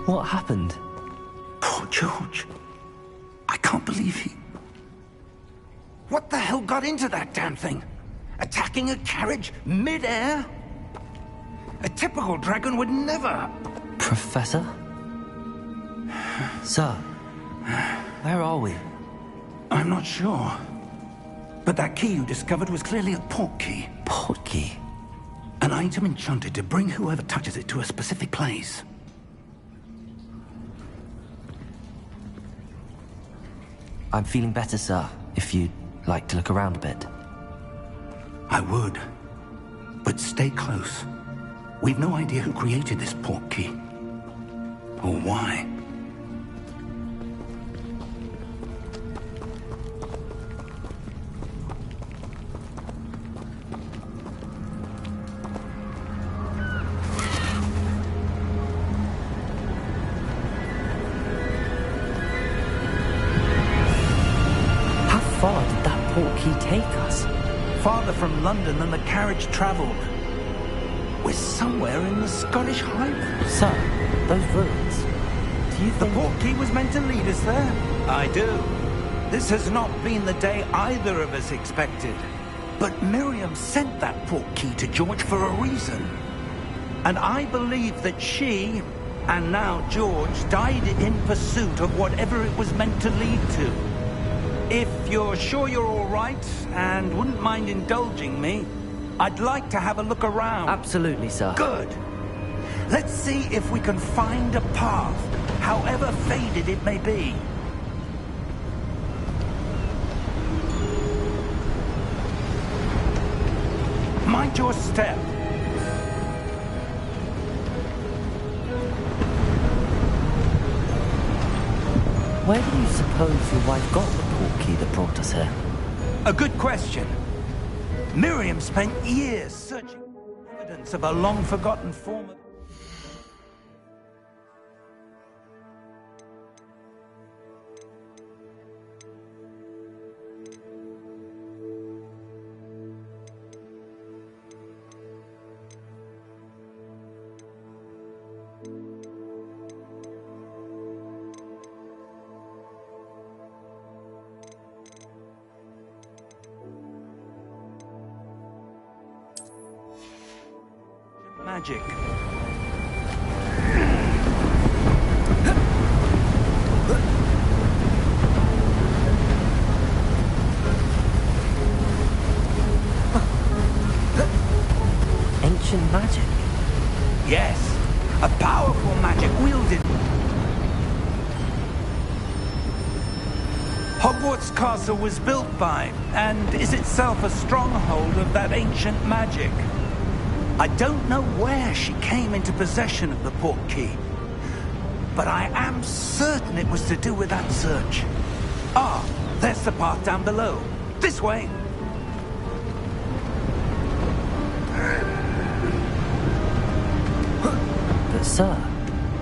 What happened? Poor George. I can't believe he... What the hell got into that damn thing? Attacking a carriage mid-air? A typical dragon would never... Professor? Sir, where are we? I'm not sure. But that key you discovered was clearly a port key. Port key? An item enchanted to bring whoever touches it to a specific place. I'm feeling better, sir, if you'd like to look around a bit. I would. But stay close. We've no idea who created this port key. Or why. How far did that port key take us? Farther from London than the carriage traveled. We're somewhere in the Scottish Highlands. Sir, those ruins. Do you The think... port key was meant to lead us there? I do. This has not been the day either of us expected. But Miriam sent that port key to George for a reason. And I believe that she, and now George, died in pursuit of whatever it was meant to lead to. If you're sure you're all right, and wouldn't mind indulging me, I'd like to have a look around. Absolutely, sir. Good. Let's see if we can find a path, however faded it may be. Mind your step. Where do you suppose your wife got the port key that brought us here? A good question. Miriam spent years searching for evidence of a long-forgotten form of... magic. Ancient magic? Yes, a powerful magic wielded. Hogwarts Castle was built by, and is itself a stronghold of that ancient magic. I don't know where she came into possession of the port key, but I am certain it was to do with that search. Ah, there's the path down below. This way. But sir,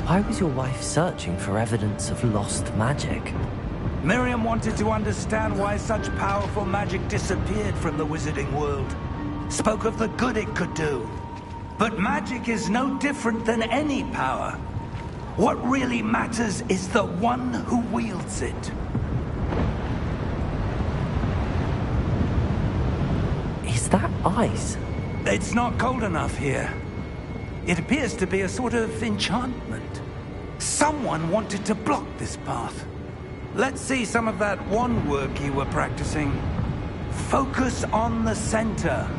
why was your wife searching for evidence of lost magic? Miriam wanted to understand why such powerful magic disappeared from the wizarding world. Spoke of the good it could do. But magic is no different than any power. What really matters is the one who wields it. Is that ice? It's not cold enough here. It appears to be a sort of enchantment. Someone wanted to block this path. Let's see some of that wand work you were practicing. Focus on the center.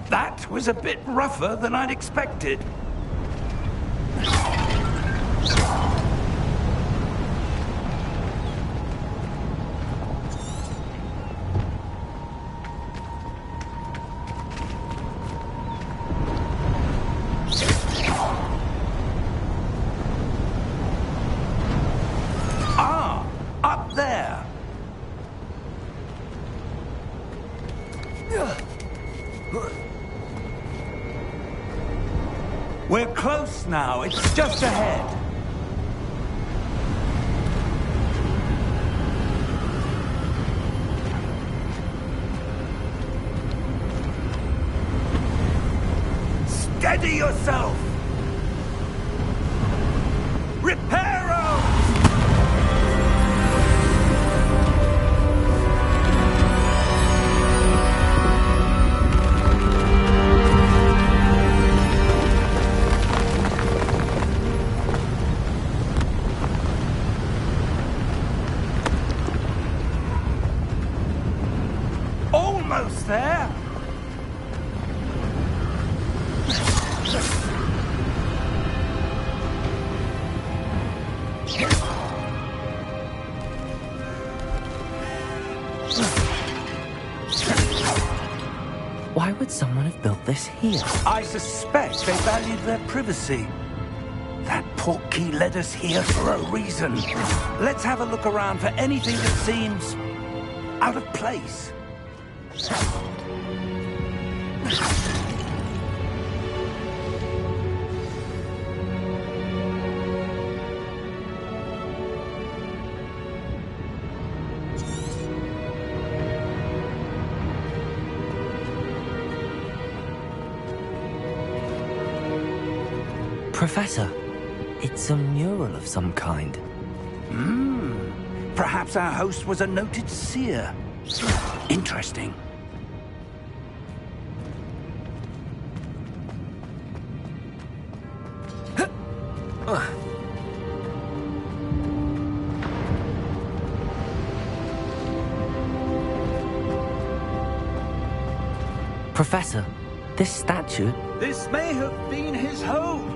That was a bit rougher than I'd expected. We're close now. It's just ahead. Steady yourself! Reparo! Almost there! Why would someone have built this here? I suspect they valued their privacy. That portkey led us here for a reason. Let's have a look around for anything that seems out of place. Professor, it's a mural of some kind. Perhaps our host was a noted seer. Interesting. Professor, this statue... This may have been his home.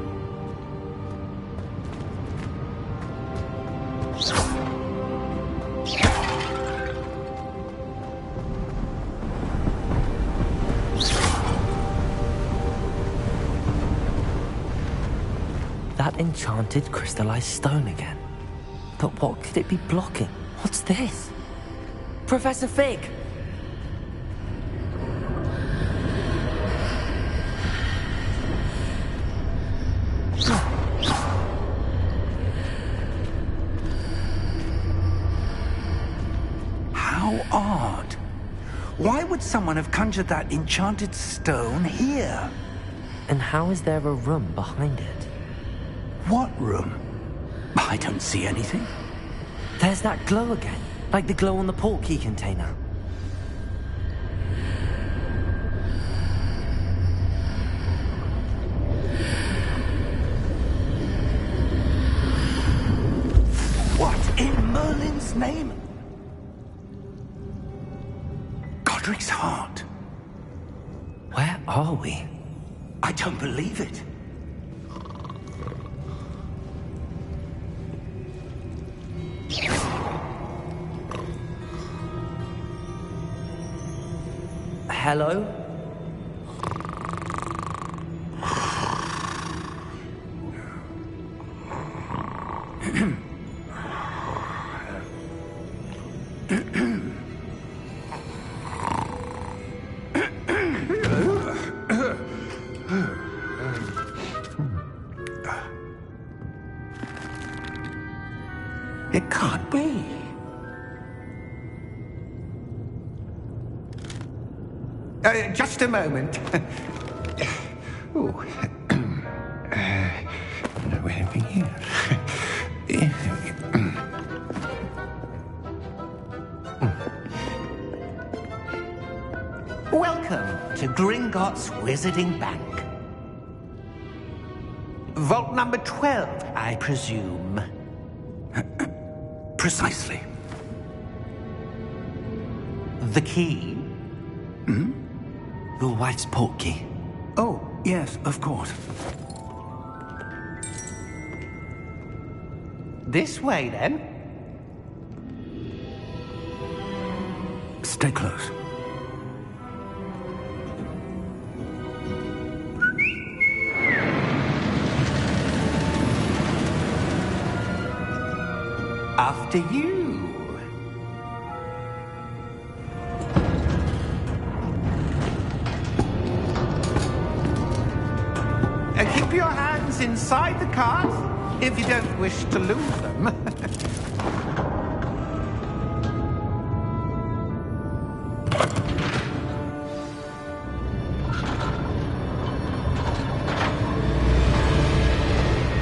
That enchanted crystallized stone again. But what could it be blocking? What's this? Professor Fig! How odd. Why would someone have conjured that enchanted stone here? And how is there a room behind it? What room? I don't see anything. There's that glow again, like the glow on the portkey container. What in Merlin's name? Godric's heart. Where are we? I don't believe it. Hello? It can't be. Just a moment. Oh. No anything here. Welcome to Gringotts Wizarding Bank. Vault number 12, I presume. Precisely. The key? Your wife's portkey. Oh, yes, of course. This way, then. Stay close. After you. Keep your hands inside the cart if you don't wish to lose them.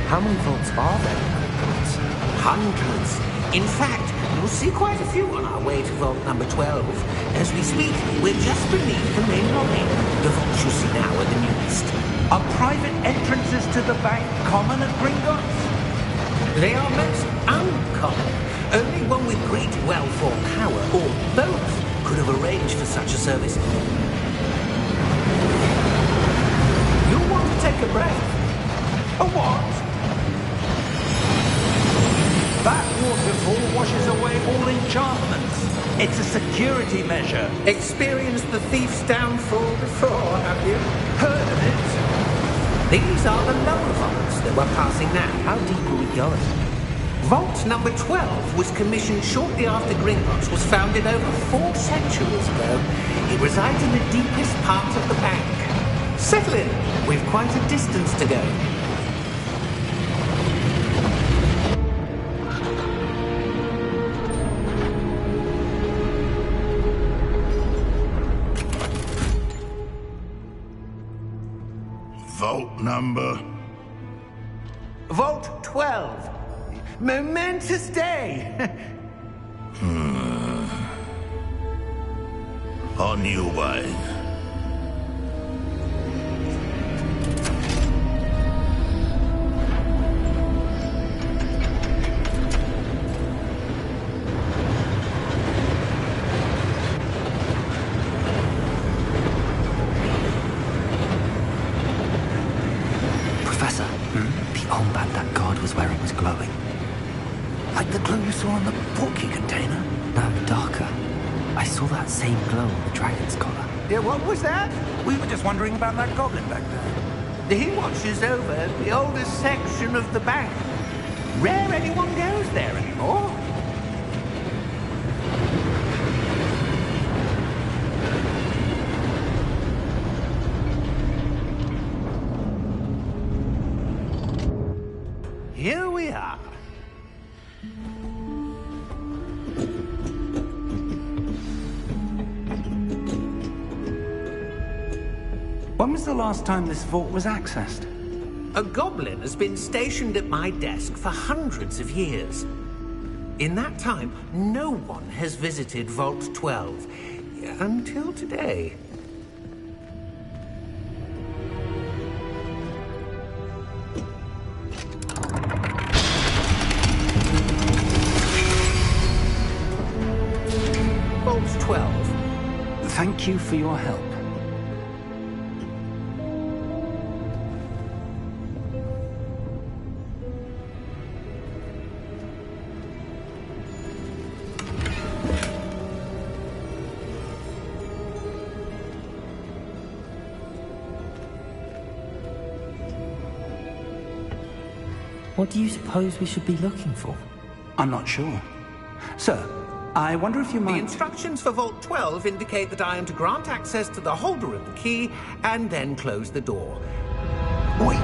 How many vaults are there in Hogwarts? Hundreds. In fact, you'll see quite a few on our way to vault number 12. As we speak, we're just beneath the main lobby. The vaults you see now are the newest. Are private entrances to the bank common at Gringotts? They are most uncommon. Only one with great wealth or power, or both, could have arranged for such a service. You'll want to take a breath. A what? That waterfall washes away all enchantments. It's a security measure. Experienced the thief's downfall before, have you? Heard of it? These are the lower vaults that we're passing now. How deep are we going? Vault number 12 was commissioned shortly after Gringotts was founded over 4 centuries ago. It resides in the deepest part of the bank. Settle in. We've quite a distance to go. Vault number? Vault 12. Momentous day. On your way. Professor, the armband that guard was wearing was glowing. Like the glow you saw on the portkey container? No, darker. I saw that same glow on the dragon's collar. Yeah, what was that? We were just wondering about that goblin back there. He watches over the oldest section of the bank. Rare anyone goes there anymore. Here we are. When was the last time this vault was accessed? A goblin has been stationed at my desk for hundreds of years. In that time, no one has visited Vault 12. Until today. Vault 12. Thank you for your help. What do you suppose we should be looking for? I'm not sure. Sir, I wonder if you The might... instructions for Vault 12 indicate that I am to grant access to the holder of the key and then close the door. Wait!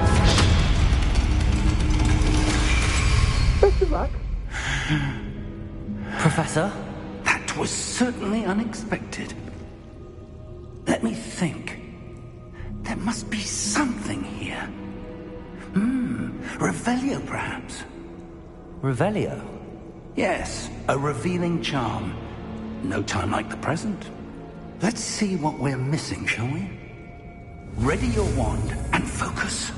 Best of luck. Professor? That was certainly unexpected. Let me think. There must be something here. Revelio, perhaps? Revelio? Yes, a revealing charm. No time like the present. Let's see what we're missing, shall we? Ready your wand and focus.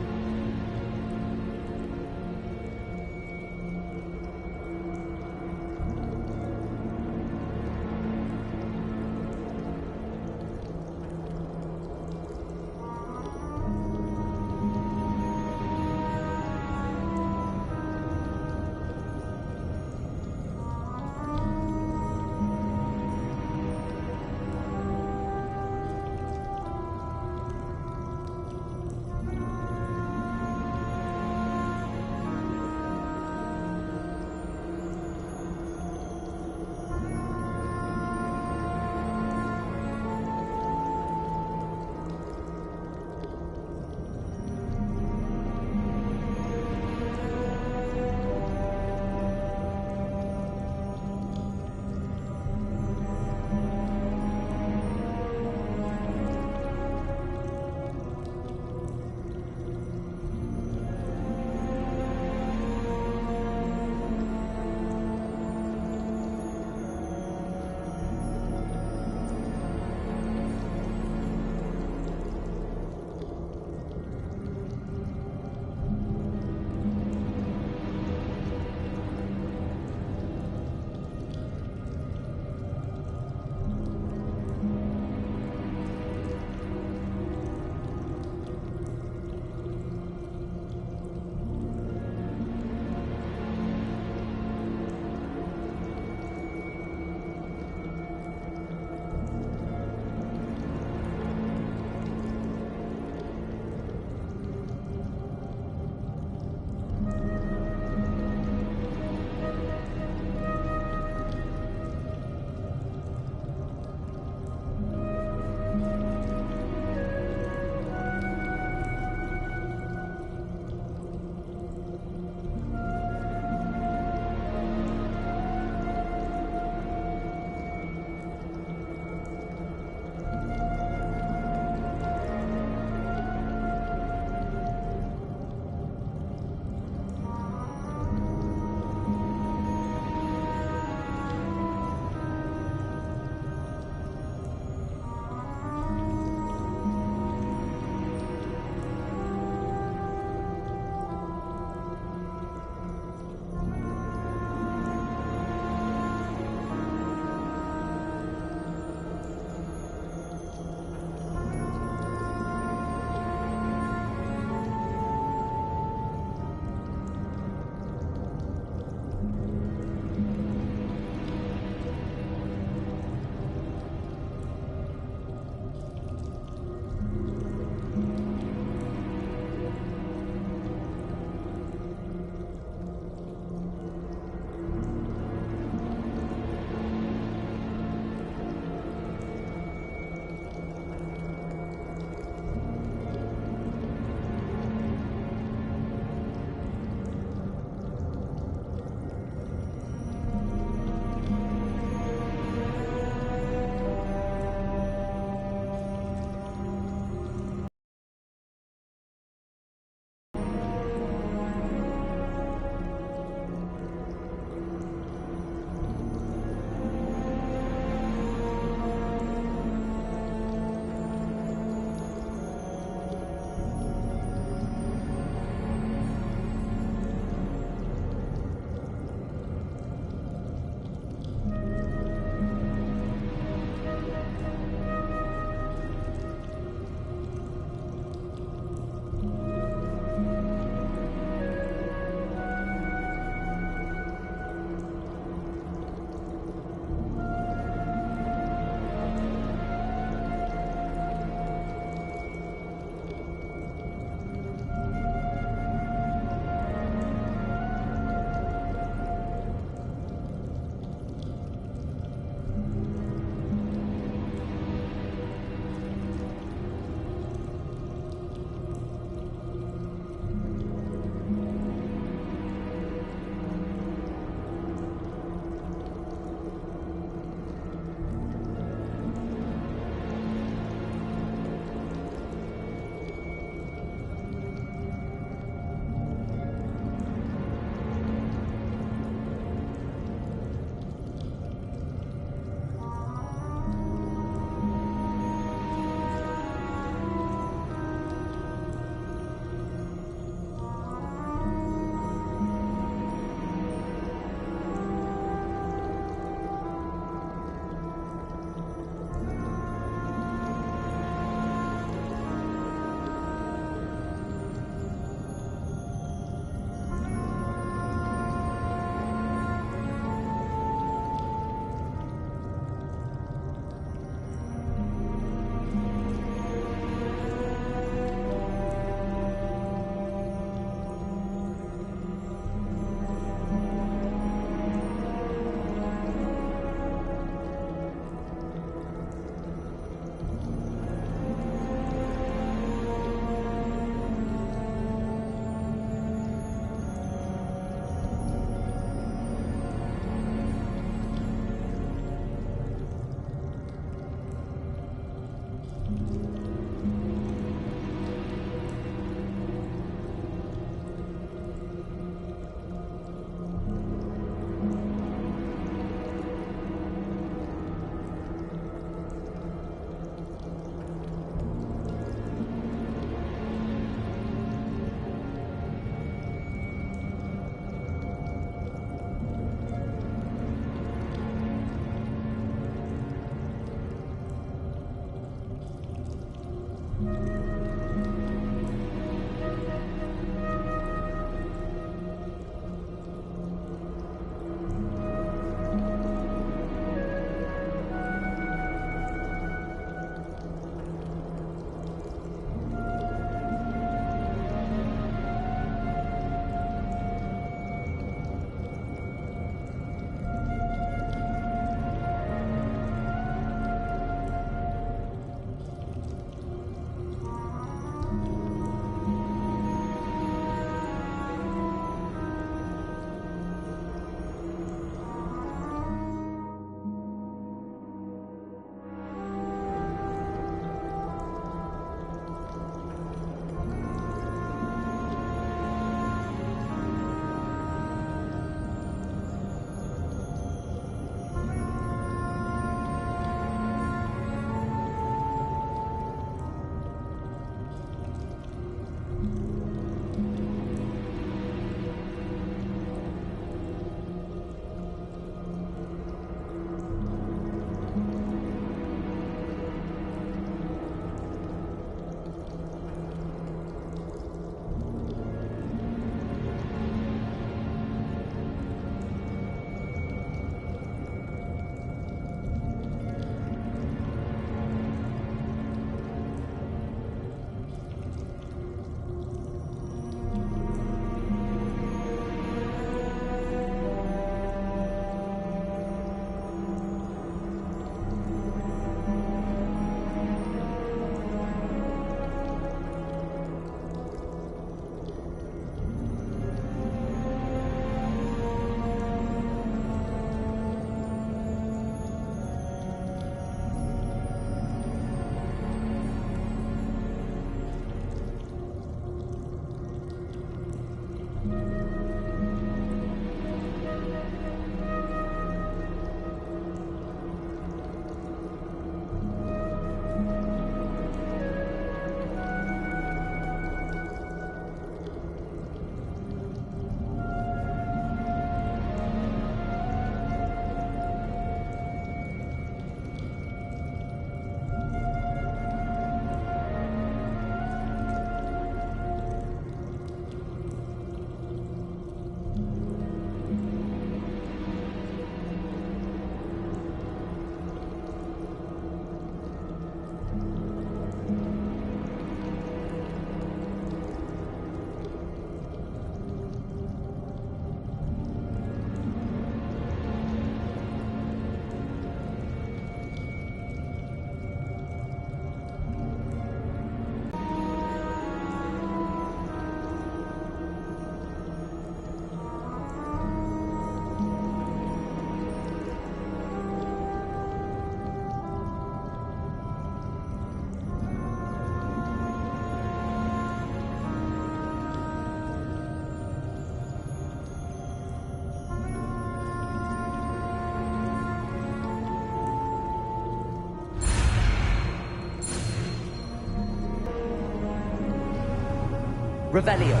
Revelio.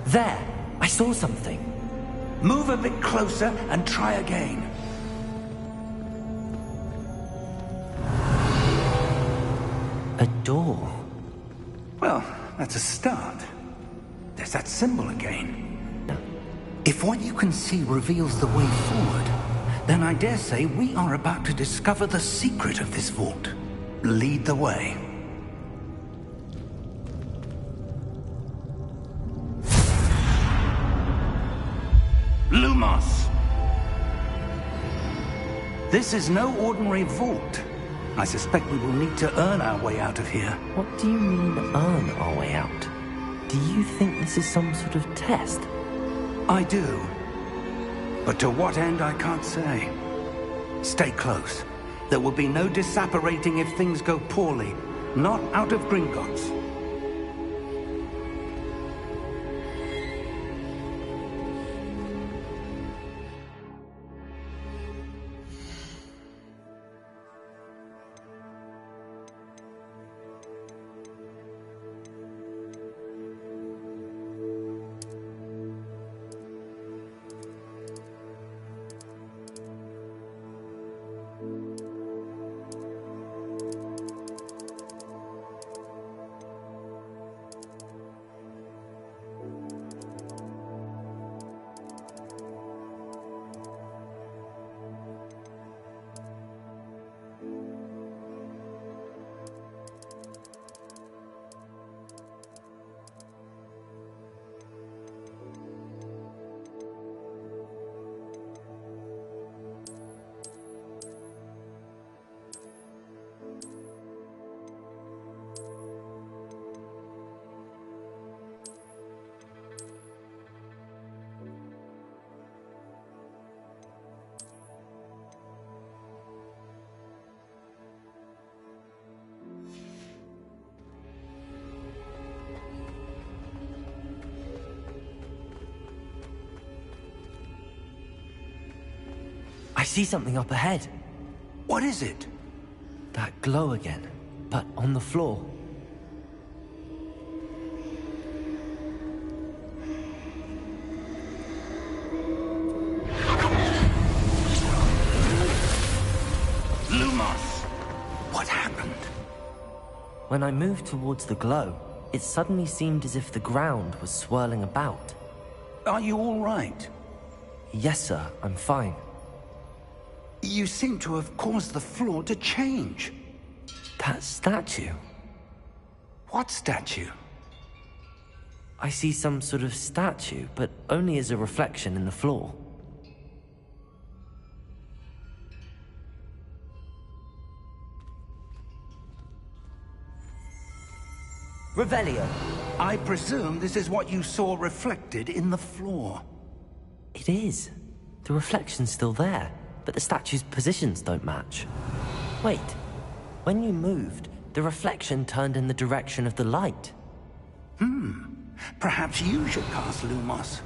There! I saw something. Move a bit closer and try again. A door. Well, that's a start. There's that symbol again. If what you can see reveals the way forward, then I dare say we are about to discover the secret of this vault. Lead the way. Lumos! This is no ordinary vault. I suspect we will need to earn our way out of here. What do you mean, earn our way out? Do you think this is some sort of test? I do. But to what end, I can't say. Stay close. There will be no disapparating if things go poorly. Not out of Gringotts. I see something up ahead. What is it? That glow again, but on the floor. Lumos! What happened? When I moved towards the glow, it suddenly seemed as if the ground was swirling about. Are you all right? Yes, sir, I'm fine. You seem to have caused the floor to change. That statue. What statue? I see some sort of statue, but only as a reflection in the floor. Revelio. I presume this is what you saw reflected in the floor. It is. The reflection's still there, but the statue's positions don't match. Wait. When you moved, the reflection turned in the direction of the light. Perhaps you should cast Lumos.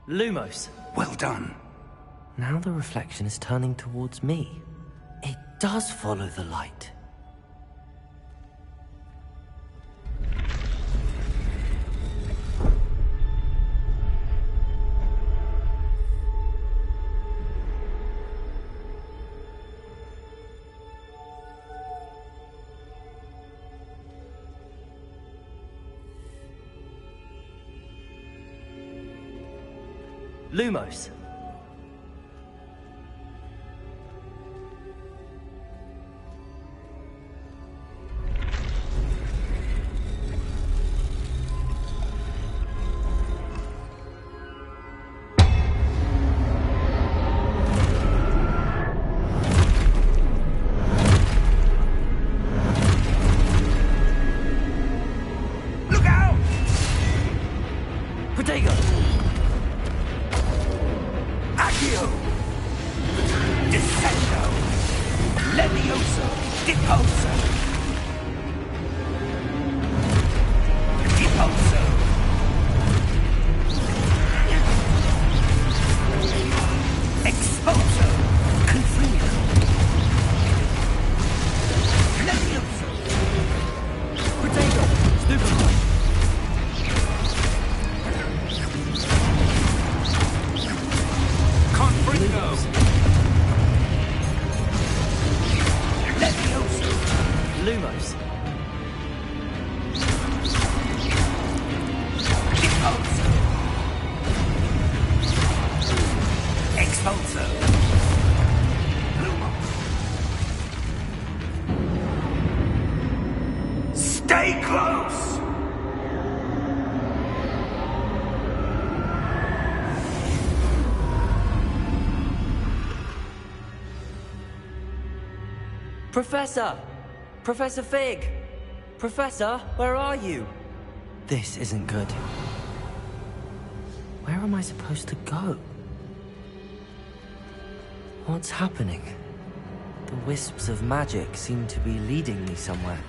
Lumos. Well done. Now the reflection is turning towards me. It does follow the light. Lumos. Look out! Professor! Professor Fig! Professor, where are you? This isn't good. Where am I supposed to go? What's happening? The wisps of magic seem to be leading me somewhere.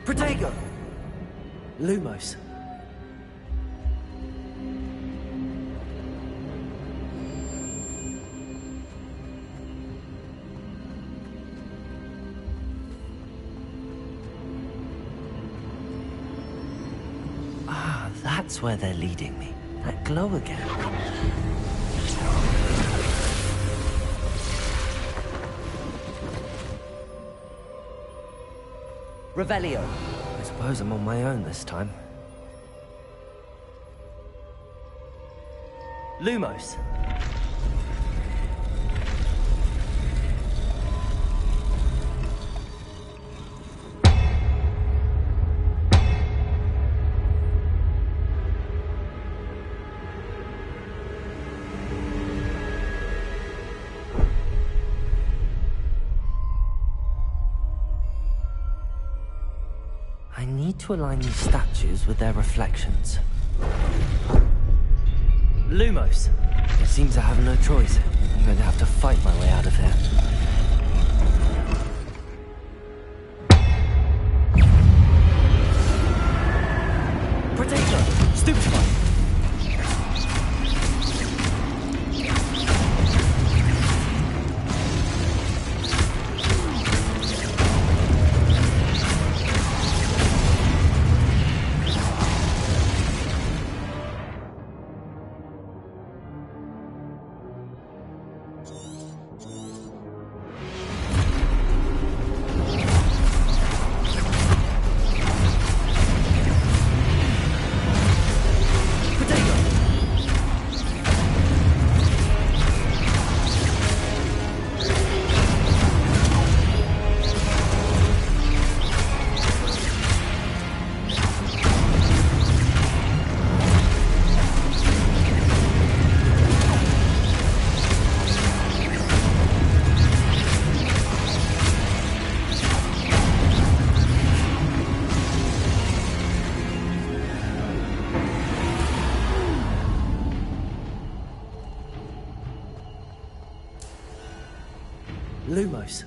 Protego! Lumos. Ah, that's where they're leading me. That glow again. Revelio. I suppose I'm on my own this time. Lumos. I need to align these statues with their reflections. Lumos! It seems I have no choice. I'm going to have to fight my way out of here. Protego! Stupefy! Lumos.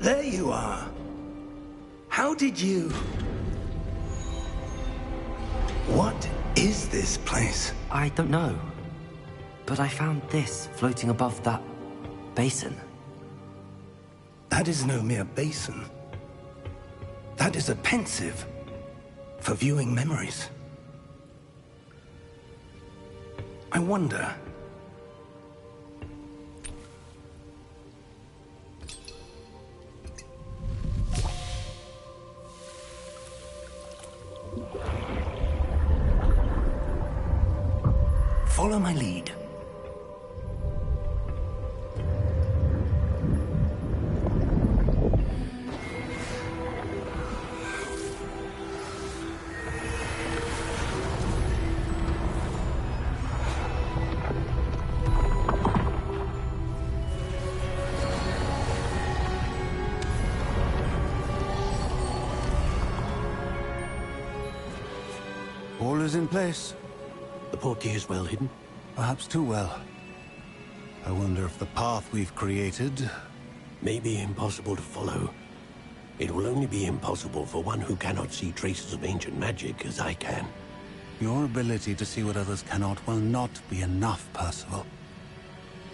There you are. How did you... What is this place? I don't know. But I found this floating above that basin. That is no mere basin. That is a pensive for viewing memories. I wonder... Follow my lead. All is in place. The portkey is well hidden. Perhaps too well. I wonder if the path we've created... May be impossible to follow. It will only be impossible for one who cannot see traces of ancient magic as I can. Your ability to see what others cannot will not be enough, Percival.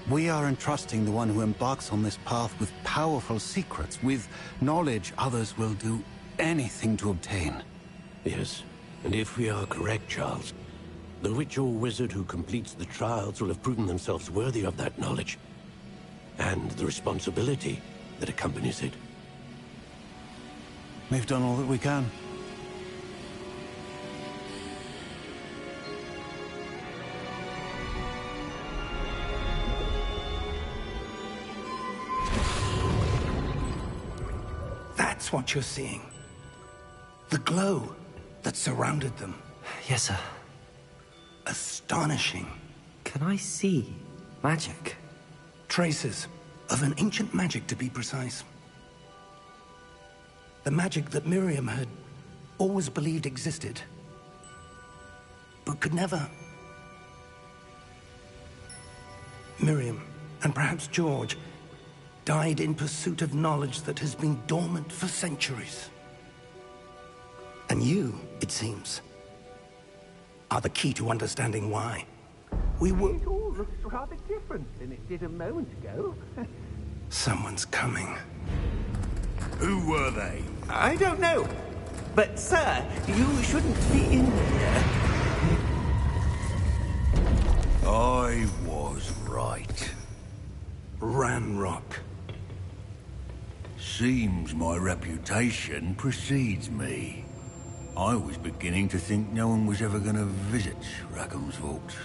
We are entrusting the one who embarks on this path with powerful secrets, with knowledge others will do anything to obtain. Yes, and if we are correct, Charles, the witch or wizard who completes the trials will have proven themselves worthy of that knowledge, and the responsibility that accompanies it. We've done all that we can. That's what you're seeing. The glow that surrounded them. Yes, sir. Astonishing. Can I see magic? Traces of an ancient magic, to be precise. The magic that Miriam had always believed existed, but could never. Miriam, and perhaps George, died in pursuit of knowledge that has been dormant for centuries. And you, it seems, are the key to understanding why. We were... It all looks rather different than it did a moment ago. Someone's coming. Who were they? I don't know. But, sir, you shouldn't be in here. I was right. Ranrock. Seems my reputation precedes me. I was beginning to think no one was ever going to visit Rackham's vault.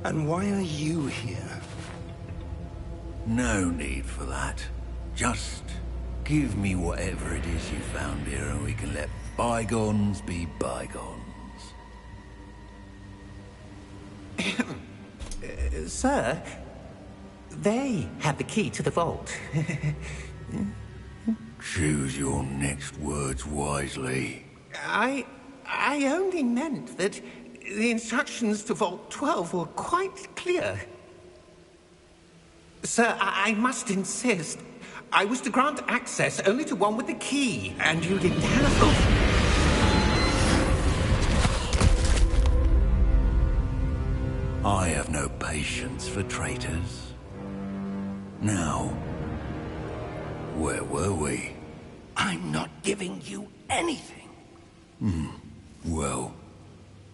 And why are you here? No need for that. Just give me whatever it is you found here and we can let bygones be bygones. Sir, they have the key to the vault. Choose your next words wisely. I only meant that the instructions to Vault 12 were quite clear. Sir, I must insist. I was to grant access only to one with the key, and you didn't have... I have no patience for traitors. Now, where were we? I'm not giving you anything. Well,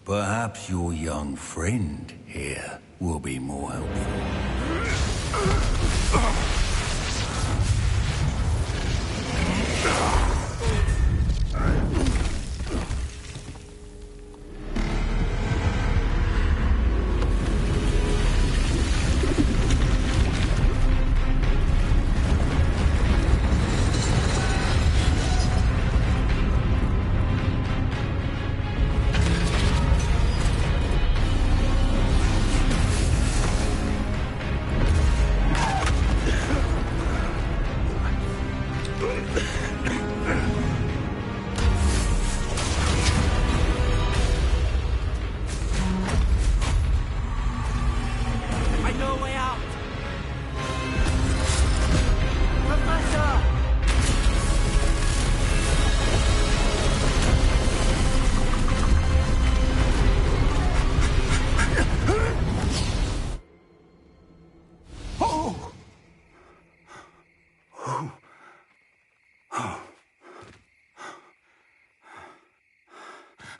perhaps your young friend here will be more helpful.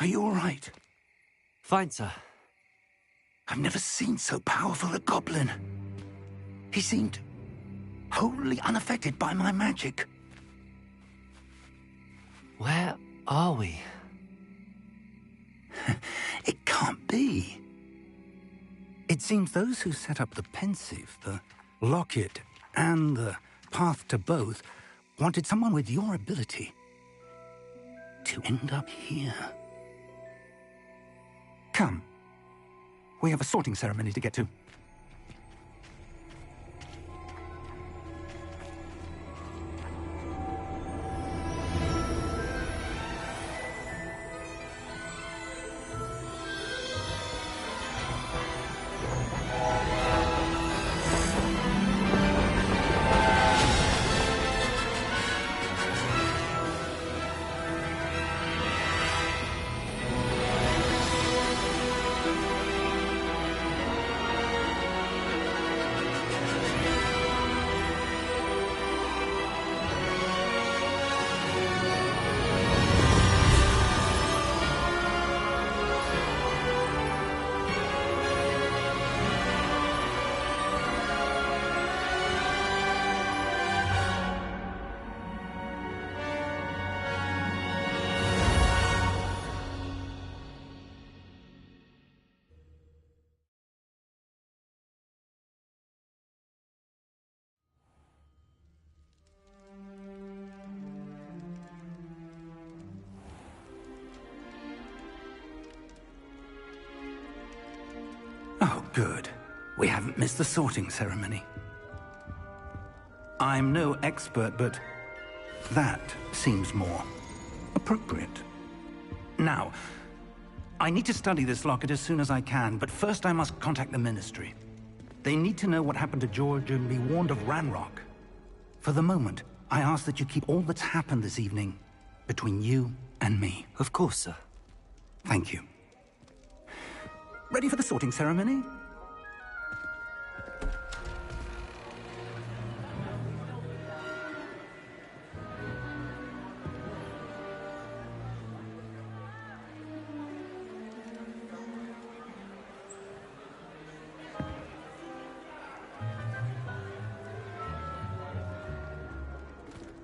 Are you all right? Fine, sir. I've never seen so powerful a goblin. He seemed wholly unaffected by my magic. Where are we? It can't be. It seems those who set up the pensive, the locket, and the path to both wanted someone with your ability to end up here. Come. We have a sorting ceremony to get to. Oh, good. We haven't missed the sorting ceremony. I'm no expert, but that seems more appropriate. Now, I need to study this locket as soon as I can, but first I must contact the Ministry. They need to know what happened to George and be warned of Ranrock. For the moment, I ask that you keep all that's happened this evening between you and me. Of course, sir. Thank you. Ready for the sorting ceremony?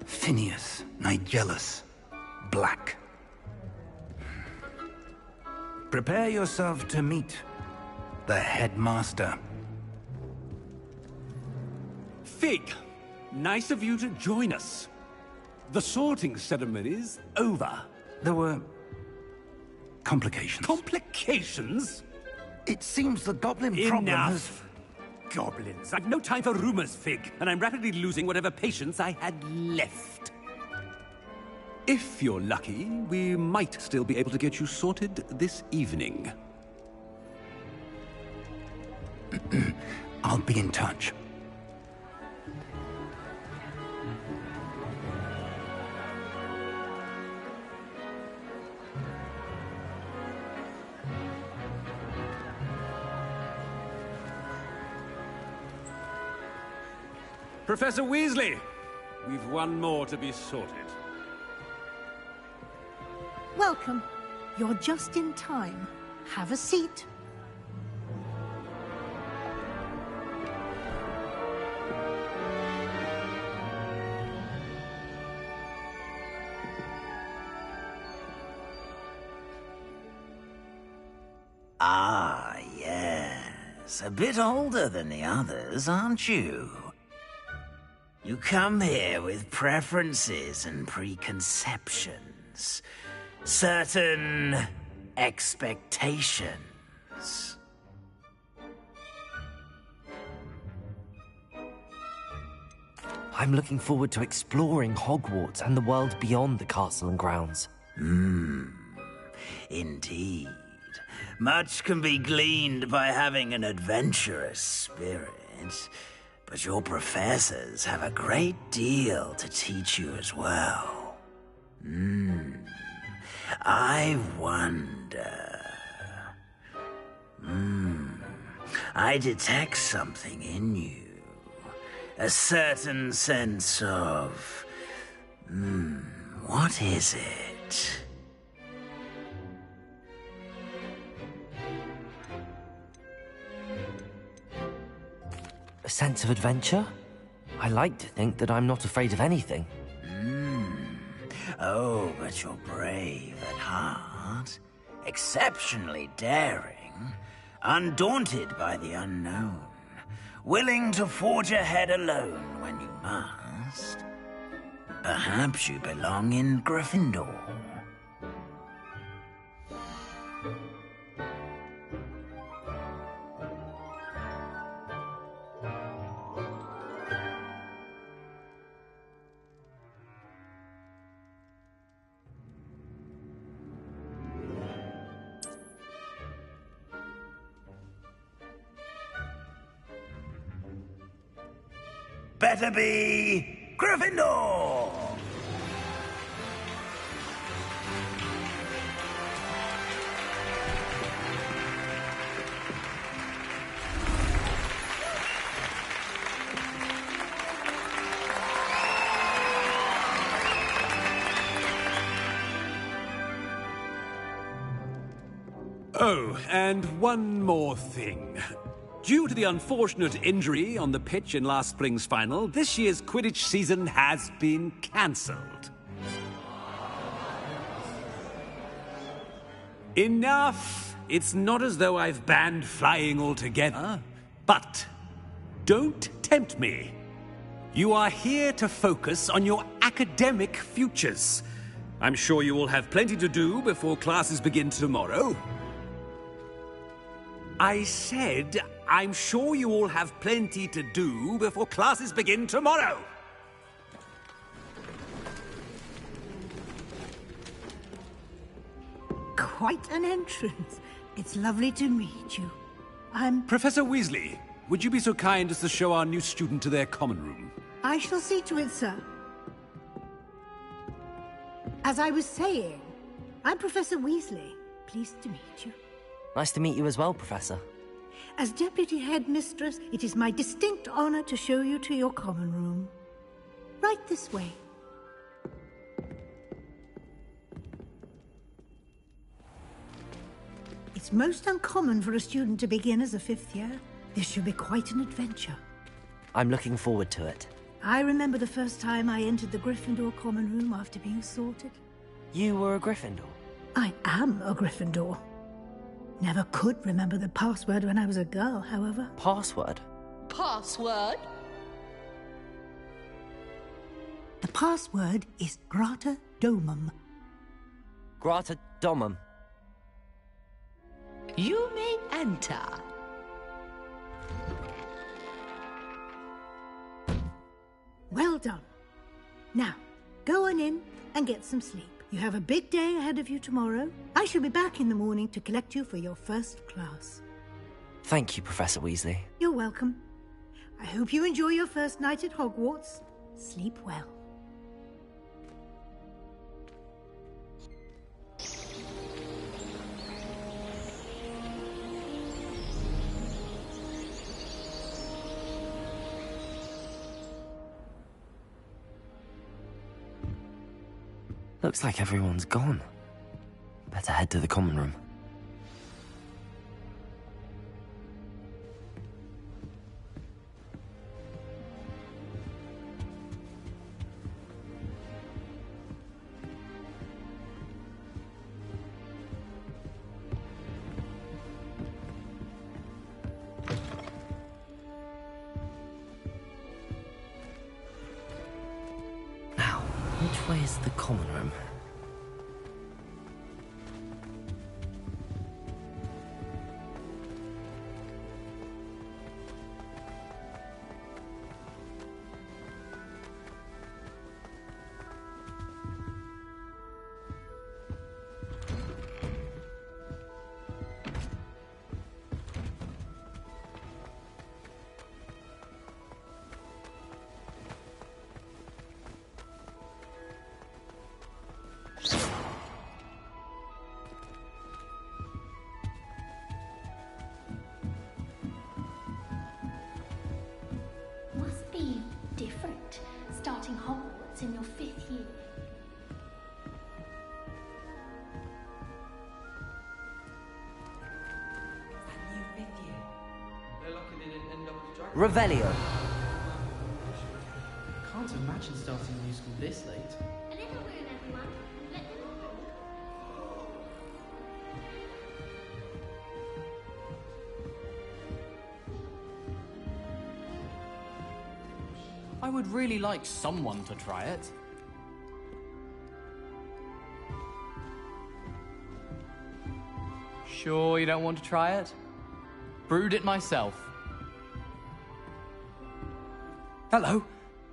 Phineas, Nigellus, Black. Prepare yourself to meet the headmaster. Fig, nice of you to join us. The sorting ceremony's over. There were complications. Complications? It seems the goblin problem has... Enough! Goblins. I've no time for rumors, Fig, and I'm rapidly losing whatever patience I had left. If you're lucky, we might still be able to get you sorted this evening. I'll be in touch. Professor Weasley, we've one more to be sorted. Welcome. You're just in time. Have a seat. Ah, yes. A bit older than the others, aren't you? You come here with preferences and preconceptions. Certain expectations. I'm looking forward to exploring Hogwarts and the world beyond the castle and grounds. Indeed. Much can be gleaned by having an adventurous spirit, but your professors have a great deal to teach you as well. I wonder... I detect something in you. A certain sense of... what is it? A sense of adventure? I like to think that I'm not afraid of anything. Oh, but you're brave at heart, exceptionally daring, undaunted by the unknown, willing to forge ahead alone when you must. Perhaps you belong in Gryffindor. Better be Gryffindor! Oh, and one more thing. Due to the unfortunate injury on the pitch in last spring's final, this year's Quidditch season has been cancelled. Enough! It's not as though I've banned flying altogether. But don't tempt me. You are here to focus on your academic futures. I'm sure you will have plenty to do before classes begin tomorrow. I said, I'm sure you all have plenty to do before classes begin tomorrow. Quite an entrance. It's lovely to meet you. Professor Weasley, would you be so kind as to show our new student to their common room? I shall see to it, sir. As I was saying, I'm Professor Weasley. Pleased to meet you. Nice to meet you as well, Professor. As Deputy Headmistress, it is my distinct honor to show you to your common room. Right this way. It's most uncommon for a student to begin as a 5th year. This should be quite an adventure. I'm looking forward to it. I remember the first time I entered the Gryffindor common room after being sorted. You were a Gryffindor? I am a Gryffindor. Never could remember the password when I was a girl, however. Password? Password? The password is Grata Domum. Grata Domum. You may enter. Well done. Now, go on in and get some sleep. You have a big day ahead of you tomorrow. I shall be back in the morning to collect you for your first class. Thank you, Professor Weasley. You're welcome. I hope you enjoy your first night at Hogwarts. Sleep well. Looks like everyone's gone. Better head to the common room. Now, which way is the common room? Must be different, starting Hogwarts in your 5th year. Revelio. Can't imagine starting a new school this late. A little room, everyone. Let them I would really like someone to try it. Sure you don't want to try it? Brewed it myself. Hello,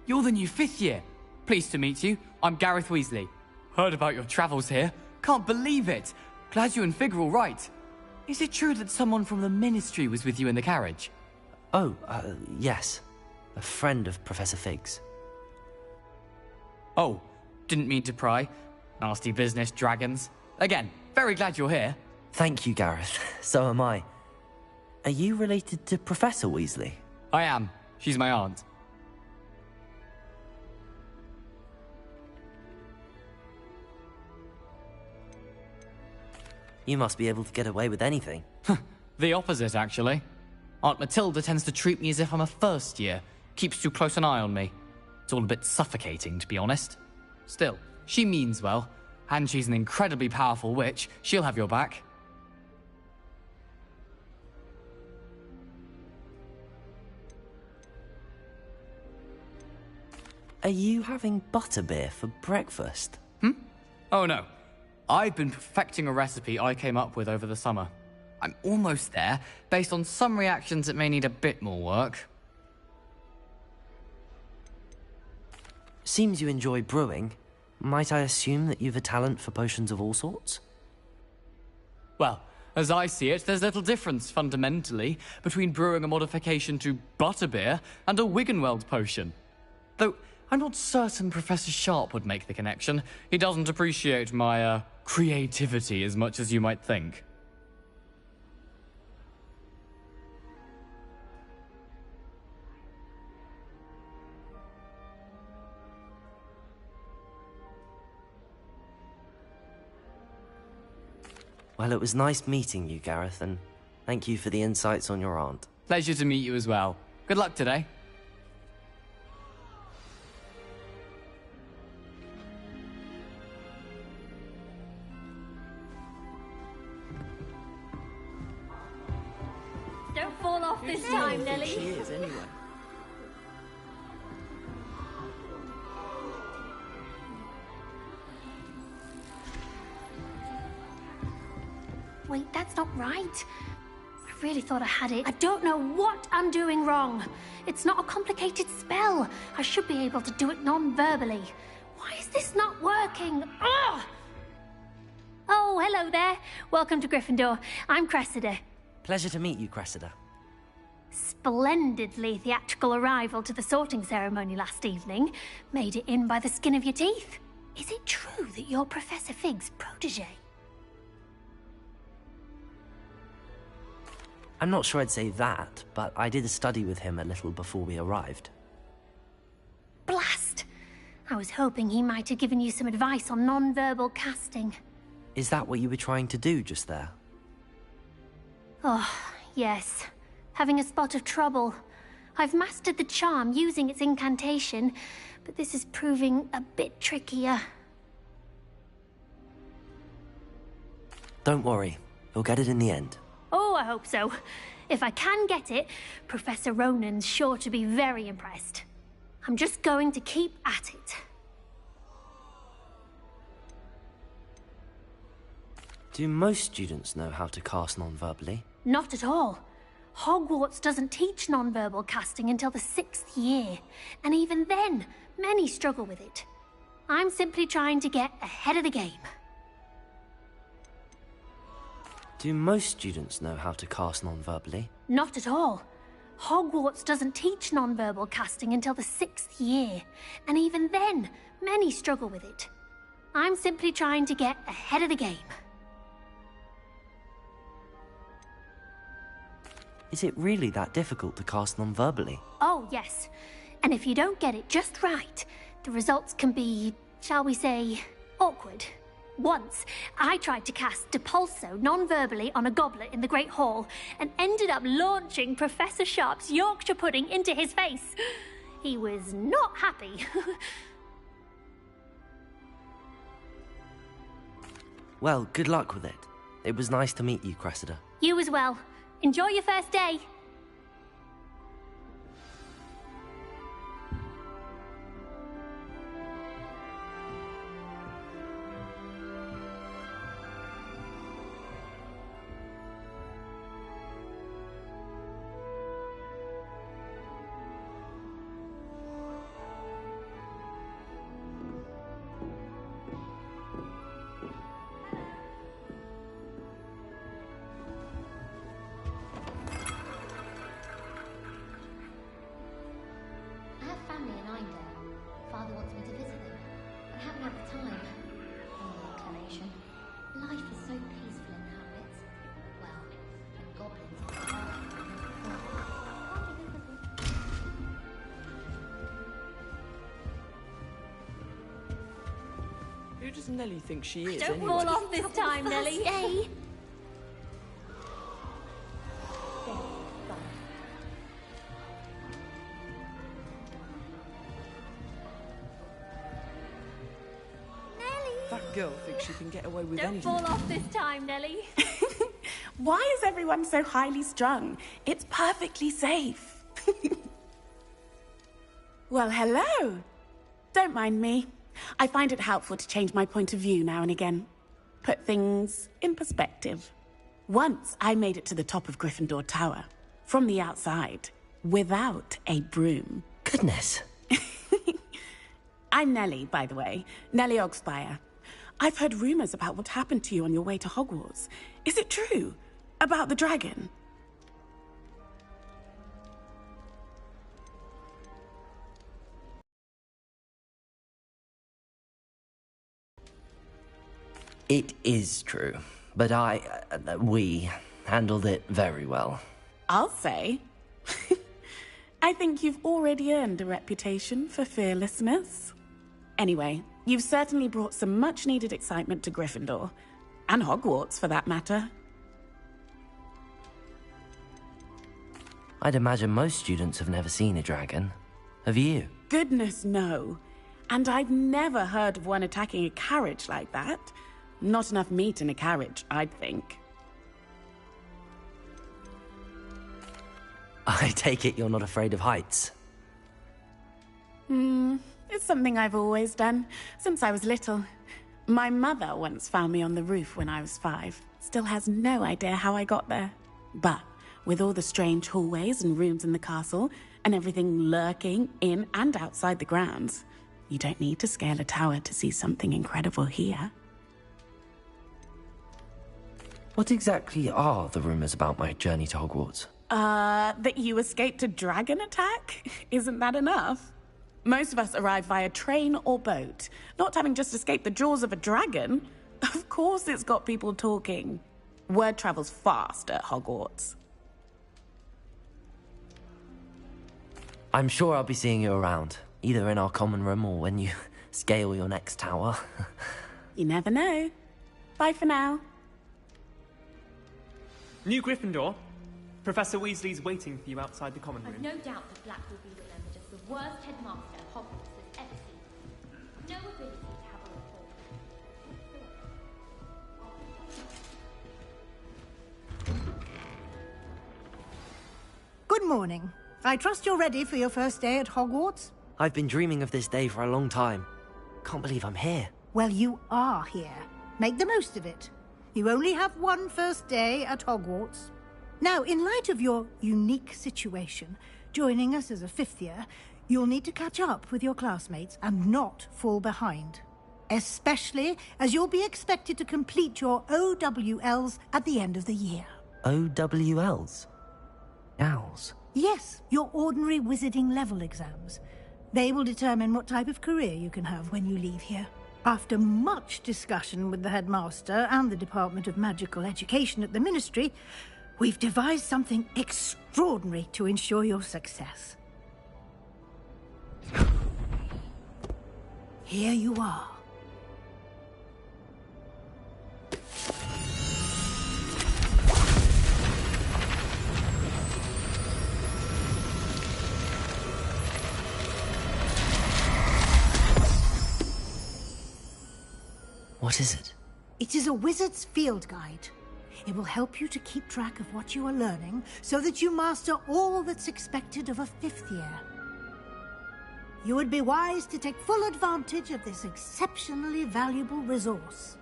you're the new 5th year. Pleased to meet you. I'm Gareth Weasley. Heard about your travels here. Can't believe it. Glad you and Fig are all right. Is it true that someone from the Ministry was with you in the carriage? Oh, yes. A friend of Professor Fig's. Oh, didn't mean to pry. Nasty business, dragons. Again, very glad you're here. Thank you, Gareth. So am I. Are you related to Professor Weasley? I am. She's my aunt. You must be able to get away with anything. The opposite, actually. Aunt Matilda tends to treat me as if I'm a first year. Keeps too close an eye on me. It's all a bit suffocating, to be honest. Still, she means well. And she's an incredibly powerful witch. She'll have your back. Are you having butterbeer for breakfast? Oh no. I've been perfecting a recipe I came up with over the summer. I'm almost there. Based on some reactions, it may need a bit more work. Seems you enjoy brewing. Might I assume that you've a talent for potions of all sorts? Well, as I see it, there's little difference, fundamentally, between brewing a modification to butterbeer and a Wiggenweld potion. Though, I'm not certain Professor Sharp would make the connection. He doesn't appreciate my, creativity as much as you might think. Well, it was nice meeting you, Gareth, and thank you for the insights on your aunt. Pleasure to meet you as well. Good luck today. Don't fall off this time, Nelly. She is, anyway. Wait, that's not right. I really thought I had it. I don't know what I'm doing wrong. It's not a complicated spell. I should be able to do it non-verbally. Why is this not working? Ugh! Oh, hello there. Welcome to Gryffindor. I'm Cressida. Pleasure to meet you, Cressida. Splendidly theatrical arrival to the sorting ceremony last evening. Made it in by the skin of your teeth. Is it true that you're Professor Fig's protege? I'm not sure I'd say that, but I did study with him a little before we arrived. Blast! I was hoping he might have given you some advice on non-verbal casting. Is that what you were trying to do just there? Oh, yes. Having a spot of trouble. I've mastered the charm using its incantation, but this is proving a bit trickier. Don't worry, you'll get it in the end. Oh, I hope so. If I can get it, Professor Ronan's sure to be very impressed. I'm just going to keep at it. Do most students know how to cast non-verbally? Not at all. Hogwarts doesn't teach non-verbal casting until the 6th year, and even then, many struggle with it. I'm simply trying to get ahead of the game. Do most students know how to cast non-verbally? Not at all. Hogwarts doesn't teach non-verbal casting until the 6th year, and even then, many struggle with it. I'm simply trying to get ahead of the game. Is it really that difficult to cast non-verbally? Oh, yes. And if you don't get it just right, the results can be, shall we say, awkward. Once, I tried to cast Depulso non-verbally on a goblet in the Great Hall and ended up launching Professor Sharp's Yorkshire pudding into his face. He was not happy. Well, good luck with it. It was nice to meet you, Cressida. You as well. Enjoy your first day. I have family in Eindale. Father wants me to visit them. I haven't had the time. Only inclination. Life is so peaceful in the Hamlets. Well, when goblins are Who does Nelly think she is, Don't anyway? fall off this time, Nelly. Stay. That girl thinks she can get away with Don't anything. fall off this time, Nelly. Why is everyone so highly strung? It's perfectly safe. Well, hello. Don't mind me. I find it helpful to change my point of view now and again. Put things in perspective. Once I made it to the top of Gryffindor Tower, from the outside, without a broom. Goodness. I'm Nellie, by the way. Nellie Ogspire. I've heard rumors about what happened to you on your way to Hogwarts. Is it true? About the dragon? It is true, but we handled it very well. I'll say. I think you've already earned a reputation for fearlessness. Anyway, you've certainly brought some much-needed excitement to Gryffindor. And Hogwarts, for that matter. I'd imagine most students have never seen a dragon. Have you? Goodness, no. And I've never heard of one attacking a carriage like that. Not enough meat in a carriage, I'd think. I take it you're not afraid of heights. It's something I've always done, since I was little. My mother once found me on the roof when I was 5. Still has no idea how I got there. But with all the strange hallways and rooms in the castle, and everything lurking in and outside the grounds, you don't need to scale a tower to see something incredible here. What exactly are the rumors about my journey to Hogwarts? That you escaped a dragon attack? Isn't that enough? Most of us arrive via train or boat, not having just escaped the jaws of a dragon. Of course it's got people talking. Word travels fast at Hogwarts. I'm sure I'll be seeing you around, either in our common room or when you scale your next tower. You never know. Bye for now. New Gryffindor. Professor Weasley's waiting for you outside the common room. I've no doubt that Black will be remembered as the worst headmaster Hogwarts has ever seen. No ability to have a report. Good morning. I trust you're ready for your first day at Hogwarts? I've been dreaming of this day for a long time. Can't believe I'm here. Well, you are here. Make the most of it. You only have one first day at Hogwarts. Now, in light of your unique situation, joining us as a 5th year, you'll need to catch up with your classmates and not fall behind. Especially as you'll be expected to complete your OWLs at the end of the year. OWLs? Owls? Yes, your ordinary wizarding level exams. They will determine what type of career you can have when you leave here. After much discussion with the headmaster and the Department of Magical Education at the Ministry, we've devised something extraordinary to ensure your success. Here you are. What is it? It is a wizard's field guide. It will help you to keep track of what you are learning so that you master all that's expected of a 5th year. You would be wise to take full advantage of this exceptionally valuable resource.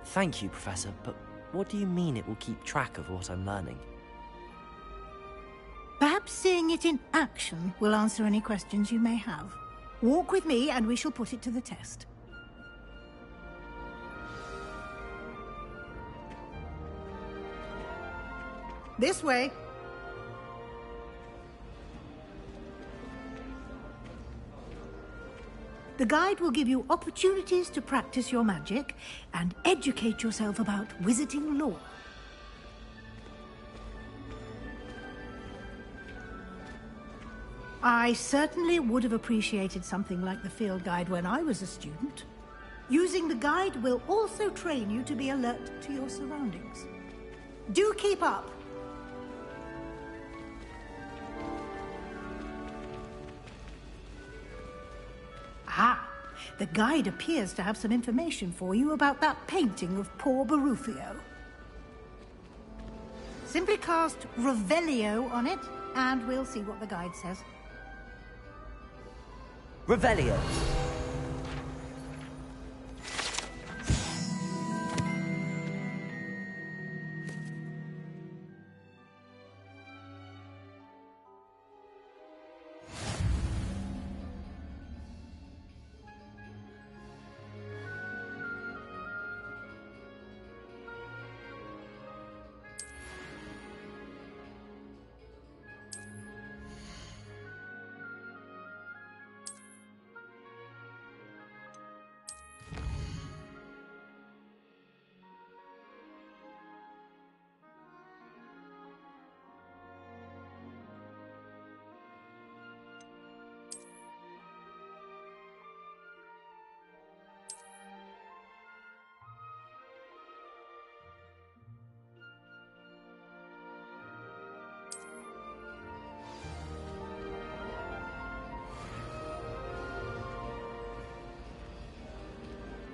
Thank you, Professor, but what do you mean it will keep track of what I'm learning? Perhaps seeing it in action will answer any questions you may have. Walk with me and we shall put it to the test. This way. The guide will give you opportunities to practice your magic and educate yourself about wizarding lore. I certainly would have appreciated something like the field guide when I was a student. Using the guide will also train you to be alert to your surroundings. Do keep up! Ah, the guide appears to have some information for you about that painting of poor Barufio. Simply cast Revelio on it, and we'll see what the guide says. Revelio.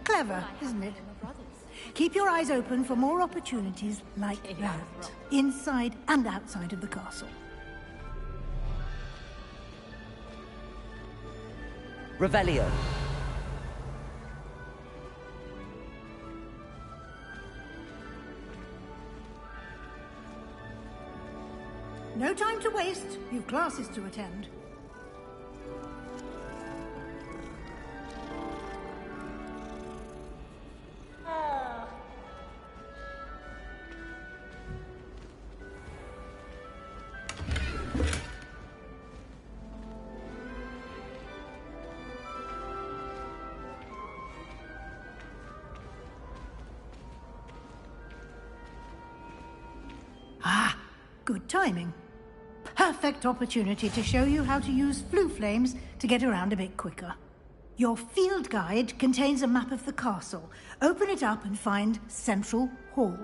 Clever, isn't it? Keep your eyes open for more opportunities like that, inside and outside of the castle. Revelio. No time to waste. You've classes to attend. Ah, good timing. Perfect opportunity to show you how to use flue flames to get around a bit quicker. Your field guide contains a map of the castle. Open it up and find Central Hall.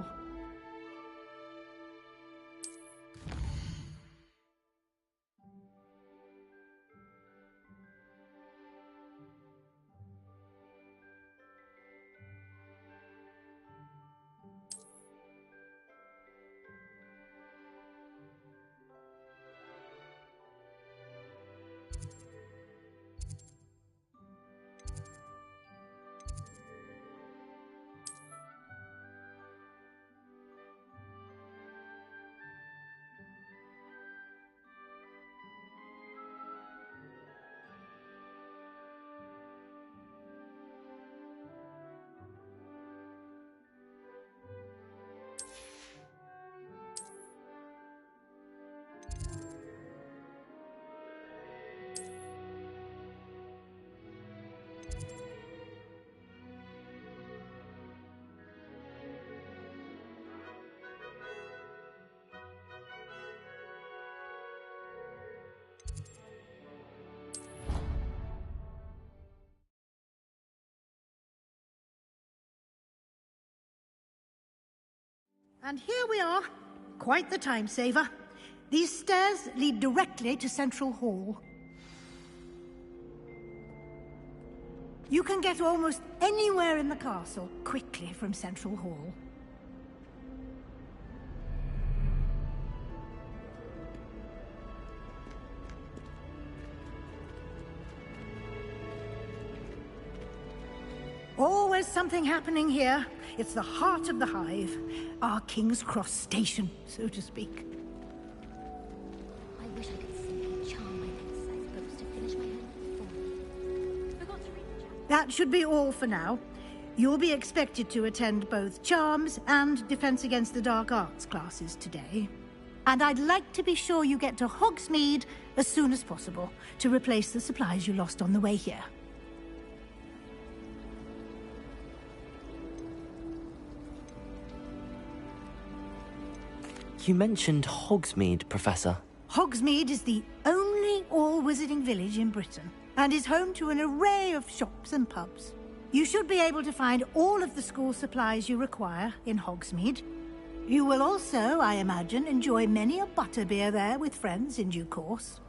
And here we are. Quite the time saver. These stairs lead directly to Central Hall. You can get almost anywhere in the castle quickly from Central Hall. Always something happening here. It's the heart of the hive. Our King's Cross station, so to speak. I wish I could simply charm my exercise books to finish my homework for me. Forgot to read the chapter. That should be all for now. You'll be expected to attend both Charms and Defense Against the Dark Arts classes today. And I'd like to be sure you get to Hogsmeade as soon as possible to replace the supplies you lost on the way here. You mentioned Hogsmeade, Professor. Hogsmeade is the only all-wizarding village in Britain and is home to an array of shops and pubs. You should be able to find all of the school supplies you require in Hogsmeade. You will also, I imagine, enjoy many a butterbeer there with friends in due course.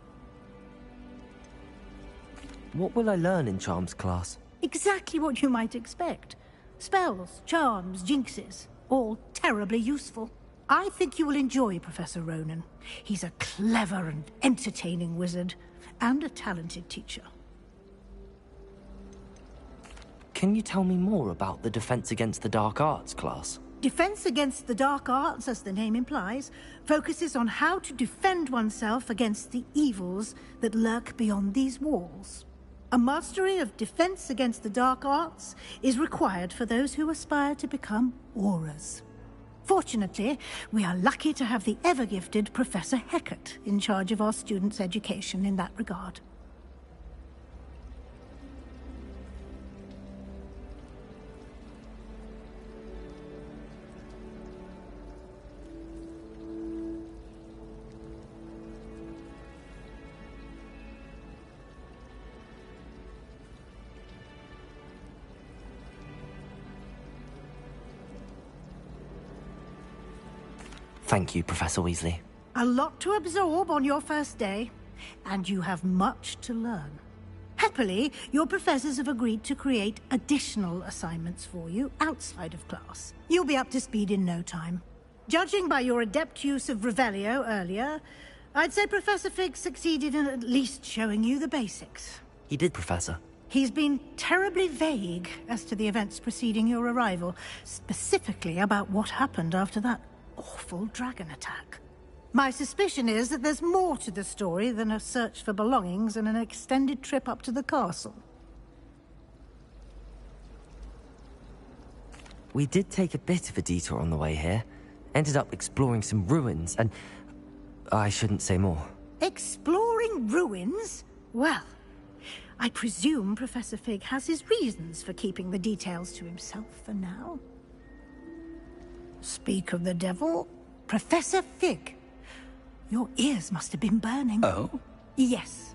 What will I learn in Charms class? Exactly what you might expect. Spells, charms, jinxes, all terribly useful. I think you will enjoy Professor Ronan. He's a clever and entertaining wizard, and a talented teacher. Can you tell me more about the Defense Against the Dark Arts class? Defense Against the Dark Arts, as the name implies, focuses on how to defend oneself against the evils that lurk beyond these walls. A mastery of Defense Against the Dark Arts is required for those who aspire to become Aurors. Fortunately, we are lucky to have the ever-gifted Professor Hecat in charge of our students' education in that regard. Thank you, Professor Weasley. A lot to absorb on your first day, and you have much to learn. Happily, your professors have agreed to create additional assignments for you outside of class. You'll be up to speed in no time. Judging by your adept use of Revelio earlier, I'd say Professor Fig succeeded in at least showing you the basics. He did, Professor. He's been terribly vague as to the events preceding your arrival, specifically about what happened after that awful dragon attack. My suspicion is that there's more to the story than a search for belongings and an extended trip up to the castle. We did take a bit of a detour on the way here. Ended up exploring some ruins and... I shouldn't say more. Exploring ruins? Well, I presume Professor Fig has his reasons for keeping the details to himself for now. Speak of the devil, Professor Fig. Your ears must have been burning. Oh? Yes.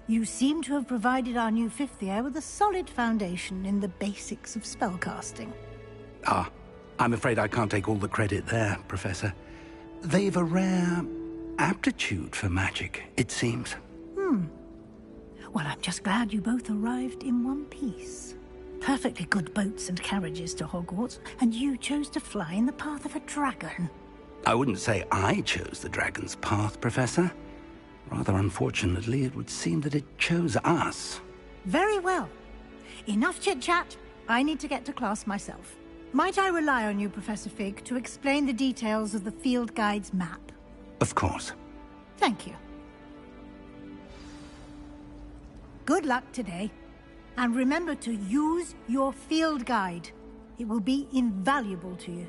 You seem to have provided our new fifth year with a solid foundation in the basics of spellcasting. Ah, I'm afraid I can't take all the credit there, Professor. They've a rare aptitude for magic, it seems. Well, I'm just glad you both arrived in one piece. Perfectly good boats and carriages to Hogwarts, and you chose to fly in the path of a dragon. I wouldn't say I chose the dragon's path, Professor. Rather unfortunately, it would seem that it chose us. Very well. Enough chit-chat. I need to get to class myself. Might I rely on you, Professor Fig, to explain the details of the field guide's map? Of course. Thank you. Good luck today. And remember to use your field guide. It will be invaluable to you.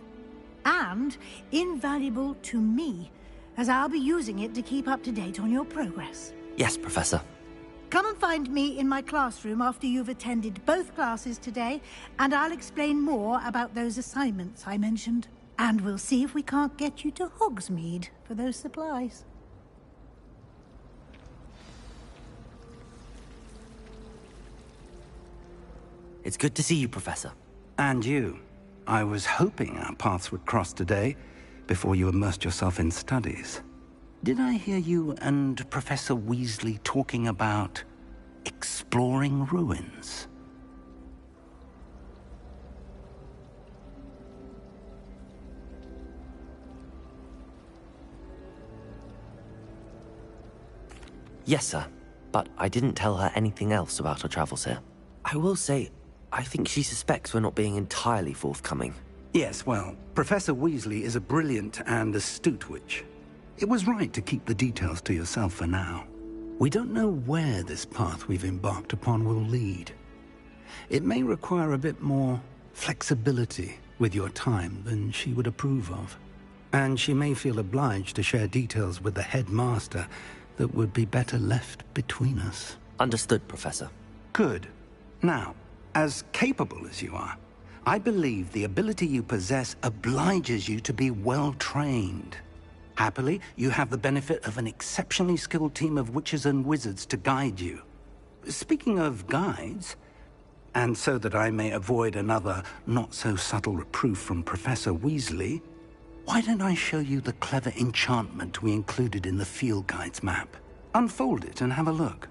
And invaluable to me, as I'll be using it to keep up to date on your progress. Yes, Professor. Come and find me in my classroom after you've attended both classes today, and I'll explain more about those assignments I mentioned. And we'll see if we can't get you to Hogsmeade for those supplies. It's good to see you, Professor. And you. I was hoping our paths would cross today, before you immersed yourself in studies. Did I hear you and Professor Weasley talking about exploring ruins? Yes, sir. But I didn't tell her anything else about our travels here. I will say, I think she suspects we're not being entirely forthcoming. Yes, well, Professor Weasley is a brilliant and astute witch. It was right to keep the details to yourself for now. We don't know where this path we've embarked upon will lead. It may require a bit more flexibility with your time than she would approve of. And she may feel obliged to share details with the headmaster that would be better left between us. Understood, Professor. Good. Now, as capable as you are, I believe the ability you possess obliges you to be well-trained. Happily, you have the benefit of an exceptionally skilled team of witches and wizards to guide you. Speaking of guides, and so that I may avoid another not-so-subtle reproof from Professor Weasley, why don't I show you the clever enchantment we included in the field guide's map? Unfold it and have a look.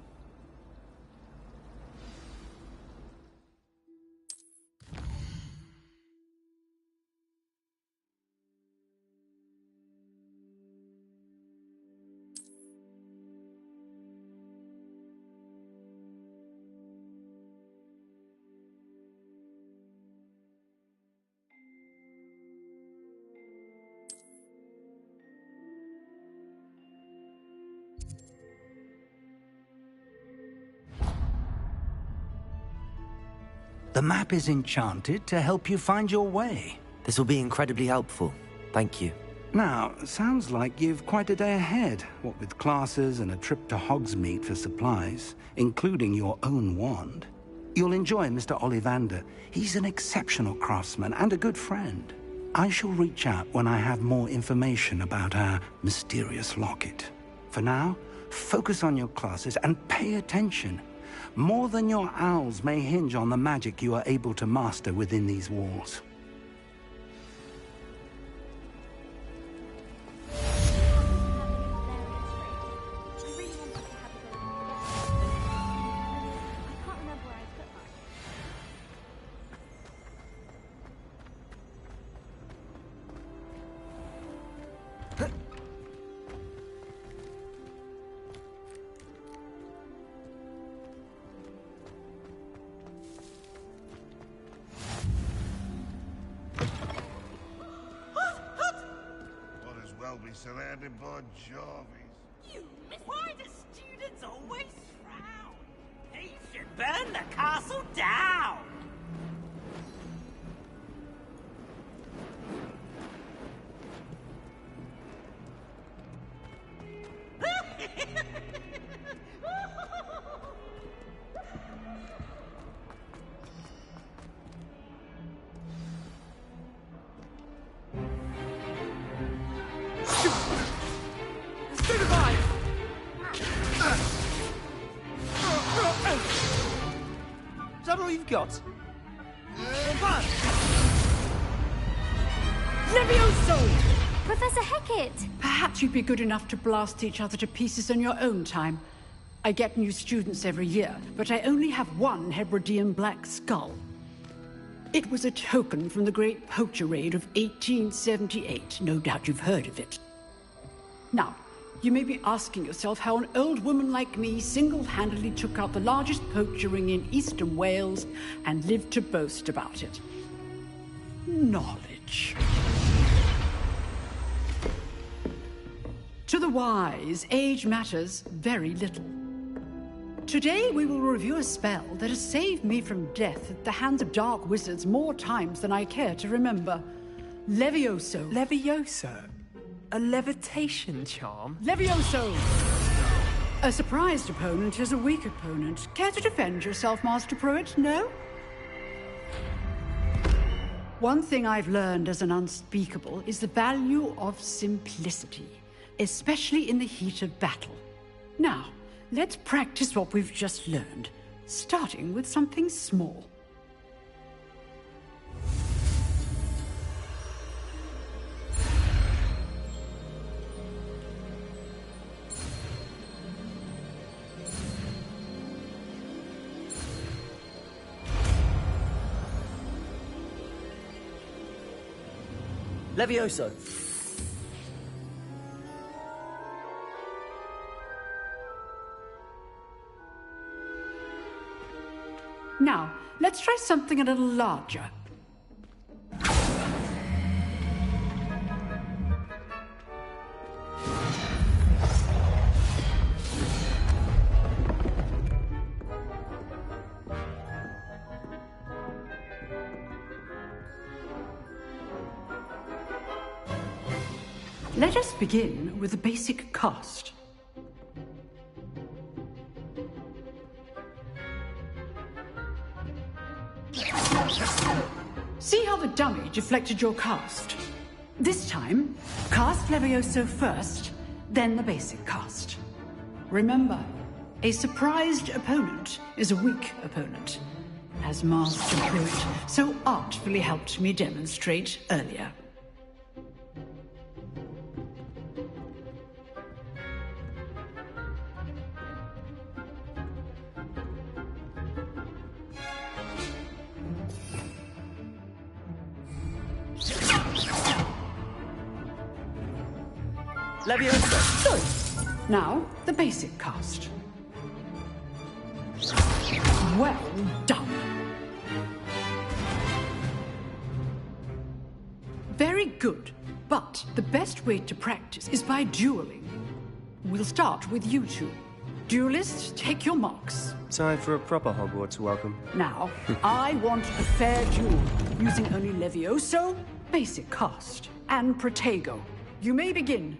The map is enchanted to help you find your way. This will be incredibly helpful. Thank you. Now, sounds like you've quite a day ahead, what with classes and a trip to Hogsmeade for supplies, including your own wand. You'll enjoy Mr. Ollivander. He's an exceptional craftsman and a good friend. I shall reach out when I have more information about our mysterious locket. For now, focus on your classes and pay attention. More than your owls may hinge on the magic you are able to master within these walls. they'll be surrounded by Jarvies. Why do students always frown? He should burn the castle down! Is that all you've got? Levioso! Professor Hecat! Perhaps you'd be good enough to blast each other to pieces in your own time. I get new students every year, but I only have one Hebridean black skull. It was a token from the Great Poacher Raid of 1878. No doubt you've heard of it. Now, you may be asking yourself how an old woman like me single-handedly took out the largest poacher ring in eastern Wales and lived to boast about it. Knowledge. To the wise, age matters very little. Today we will review a spell that has saved me from death at the hands of dark wizards more times than I care to remember. Levioso. Levioso? A levitation charm? Levioso! A surprised opponent is a weak opponent. Care to defend yourself, Master Pruitt? No? One thing I've learned as an unspeakable is the value of simplicity, especially in the heat of battle. Now, let's practice what we've just learned, starting with something small. Levioso. Now, let's try something a little larger. Let us begin with the basic cast. See how the dummy deflected your cast? This time, cast Levioso first, then the basic cast. Remember, a surprised opponent is a weak opponent, as Master Pruitt so artfully helped me demonstrate earlier. Levioso. Good. Now, the basic cast. Well done. Very good. But the best way to practice is by dueling. We'll start with you two. Duelists, take your marks. Time for a proper Hogwarts welcome. Now, I want a fair duel, using only Levioso, basic cast, and Protego. You may begin.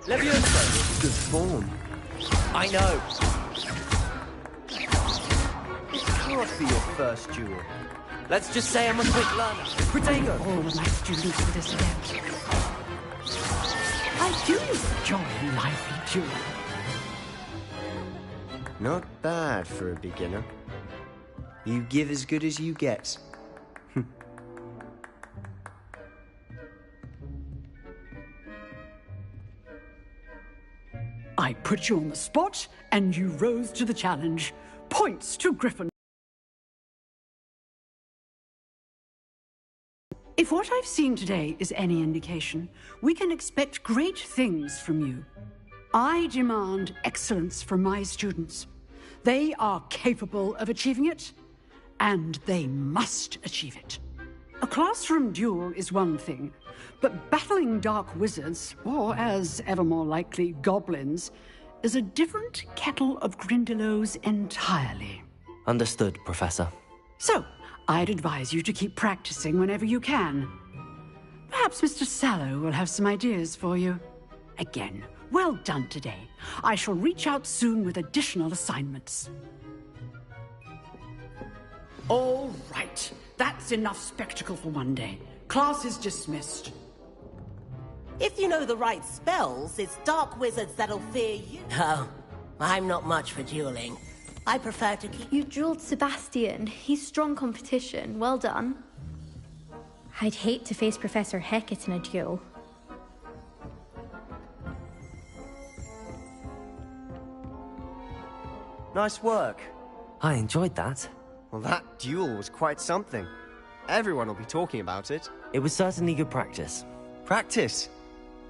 Levioso. Good form. I know. It's hard for your first duel. Let's just say I'm a quick learner. Protego. All of my students for this event. I do enjoy a lively duel. Not bad for a beginner. You give as good as you get. I put you on the spot, and you rose to the challenge. Points to Griffin. If what I've seen today is any indication, we can expect great things from you. I demand excellence from my students. They are capable of achieving it, and they must achieve it. A classroom duel is one thing, but battling dark wizards, or as ever more likely, goblins, is a different kettle of Grindylows entirely. Understood, Professor. So, I'd advise you to keep practicing whenever you can. Perhaps Mr. Sallow will have some ideas for you. Again, well done today. I shall reach out soon with additional assignments. All right. That's enough spectacle for one day. Class is dismissed. If you know the right spells, it's dark wizards that'll fear you. Oh, I'm not much for dueling. I prefer to keep... You dueled Sebastian. He's strong competition. Well done. I'd hate to face Professor Hecat in a duel. Nice work. I enjoyed that. Well, that duel was quite something. Everyone will be talking about it. It was certainly good practice. Practice?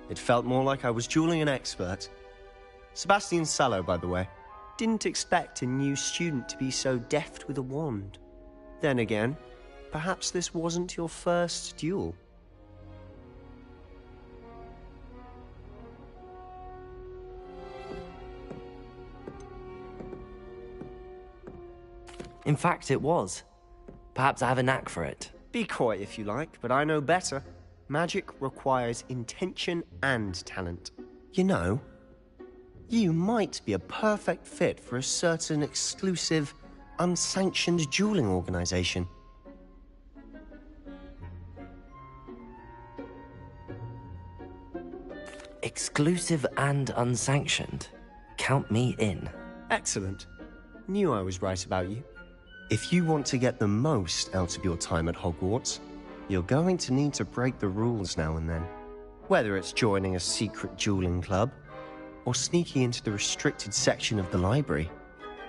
It felt more like I was dueling an expert. Sebastian Sallow, by the way. Didn't expect a new student to be so deft with a wand. Then again, perhaps this wasn't your first duel. In fact, it was. Perhaps I have a knack for it. Be coy if you like, but I know better. Magic requires intention and talent. You know, you might be a perfect fit for a certain exclusive, unsanctioned dueling organization. Exclusive and unsanctioned. Count me in. Excellent. Knew I was right about you. If you want to get the most out of your time at Hogwarts, you're going to need to break the rules now and then. Whether it's joining a secret dueling club, or sneaking into the restricted section of the library,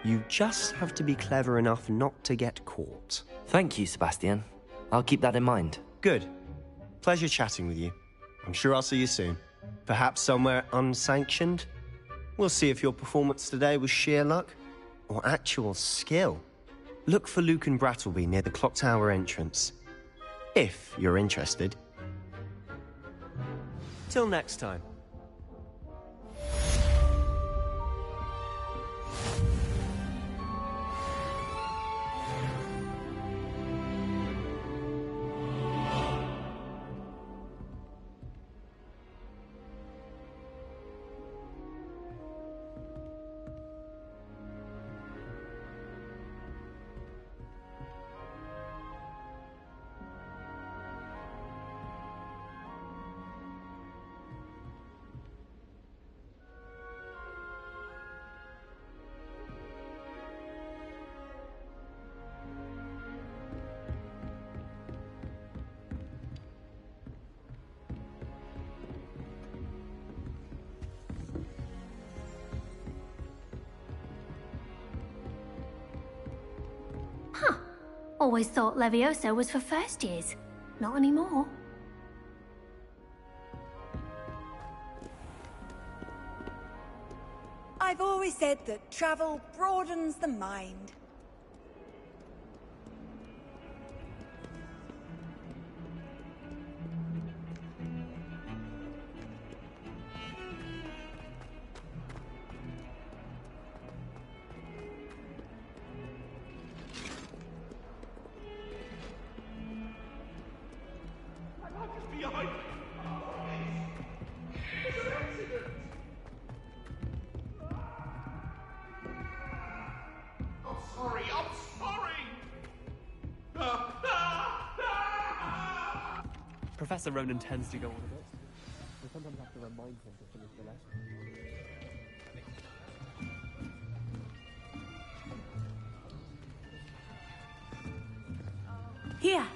you just have to be clever enough not to get caught. Thank you, Sebastian. I'll keep that in mind. Good. Pleasure chatting with you. I'm sure I'll see you soon. Perhaps somewhere unsanctioned? We'll see if your performance today was sheer luck, or actual skill. Look for Luke and Brattleby near the clock tower entrance. If you're interested. Till next time. Always thought Levioso was for first years. Not anymore. I've always said that travel broadens the mind. Professor Ronan tends to go on a bit. We sometimes have to remind him to finish the lesson. Here.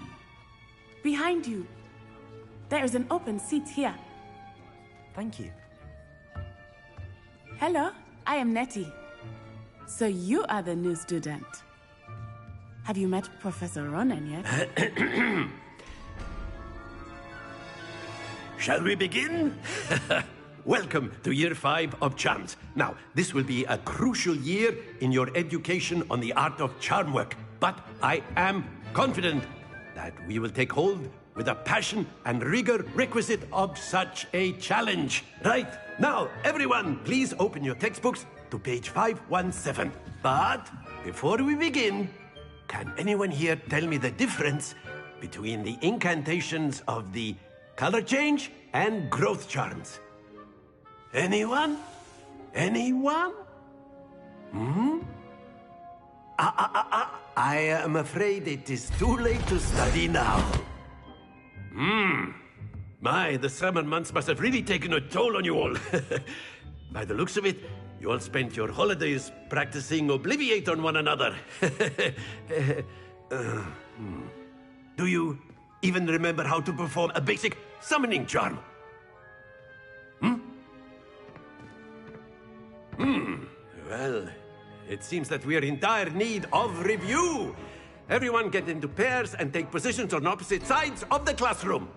Behind you. There is an open seat here. Thank you. Hello, I am Nettie. So you are the new student. Have you met Professor Ronan yet? Shall we begin? Welcome to Year 5 of Charms. Now, this will be a crucial year in your education on the art of charm work. but I am confident that we will take hold with the passion and rigor requisite of such a challenge. Right, now, everyone, please open your textbooks to page 517. But before we begin, can anyone here tell me the difference between the incantations of the color change and growth charms? Anyone? Anyone? I am afraid it is too late to study now. My, the summer months must have really taken a toll on you all. By the looks of it, you all spent your holidays practicing Obliviate on one another. Do you even remember how to perform a basic summoning charm? Well, it seems that we are in dire need of review. Everyone get into pairs and take positions on opposite sides of the classroom.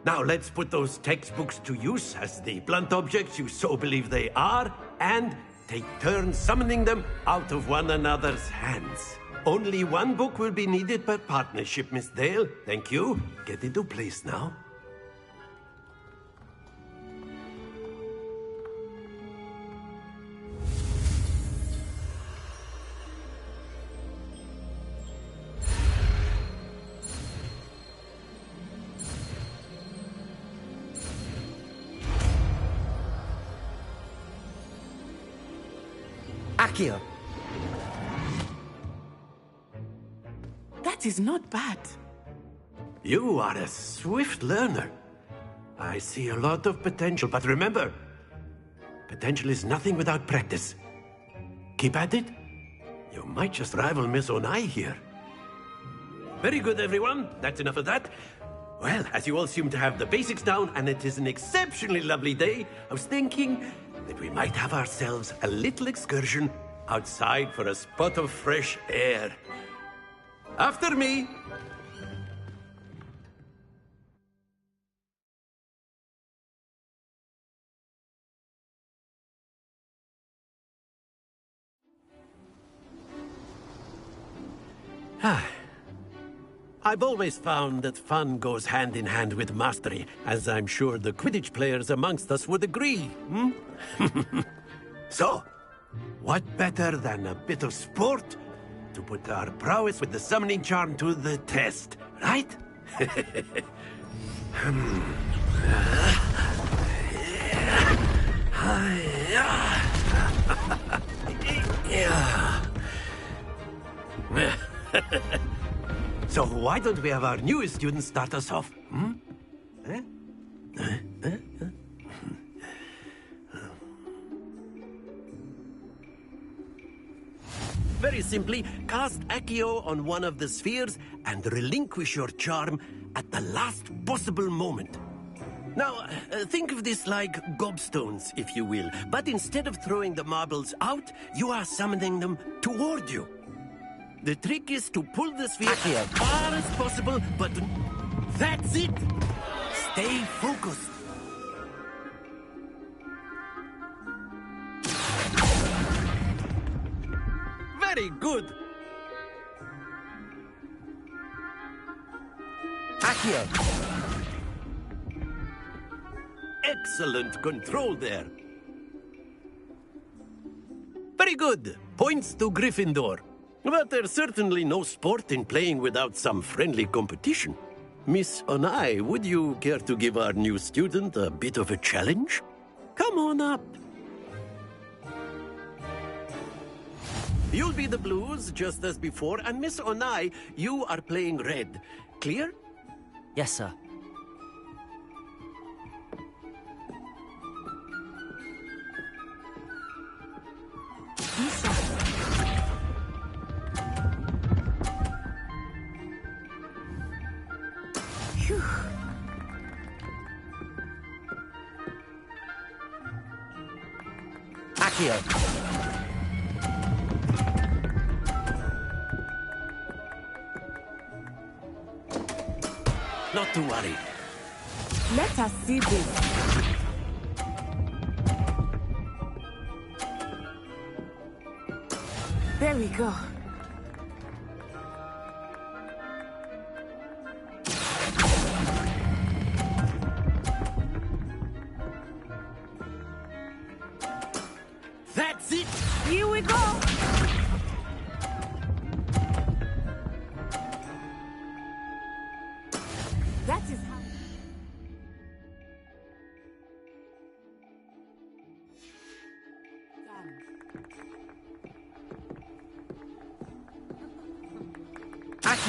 Now let's put those textbooks to use as the blunt objects you so believe they are, and take turns summoning them out of one another's hands. Only one book will be needed per partnership, Miss Dale. Thank you. Get into place now. Accio! That is not bad. You are a swift learner. I see a lot of potential, but remember, potential is nothing without practice. Keep at it. You might just rival Miss Onai here. Very good, everyone. That's enough of that. Well, as you all seem to have the basics down, and it is an exceptionally lovely day, I was thinking that we might have ourselves a little excursion outside for a spot of fresh air. After me! I've always found that fun goes hand in hand with mastery, as I'm sure the Quidditch players amongst us would agree, So, what better than a bit of sport to put our prowess with the summoning charm to the test, right? So why don't we have our newest student start us off? Very simply, cast Accio on one of the spheres and relinquish your charm at the last possible moment. Now, think of this like gobstones, if you will, but instead of throwing the marbles out, you are summoning them toward you. The trick is to pull the sphere as far as possible, but that's it! Stay focused. Very good! Accio! Excellent control there. Very good. Points to Gryffindor. But there's certainly no sport in playing without some friendly competition. Miss Onai, would you care to give our new student a bit of a challenge? Come on up. You'll be the blues, just as before, and Miss Onai, you are playing red. Clear? Yes, sir. Accio! Not to worry. Let us see this. There we go.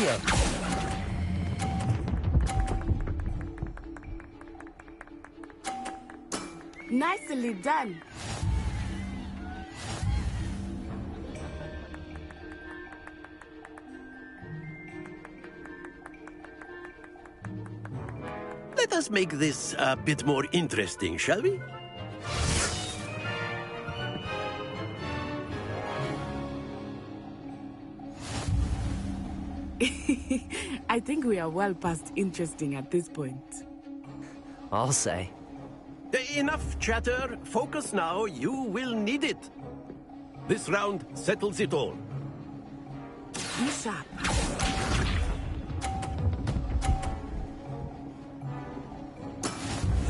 Accio! Nicely done. Let us make this a bit more interesting, shall we? I think we are well past interesting at this point. I'll say. Enough chatter. Focus now. You will need it. This round settles it all. Be sharp.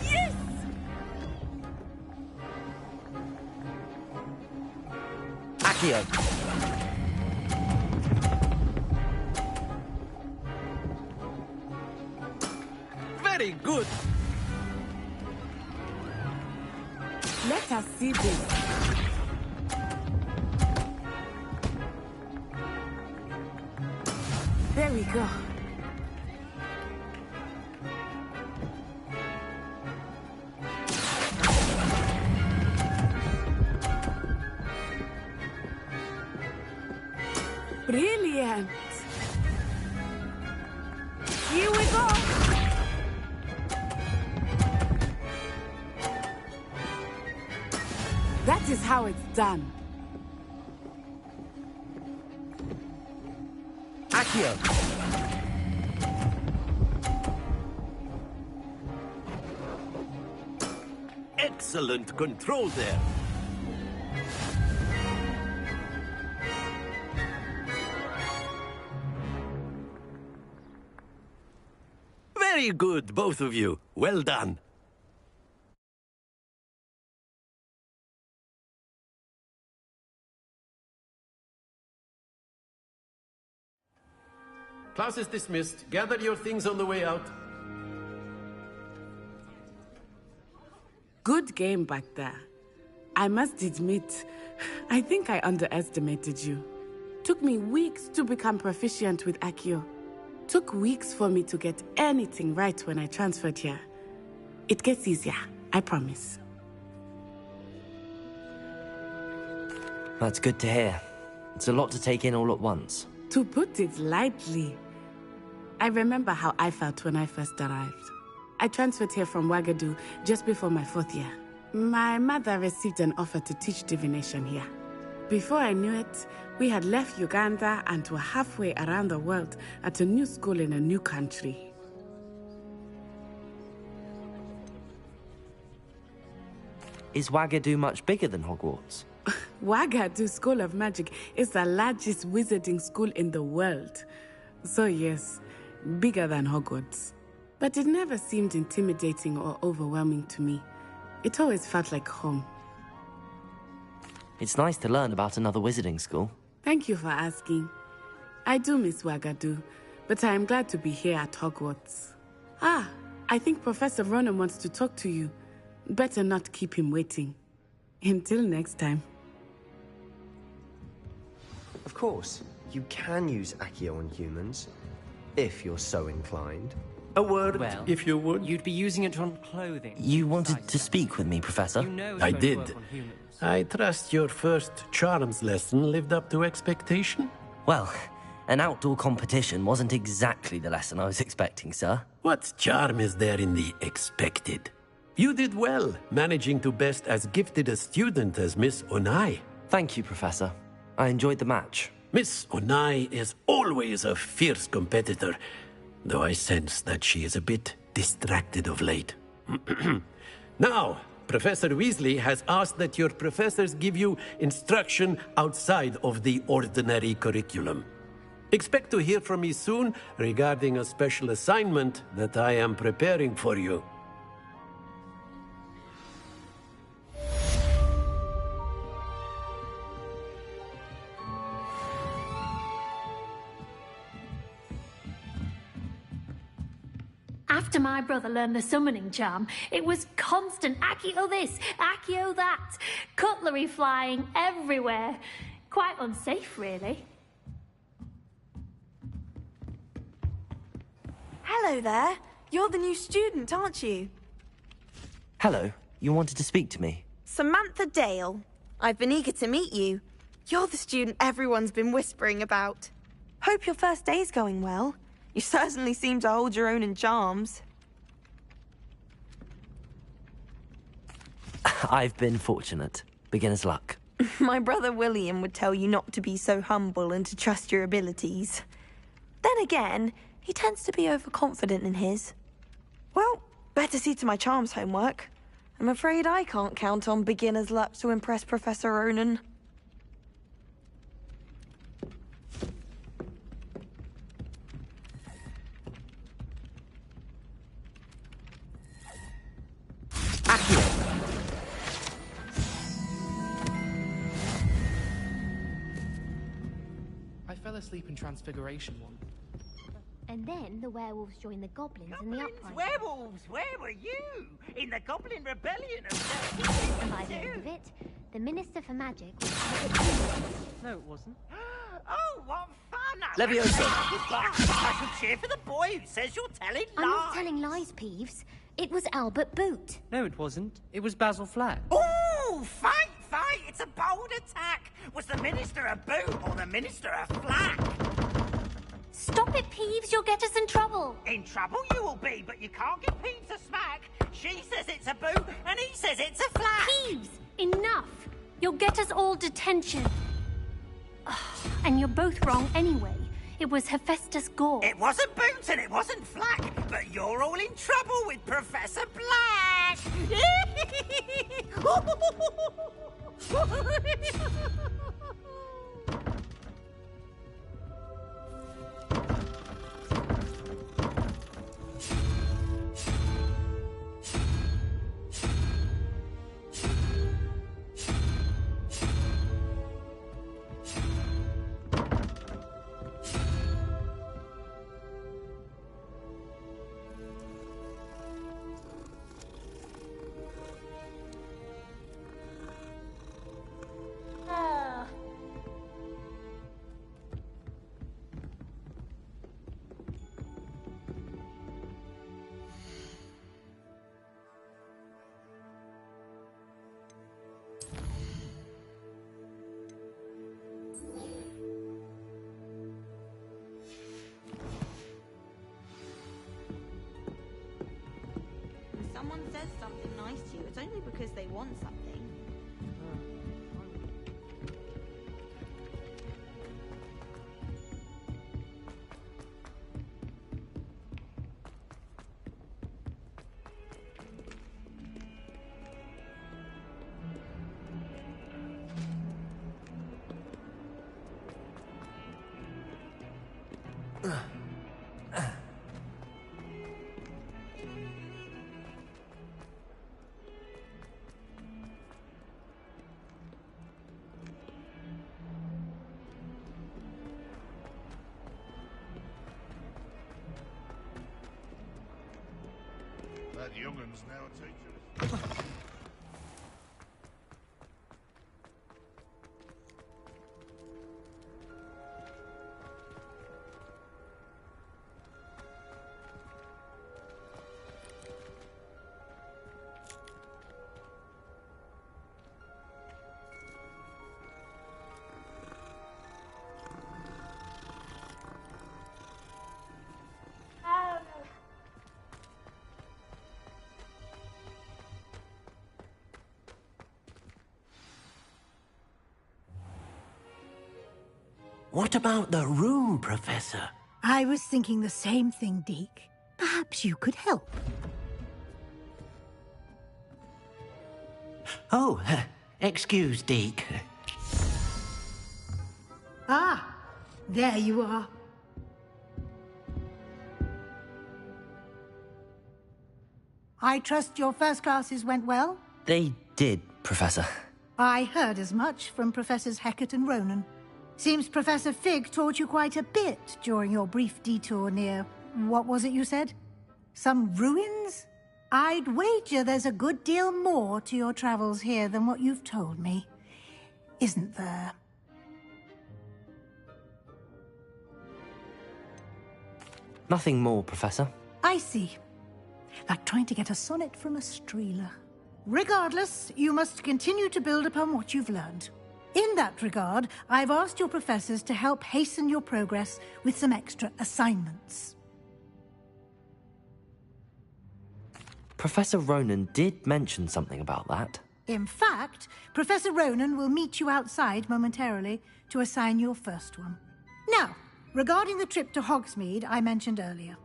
Yes! Accio! Very good. Let us see this. There we go. Brilliant. Here we go. That is how it's done. Accio! Excellent control there. Very good, both of you. Well done. Class is dismissed. Gather your things on the way out. Good game back there. I must admit, I think I underestimated you. Took me weeks to become proficient with Accio. Took weeks for me to get anything right when I transferred here. It gets easier, I promise. That's good to hear. It's a lot to take in all at once. To put it lightly, I remember how I felt when I first arrived. I transferred here from Ouagadougou just before my 4th year. My mother received an offer to teach divination here. Before I knew it, we had left Uganda and were halfway around the world at a new school in a new country. Is Ouagadougou much bigger than Hogwarts? Ouagadougou School of Magic is the largest wizarding school in the world. So yes, bigger than Hogwarts. But it never seemed intimidating or overwhelming to me. It always felt like home. It's nice to learn about another wizarding school. Thank you for asking. I do miss Ouagadougou, but I am glad to be here at Hogwarts. Ah, I think Professor Ronan wants to talk to you. Better not keep him waiting. Until next time. Of course, you can use Accio on humans, if you're so inclined. A word, Well, if you would. You'd be using it on clothing. You wanted to speak with me, Professor? You know it's I going to did. work on humans. I trust your first charms lesson lived up to expectation? Well, an outdoor competition wasn't exactly the lesson I was expecting, sir. What charm is there in the expected? You did well, managing to best as gifted a student as Miss Onai. Thank you, Professor. I enjoyed the match. Miss Onai is always a fierce competitor, though I sense that she is a bit distracted of late. Now, Professor Weasley has asked that your professors give you instruction outside of the ordinary curriculum. Expect to hear from me soon regarding a special assignment that I am preparing for you. After my brother learned the summoning charm, it was constant Accio this, Accio that. Cutlery flying everywhere. Quite unsafe, really. Hello there. You're the new student, aren't you? Hello, you wanted to speak to me? Samantha Dale. I've been eager to meet you. You're the student everyone's been whispering about. Hope your first day's going well. You certainly seem to hold your own in charms. I've been fortunate. Beginner's luck. My brother William would tell you not to be so humble and to trust your abilities. Then again, he tends to be overconfident in his. Well, better see to my charms homework. I'm afraid I can't count on beginner's luck to impress Professor Ronan. I fell asleep in Transfiguration one. And then the werewolves joined the goblins in the uprising. Werewolves, where were you? In the Goblin Rebellion of And by the end of it, the Minister for Magic was... No, it wasn't. Oh, what fun! Leviosa! I could cheer for the boy who says you're telling lies. I'm not telling lies, Peeves. It was Albert Boot. No, it wasn't. It was Basil Flat. Ooh, fight! It's a bold attack! Was the Minister a boot or the Minister a flack? Stop it, Peeves. You'll get us in trouble. In trouble you will be, but you can't get Peeves a smack. She says it's a boot, and he says it's a flack. Peeves, enough. You'll get us all detention. And you're both wrong anyway. It was Hephaestus Gore. It wasn't boot and it wasn't flack, but you're all in trouble with Professor Black. Someone says something nice to you, it's only because they want something. That youngun's now a teacher. What about the room, Professor? I was thinking the same thing, Deke. Perhaps you could help. Oh, excuse, Deke. Ah, there you are. I trust your first classes went well? They did, Professor. I heard as much from Professors Hecat and Ronan. Seems Professor Fig taught you quite a bit during your brief detour near... what was it you said? Some ruins? I'd wager there's a good deal more to your travels here than what you've told me. Isn't there? Nothing more, Professor. I see. Like trying to get a sonnet from a streeler. Regardless, you must continue to build upon what you've learned. In that regard, I've asked your professors to help hasten your progress with some extra assignments. Professor Ronan did mention something about that. In fact, Professor Ronan will meet you outside momentarily to assign your first one. Now, regarding the trip to Hogsmeade I mentioned earlier,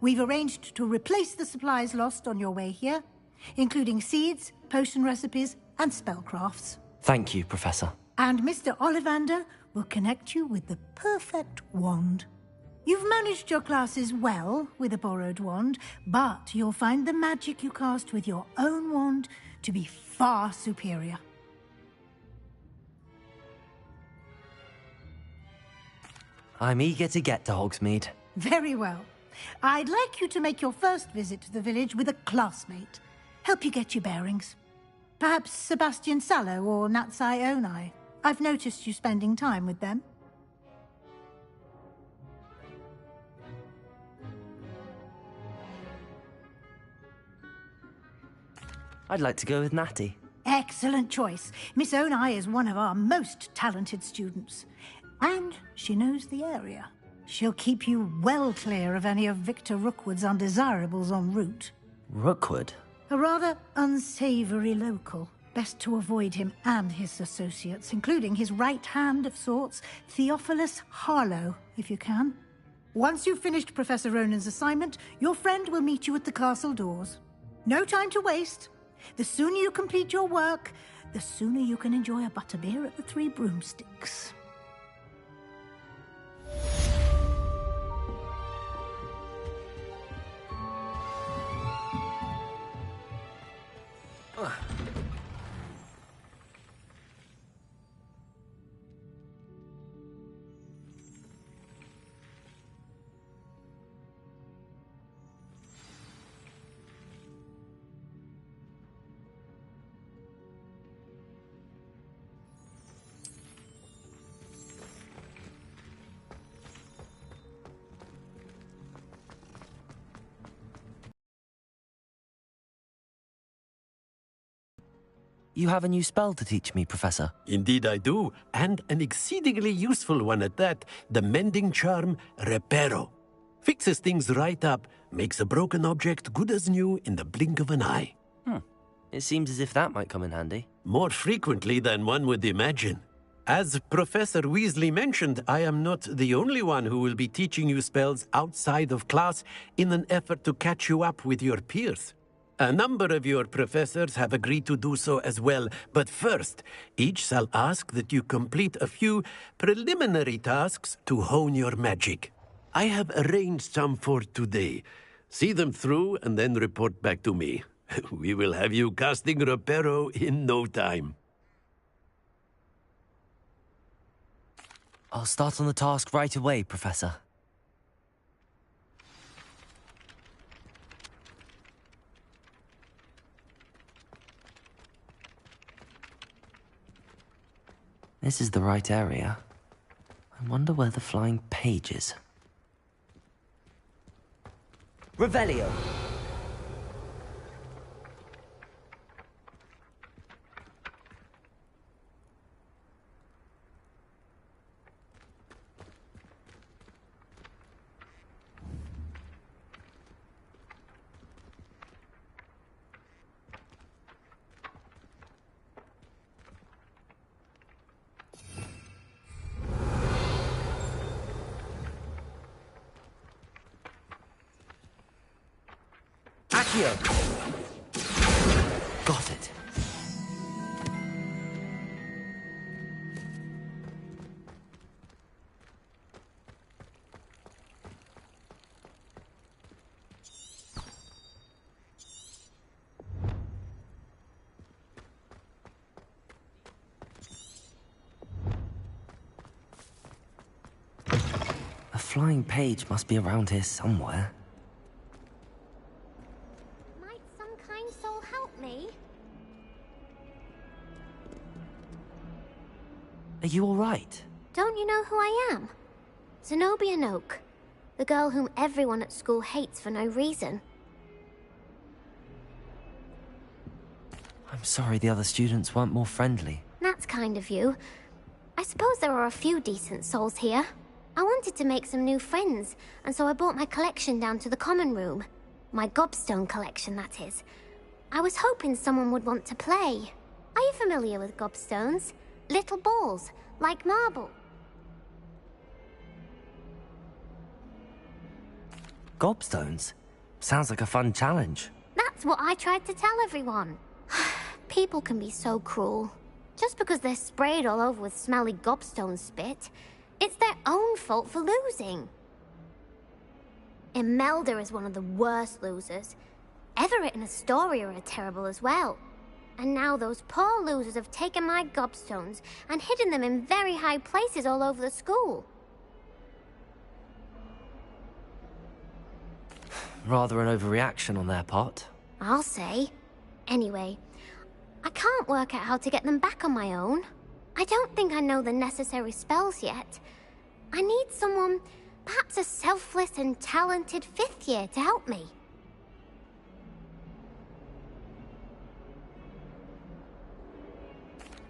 we've arranged to replace the supplies lost on your way here, including seeds, potion recipes, and spellcrafts. Thank you, Professor. And Mr. Ollivander will connect you with the perfect wand. You've managed your classes well with a borrowed wand, but you'll find the magic you cast with your own wand to be far superior. I'm eager to get to Hogsmeade. Very well. I'd like you to make your first visit to the village with a classmate. Help you get your bearings. Perhaps Sebastian Sallow or Natsai Onai. I've noticed you spending time with them. I'd like to go with Natty. Excellent choice. Miss Onai is one of our most talented students. And she knows the area. She'll keep you well clear of any of Victor Rookwood's undesirables en route. Rookwood? A rather unsavory local. Best to avoid him and his associates, including his right hand of sorts, Theophilus Harlow, if you can. Once you've finished Professor Ronan's assignment, your friend will meet you at the castle doors. No time to waste. The sooner you complete your work, the sooner you can enjoy a butterbeer at the Three Broomsticks. You have a new spell to teach me, Professor. Indeed I do, and an exceedingly useful one at that. The mending charm, Reparo. Fixes things right up, makes a broken object good as new in the blink of an eye. It seems as if that might come in handy. More frequently than one would imagine. As Professor Weasley mentioned, I am not the only one who will be teaching you spells outside of class in an effort to catch you up with your peers. A number of your professors have agreed to do so as well, but first, each shall ask that you complete a few preliminary tasks to hone your magic. I have arranged some for today. See them through and then report back to me. We will have you casting Reparo in no time. I'll start on the task right away, Professor. This is the right area. I wonder where the flying page is. Revelio! Got it. A flying page must be around here somewhere. Are you all right? Don't you know who I am? Zenobia Noak. The girl whom everyone at school hates for no reason. I'm sorry the other students weren't more friendly. That's kind of you. I suppose there are a few decent souls here. I wanted to make some new friends, and so I brought my collection down to the common room. My gobstone collection, that is. I was hoping someone would want to play. Are you familiar with gobstones? Little balls, like marble. Gobstones? Sounds like a fun challenge. That's what I tried to tell everyone. People can be so cruel. Just because they're sprayed all over with smelly gobstone spit, it's their own fault for losing. Imelda is one of the worst losers. Everett and Astoria are terrible as well. And now those poor losers have taken my gobstones and hidden them in very high places all over the school. Rather an overreaction on their part. I'll say. Anyway, I can't work out how to get them back on my own. I don't think I know the necessary spells yet. I need someone, perhaps a selfless and talented 5th year to help me.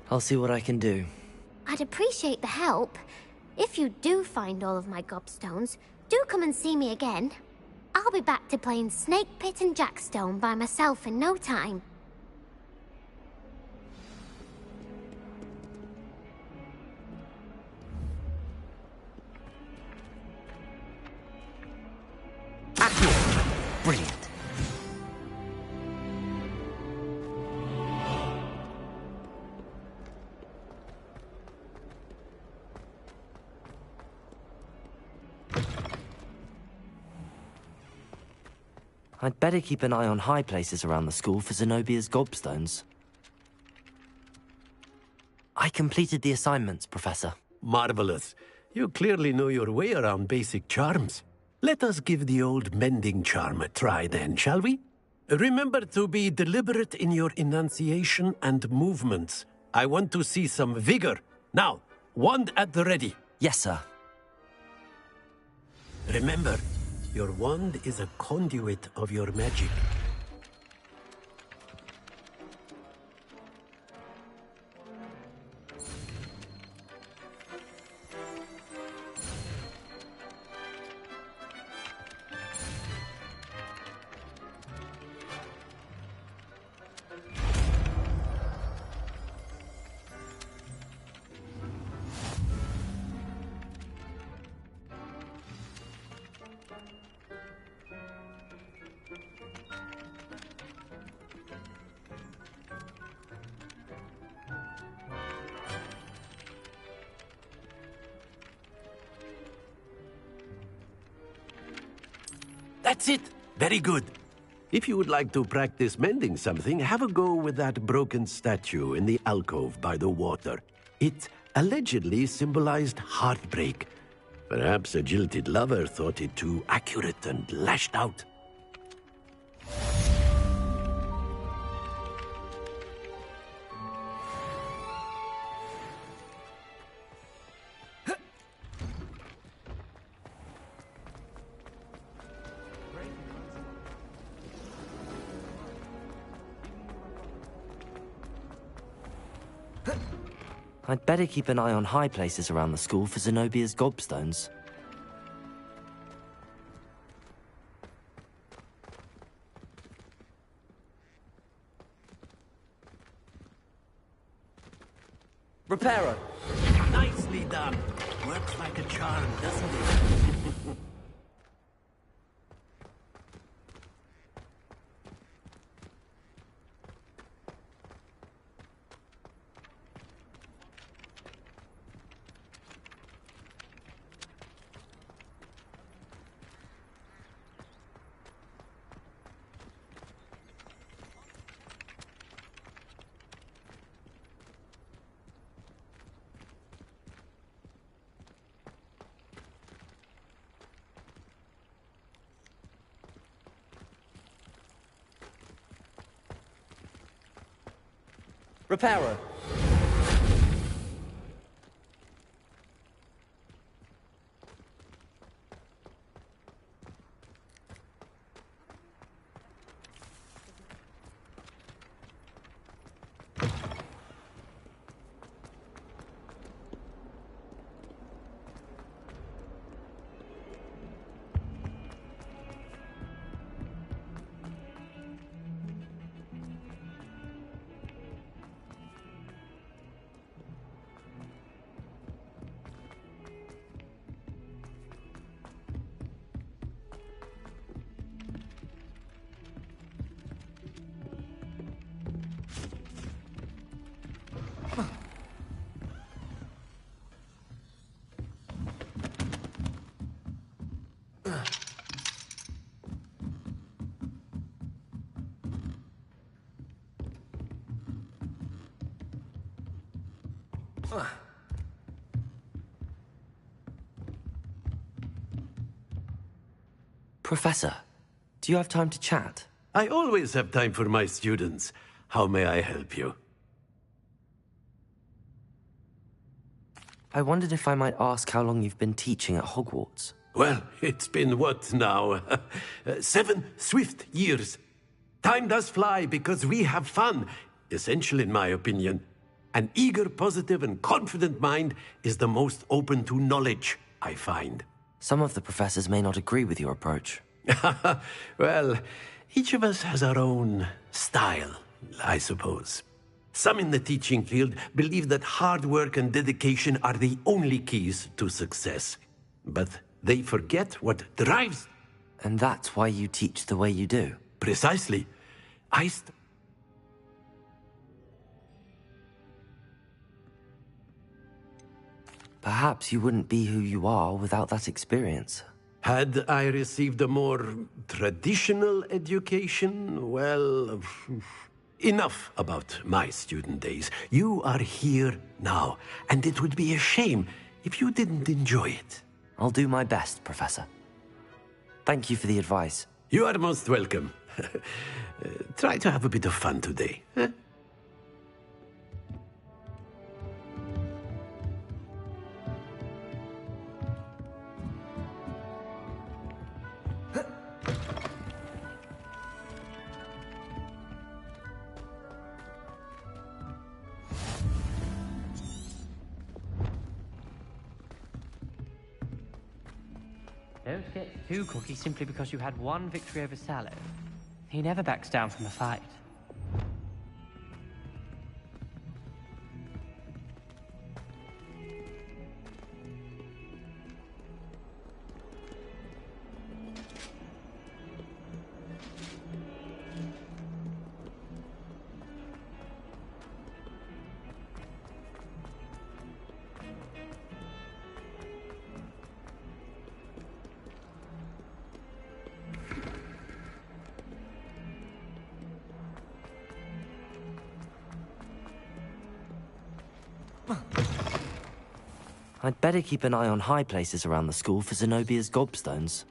I'll see what I can do. I'd appreciate the help. If you do find all of my gobstones, do come and see me again. I'll be back to playing Snake Pit and Jackstone by myself in no time. Brilliant. I'd better keep an eye on high places around the school for Zenobia's gobstones. I completed the assignments, Professor. Marvelous. You clearly know your way around basic charms. Let us give the old mending charm a try then, shall we? Remember to be deliberate in your enunciation and movements. I want to see some vigor. Now, wand at the ready. Yes, sir. Remember, your wand is a conduit of your magic. That's it! Very good. If you would like to practice mending something, have a go with that broken statue in the alcove by the water. It allegedly symbolized heartbreak. Perhaps a jilted lover thought it too accurate and lashed out. I'd better keep an eye on high places around the school for Zenobia's gobstones. Reparo! Nicely done. Works like a charm, doesn't it? Reparo! Professor, do you have time to chat? I always have time for my students. How may I help you? I wondered if I might ask how long you've been teaching at Hogwarts. Well, it's been what now? 7 swift years. Time does fly because we have fun. Essential in my opinion. An eager, positive, and confident mind is the most open to knowledge, I find. Some of the professors may not agree with your approach. Well, each of us has our own style, I suppose. Some in the teaching field believe that hard work and dedication are the only keys to success. But they forget what drives... And that's why you teach the way you do? Precisely. Perhaps you wouldn't be who you are without that experience. Had I received a more traditional education, well... Enough about my student days. You are here now, and it would be a shame if you didn't enjoy it. I'll do my best, Professor. Thank you for the advice. You are most welcome. Try to have a bit of fun today. Huh? Don't get too cocky simply because you had one victory over Sallow. He never backs down from a fight. I'd better keep an eye on high places around the school for Zenobia's gobstones.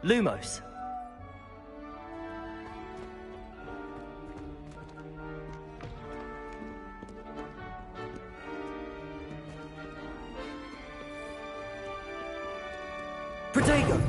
Lumos. Protego!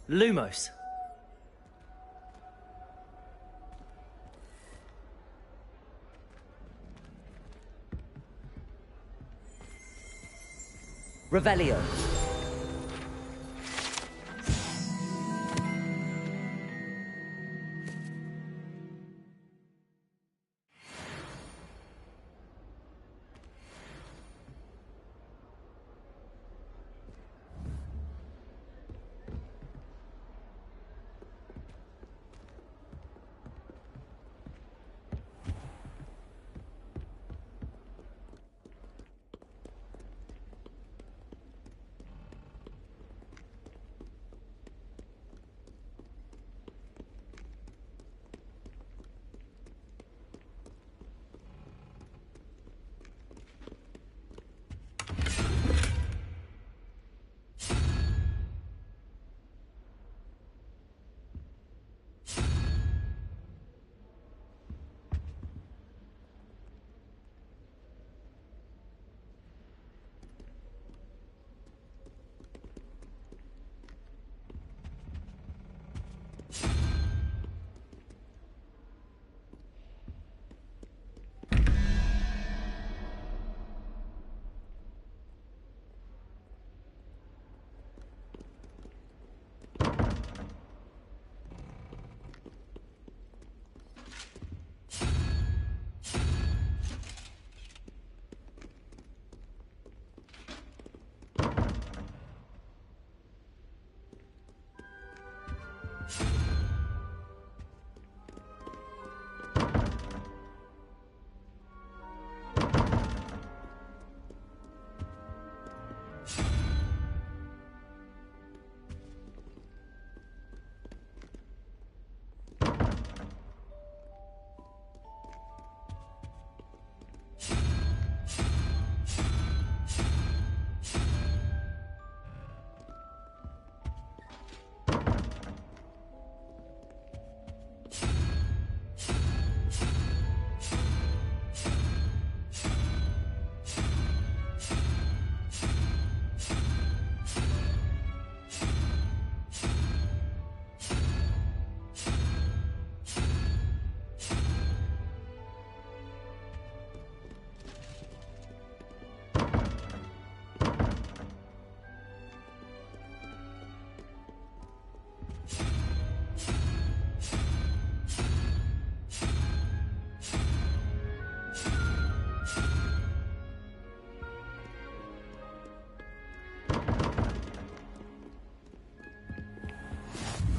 Lumos. Revelio.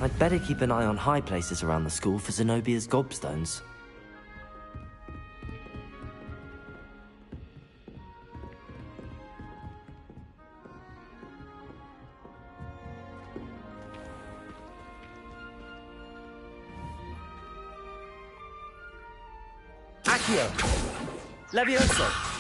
I'd better keep an eye on high places around the school for Zenobia's gobstones. Accio! Levioso!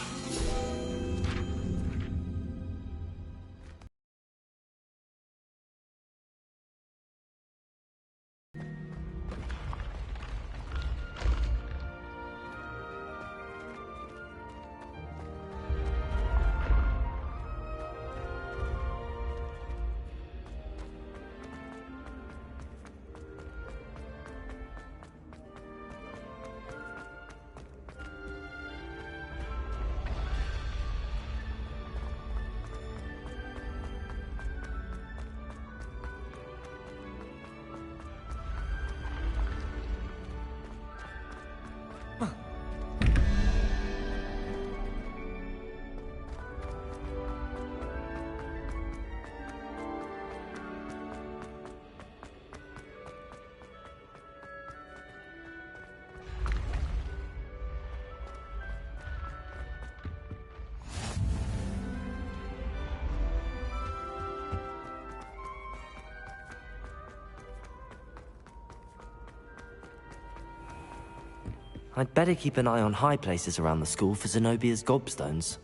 I'd better keep an eye on high places around the school for Zenobia's gobstones.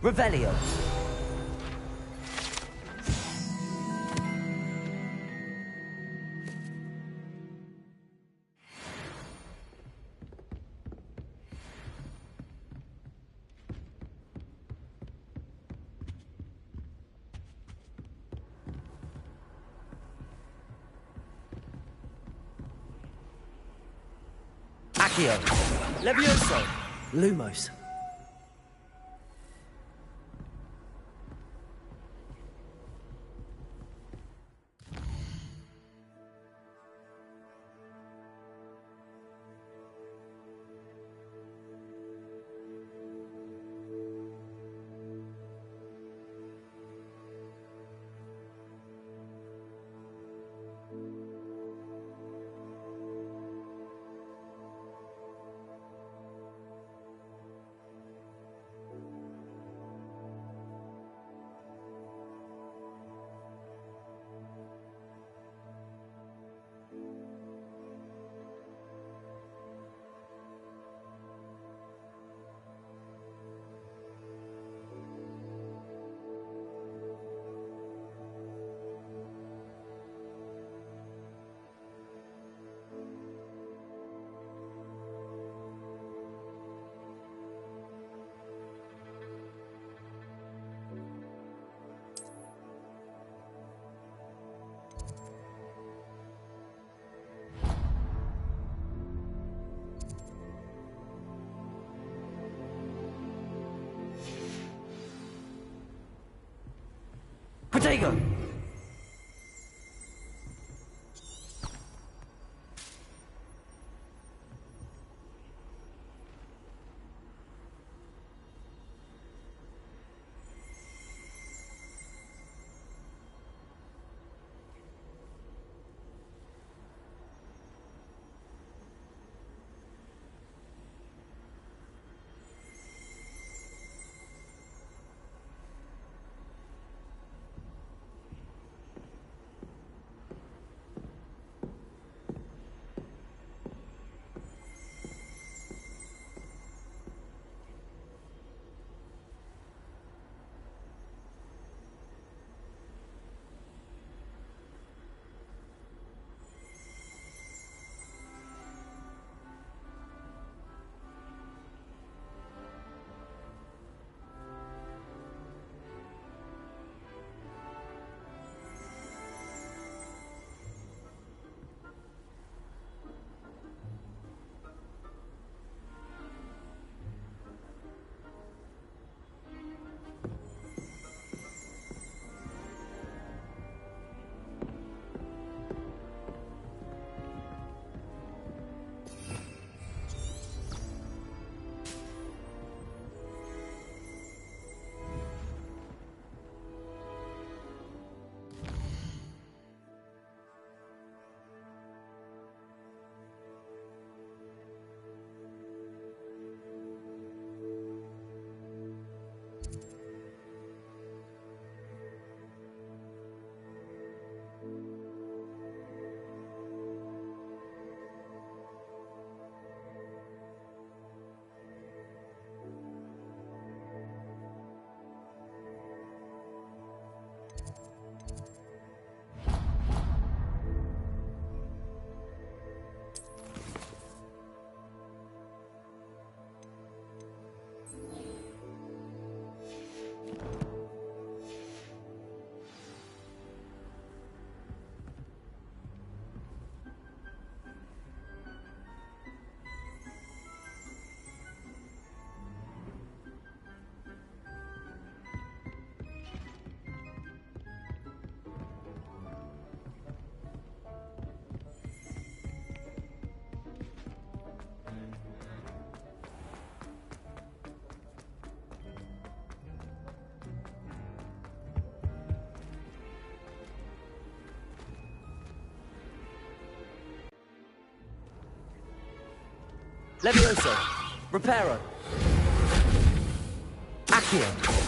Revelio. Accio. Levioso. Lumos. Protego! Levioso. Reparo. Accio.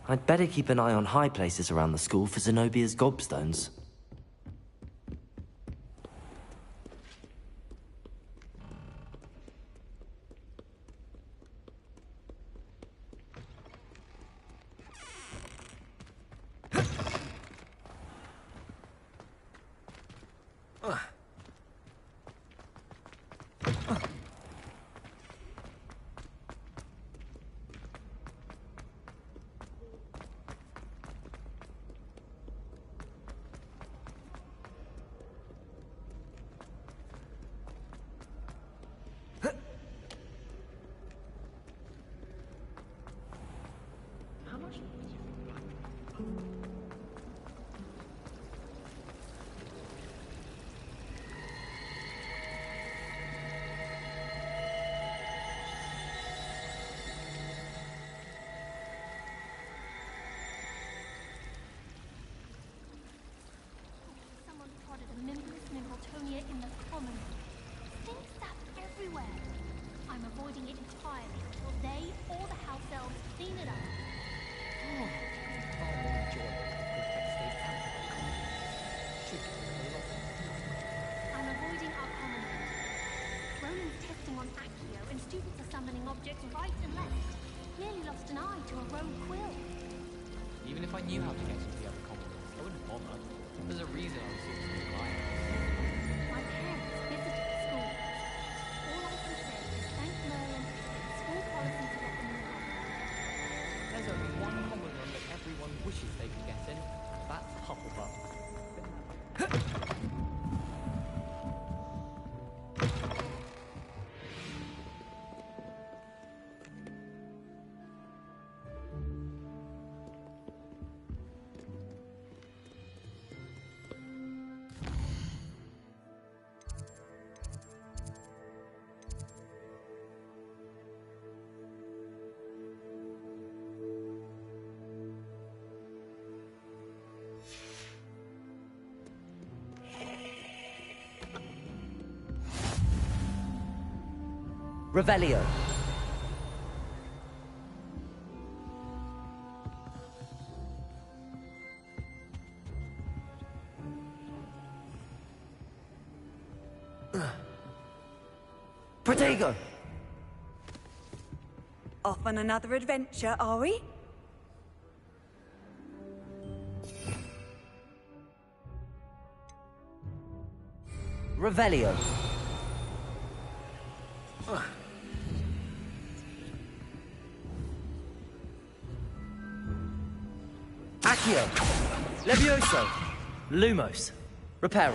I'd better keep an eye on high places around the school for Zenobia's gobstones. Someone prodded a Mimbulus Mimbletonia in the common room. Stink sap everywhere. I'm avoiding it entirely until they or the house elves clean it up. I'm avoiding our common room. Roland's testing on Accio, and students are summoning objects right and left. Nearly lost an eye to a rogue quill. Even if I knew how to get into the other common rooms, I wouldn't bother. There's a reason I was sorting the clients. My parents visited the school. All I can say is thank Merlin for the school policy to let them move on. There's only one common room that everyone wishes they could get in. That's Hufflepuff. Revelio. Protego. Off on another adventure, are we? Revelio. Accio. Levioso. Lumos. Reparo.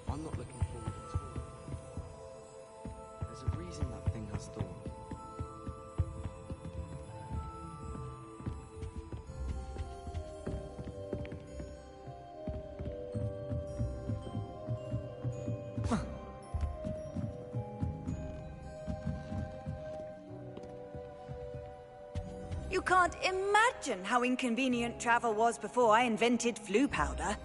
I'm not looking forward at all. There's a reason that thing has thorns. You can't imagine how inconvenient travel was before I invented flu powder.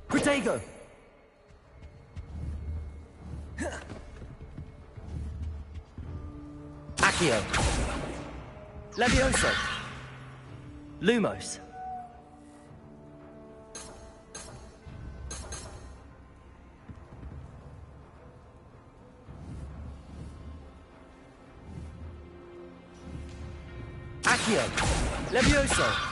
Protego. Accio. Levioso. Lumos. Accio. Levioso.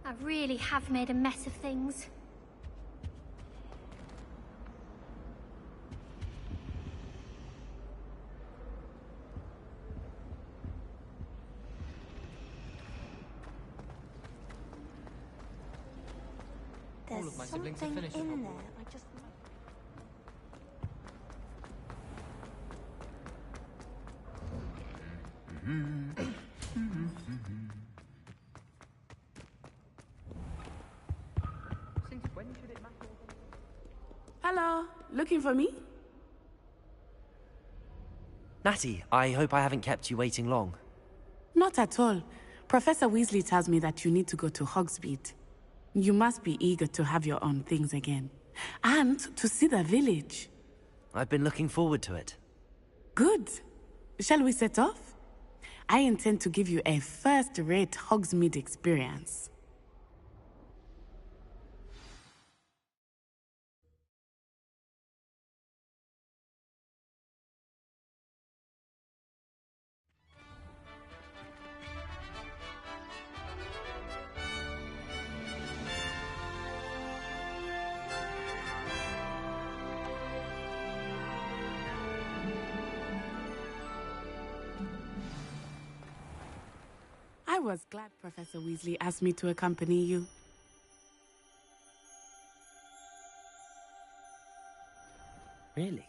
I really have made a mess of things. There's All of my siblings have something finished in at there. Hogwarts. I just... Since when should it matter? Hello, looking for me? Natty, I hope I haven't kept you waiting long. Not at all. Professor Weasley tells me that you need to go to Hogsmeade. You must be eager to have your own things again. And to see the village. I've been looking forward to it. Good. Shall we set off? I intend to give you a first-rate Hogsmeade experience. was glad Professor Weasley asked me to accompany you. Really?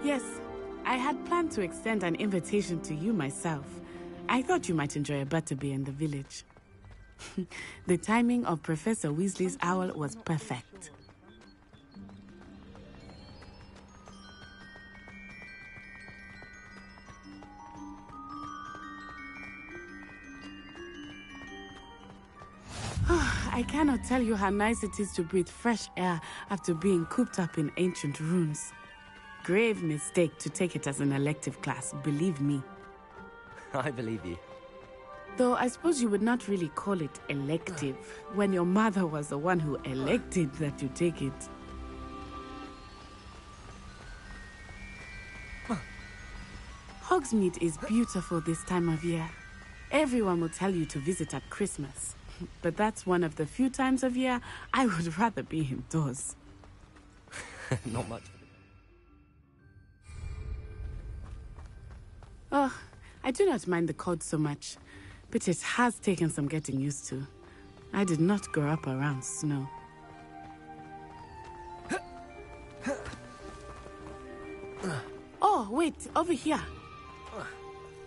Yes, I had planned to extend an invitation to you myself. I thought you might enjoy a butterbeer in the village. The timing of Professor Weasley's owl was perfect. I cannot tell you how nice it is to breathe fresh air after being cooped up in ancient ruins. Grave mistake to take it as an elective class, believe me. I believe you. Though I suppose you would not really call it elective when your mother was the one who elected that you take it. Hogsmeade is beautiful this time of year. Everyone will tell you to visit at Christmas. But that's one of the few times of year I would rather be indoors. Not much. Oh, I do not mind the cold so much, but it has taken some getting used to. I did not grow up around snow. Oh, wait, over here.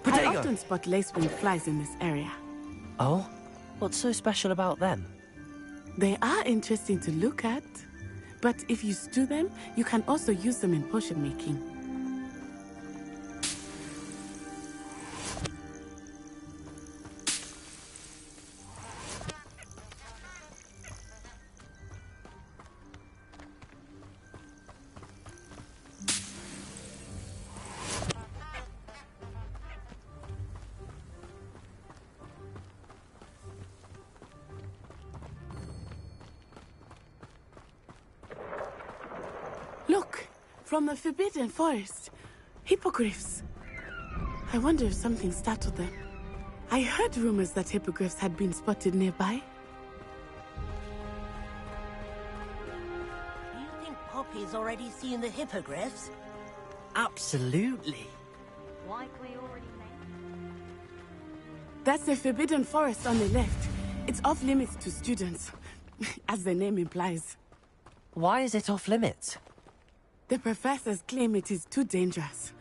Potato. I often spot lacewing flies in this area. Oh? What's so special about them? They are interesting to look at, but if you stew them, you can also use them in potion making. Look, from the Forbidden Forest. Hippogriffs. I wonder if something startled them. I heard rumors that hippogriffs had been spotted nearby. Do you think Poppy's already seen the hippogriffs? Absolutely. Likely already made. That's the Forbidden Forest on the left. It's off limits to students, as the name implies. Why is it off limits? The professors claim it is too dangerous.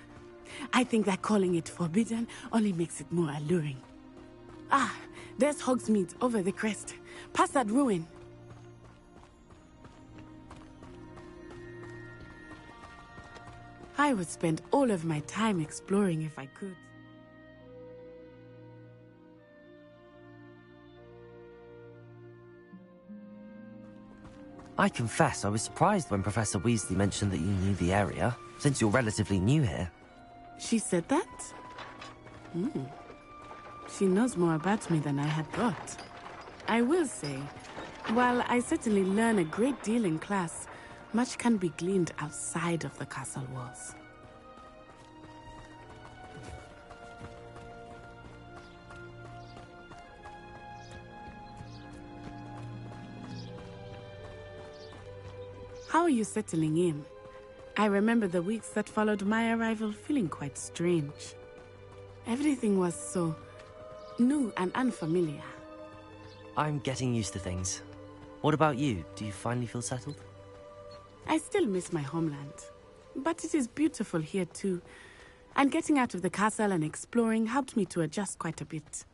I think that calling it forbidden only makes it more alluring. Ah, there's Hogsmeade over the crest. Past that ruin. I would spend all of my time exploring if I could. I confess I was surprised when Professor Weasley mentioned that you knew the area, since you're relatively new here. She said that? She knows more about me than I had thought. I will say, while I certainly learn a great deal in class, much can be gleaned outside of the castle walls. How are you settling in? I remember the weeks that followed my arrival feeling quite strange. Everything was so new and unfamiliar. I'm getting used to things. What about you? Do you finally feel settled? I still miss my homeland, but it is beautiful here too. And getting out of the castle and exploring helped me to adjust quite a bit.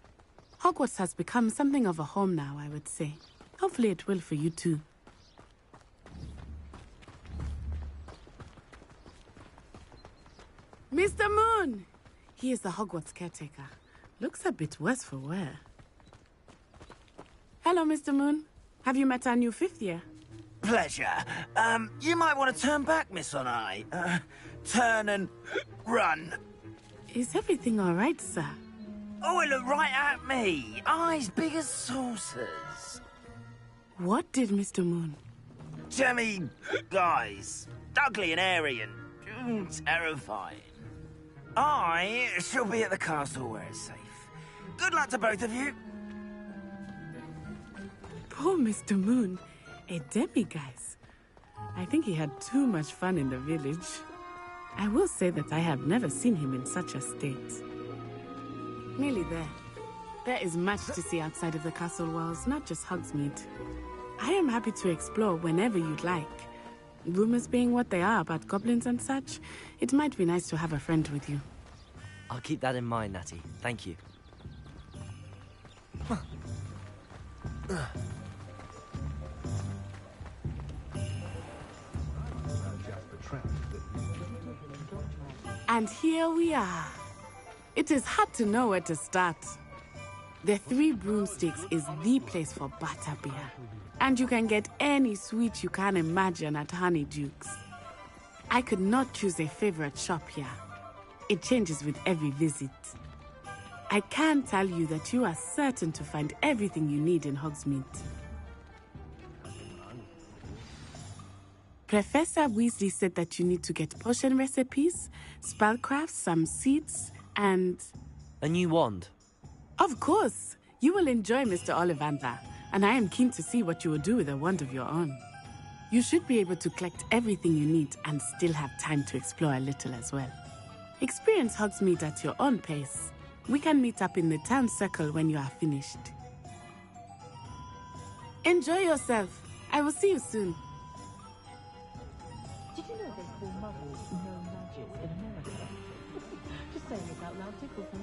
Hogwarts has become something of a home now, I would say. Hopefully it will for you too. Mr. Moon! He is the Hogwarts caretaker. Looks a bit worse for wear. Hello, Mr. Moon. Have you met our new fifth year? Pleasure. You might want to turn back, Miss On-Eye. Turn and run. Is everything all right, sir? Oh, it looked right at me. Eyes big as saucers. What did Mr. Moon? Jemmy guys. Ugly and airy and terrifying. I shall be at the castle where it's safe. Good luck to both of you. Poor Mr. Moon. A demiguise. I think he had too much fun in the village. I will say that I have never seen him in such a state. Nearly there. There is much to see outside of the castle walls, not just Hogsmeade. I am happy to explore whenever you'd like. Rumors being what they are about goblins and such, it might be nice to have a friend with you. I'll keep that in mind, Natty. Thank you. And here we are. It is hard to know where to start. The Three Broomsticks is the place for butterbeer. And you can get any sweet you can imagine at Honeyduke's. I could not choose a favorite shop here. It changes with every visit. I can tell you that you are certain to find everything you need in Hogsmeade. Professor Weasley said that you need to get potion recipes, spellcrafts, some seeds, and... A new wand? Of course! You will enjoy Mr. Ollivander, and I am keen to see what you will do with a wand of your own. You should be able to collect everything you need and still have time to explore a little as well. Experience Hogsmeade at your own pace. We can meet up in the town circle when you are finished. Enjoy yourself. I will see you soon. Did you know they call muggles no magics in America? Just saying it out loud tickles me.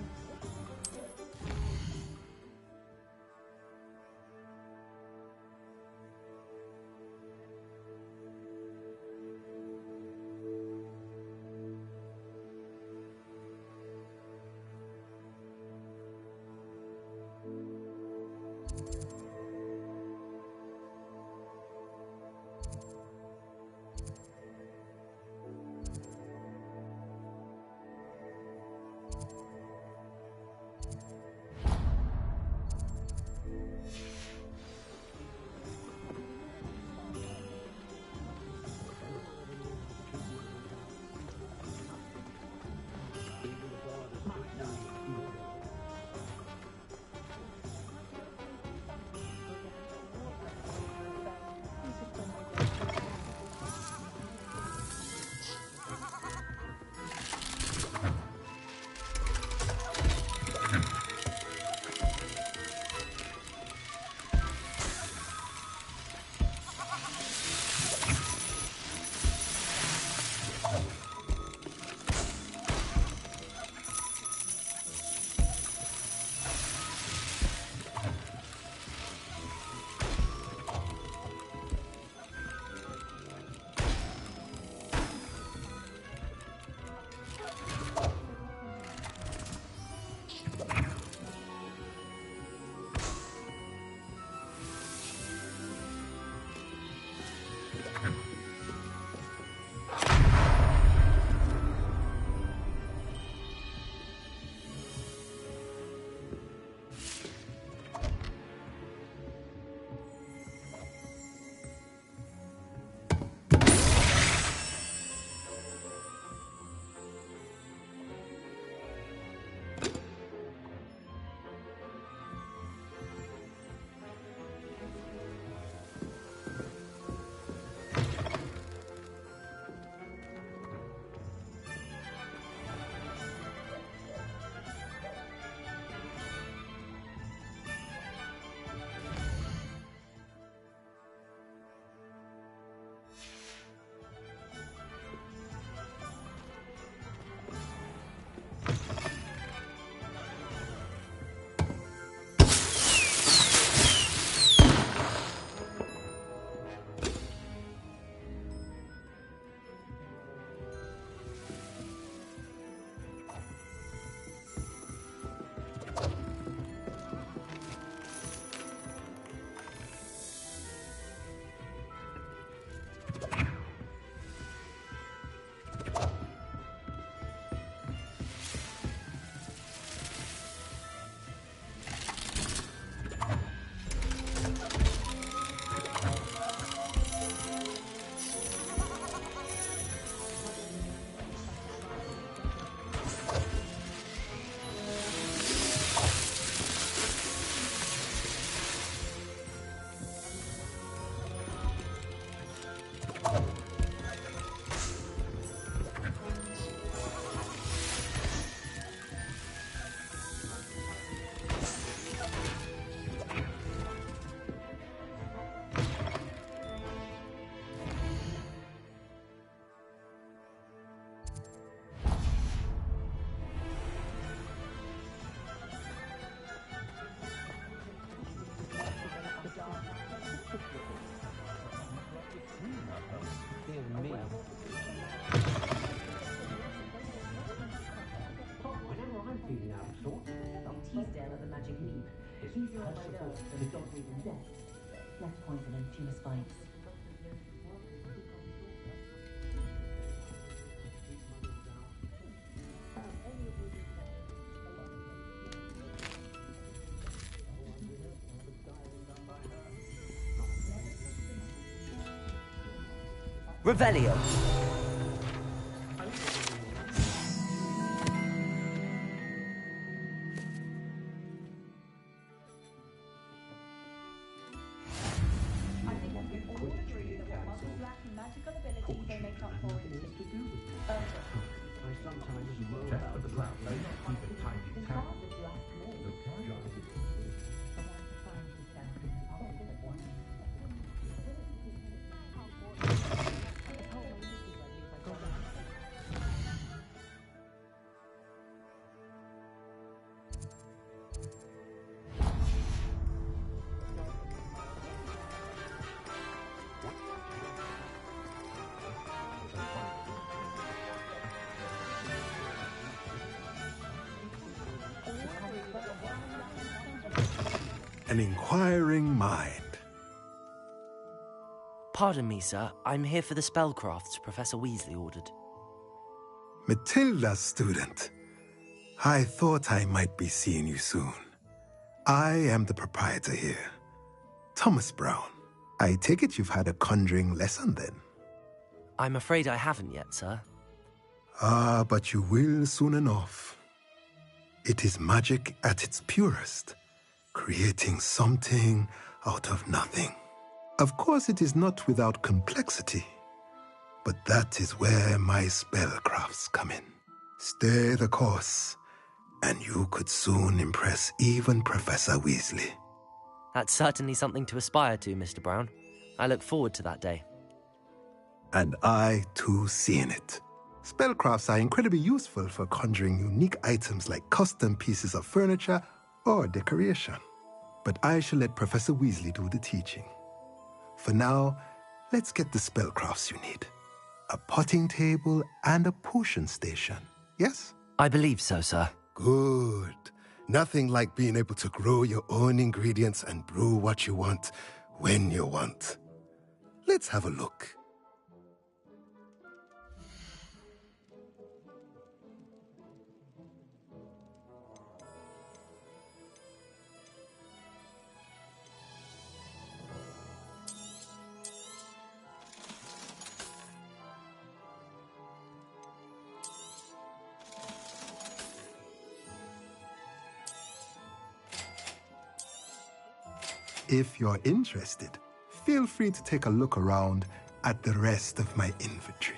Teasdale of the Magic Leap. He's the one I know for the dog breathing death. Left poison and tumor spikes. Revelio. An inquiring mind. Pardon me, sir. I'm here for the spellcrafts Professor Weasley ordered. Matilda's student. I thought I might be seeing you soon. I am the proprietor here, Thomas Brown. I take it you've had a conjuring lesson then? I'm afraid I haven't yet, sir. Ah, but you will soon enough. It is magic at its purest, creating something out of nothing. Of course, it is not without complexity, but that is where my spellcrafts come in. Stay the course, and you could soon impress even Professor Weasley. That's certainly something to aspire to, Mr. Brown. I look forward to that day. And I, too, see in it. Spellcrafts are incredibly useful for conjuring unique items like custom pieces of furniture or decoration. But I shall let Professor Weasley do the teaching. For now, let's get the spellcrafts you need. A potting table and a potion station, yes? I believe so, sir. Good. Nothing like being able to grow your own ingredients and brew what you want when you want. Let's have a look. If you're interested, feel free to take a look around at the rest of my inventory.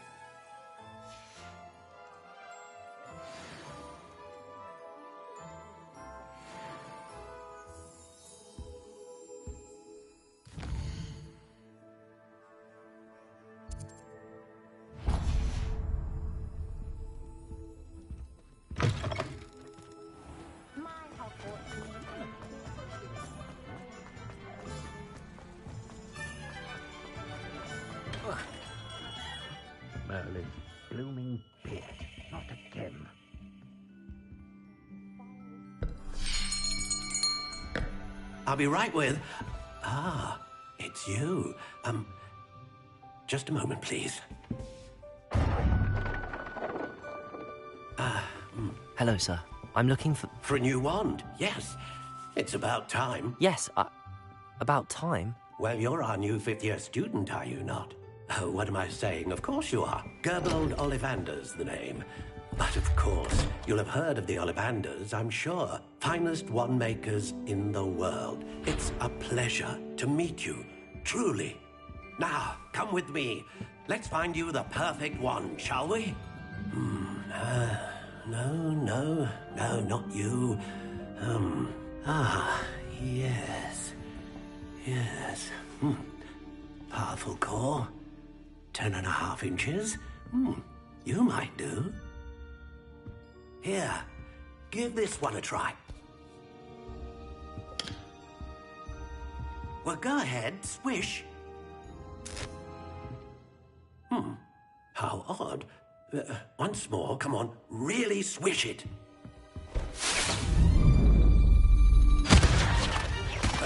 Merlin's blooming beard. Not again. I'll be right with... Ah, it's you. Just a moment, please. Hello, sir. I'm looking for... For a new wand, yes. It's about time. Yes, about time? Well, you're our new fifth-year student, are you not? Oh, what am I saying? Of course you are. Gerbold Ollivander's the name. But of course, you'll have heard of the Ollivanders, I'm sure. Finest wand makers in the world. It's a pleasure to meet you, truly. Now, come with me. Let's find you the perfect wand, shall we? No, not you. Yes. Powerful core. 10.5 inches. You might do. Here, give this one a try. Well, go ahead, swish. How odd. Once more, come on, really swish it.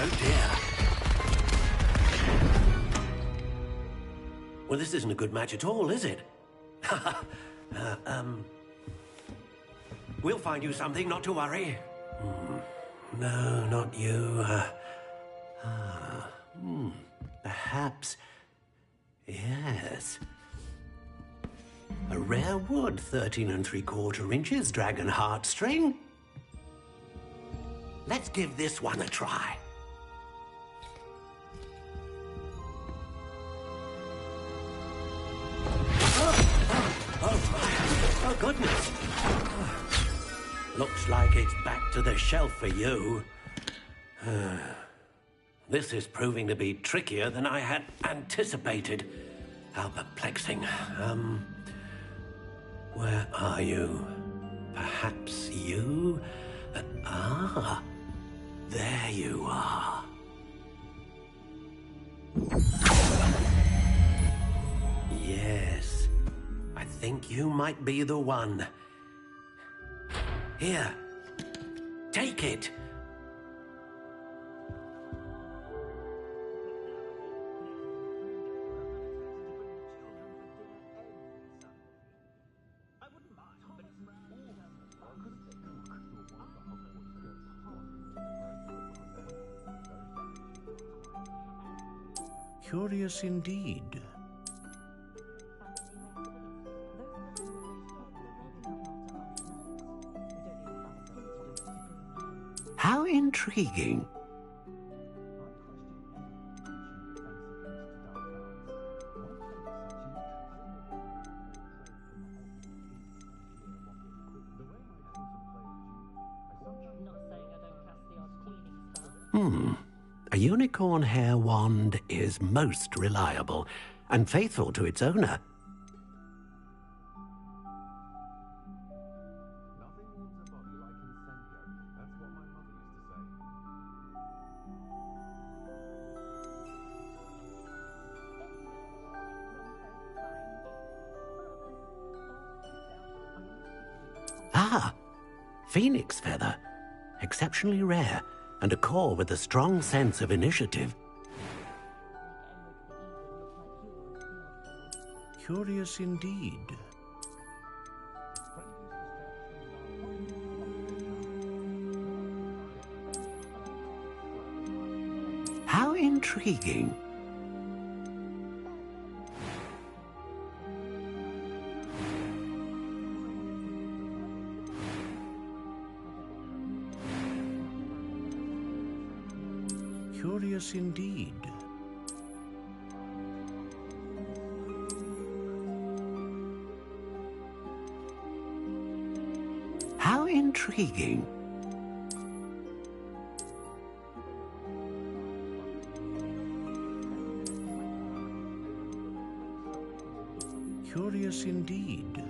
Oh dear. Well, this isn't a good match at all, is it? We'll find you something, not to worry. No, not you. Perhaps... Yes. A rare wood, 13 3/4 inches, dragon heartstring. Let's give this one a try. Oh, goodness. Looks like it's back to the shelf for you. This is proving to be trickier than I had anticipated. How perplexing. Where are you? Perhaps you? There you are. Yes. I think you might be the one. Here. Take it. Curious indeed. How intriguing. A unicorn hair wand is most reliable and faithful to its owner. Ah, phoenix feather. Exceptionally rare, and a core with a strong sense of initiative. Curious indeed. How intriguing. Curious indeed. How intriguing. Curious indeed.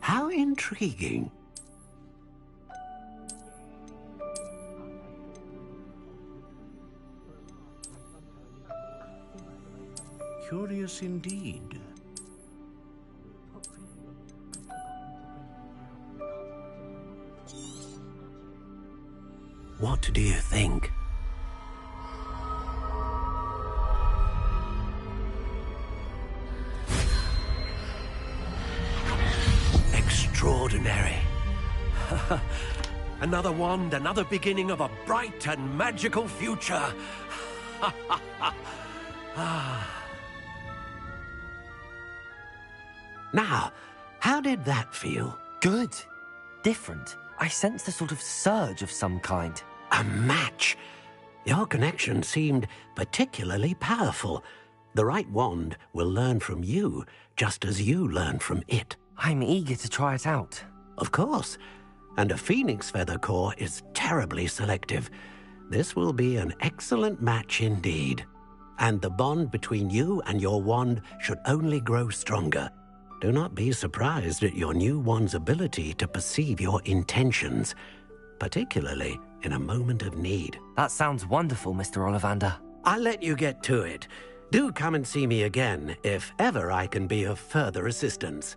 How intriguing. Curious indeed. What do you think? Extraordinary. Another wand, another beginning of a bright and magical future. Now, how did that feel? Good. Different. I sensed a sort of surge of some kind. A match. Your connection seemed particularly powerful. The right wand will learn from you, just as you learn from it. I'm eager to try it out. Of course. And a phoenix feather core is terribly selective. This will be an excellent match indeed. And the bond between you and your wand should only grow stronger. Do not be surprised at your new wand's ability to perceive your intentions, particularly in a moment of need. That sounds wonderful, Mr. Ollivander. I'll let you get to it. Do come and see me again if ever I can be of further assistance.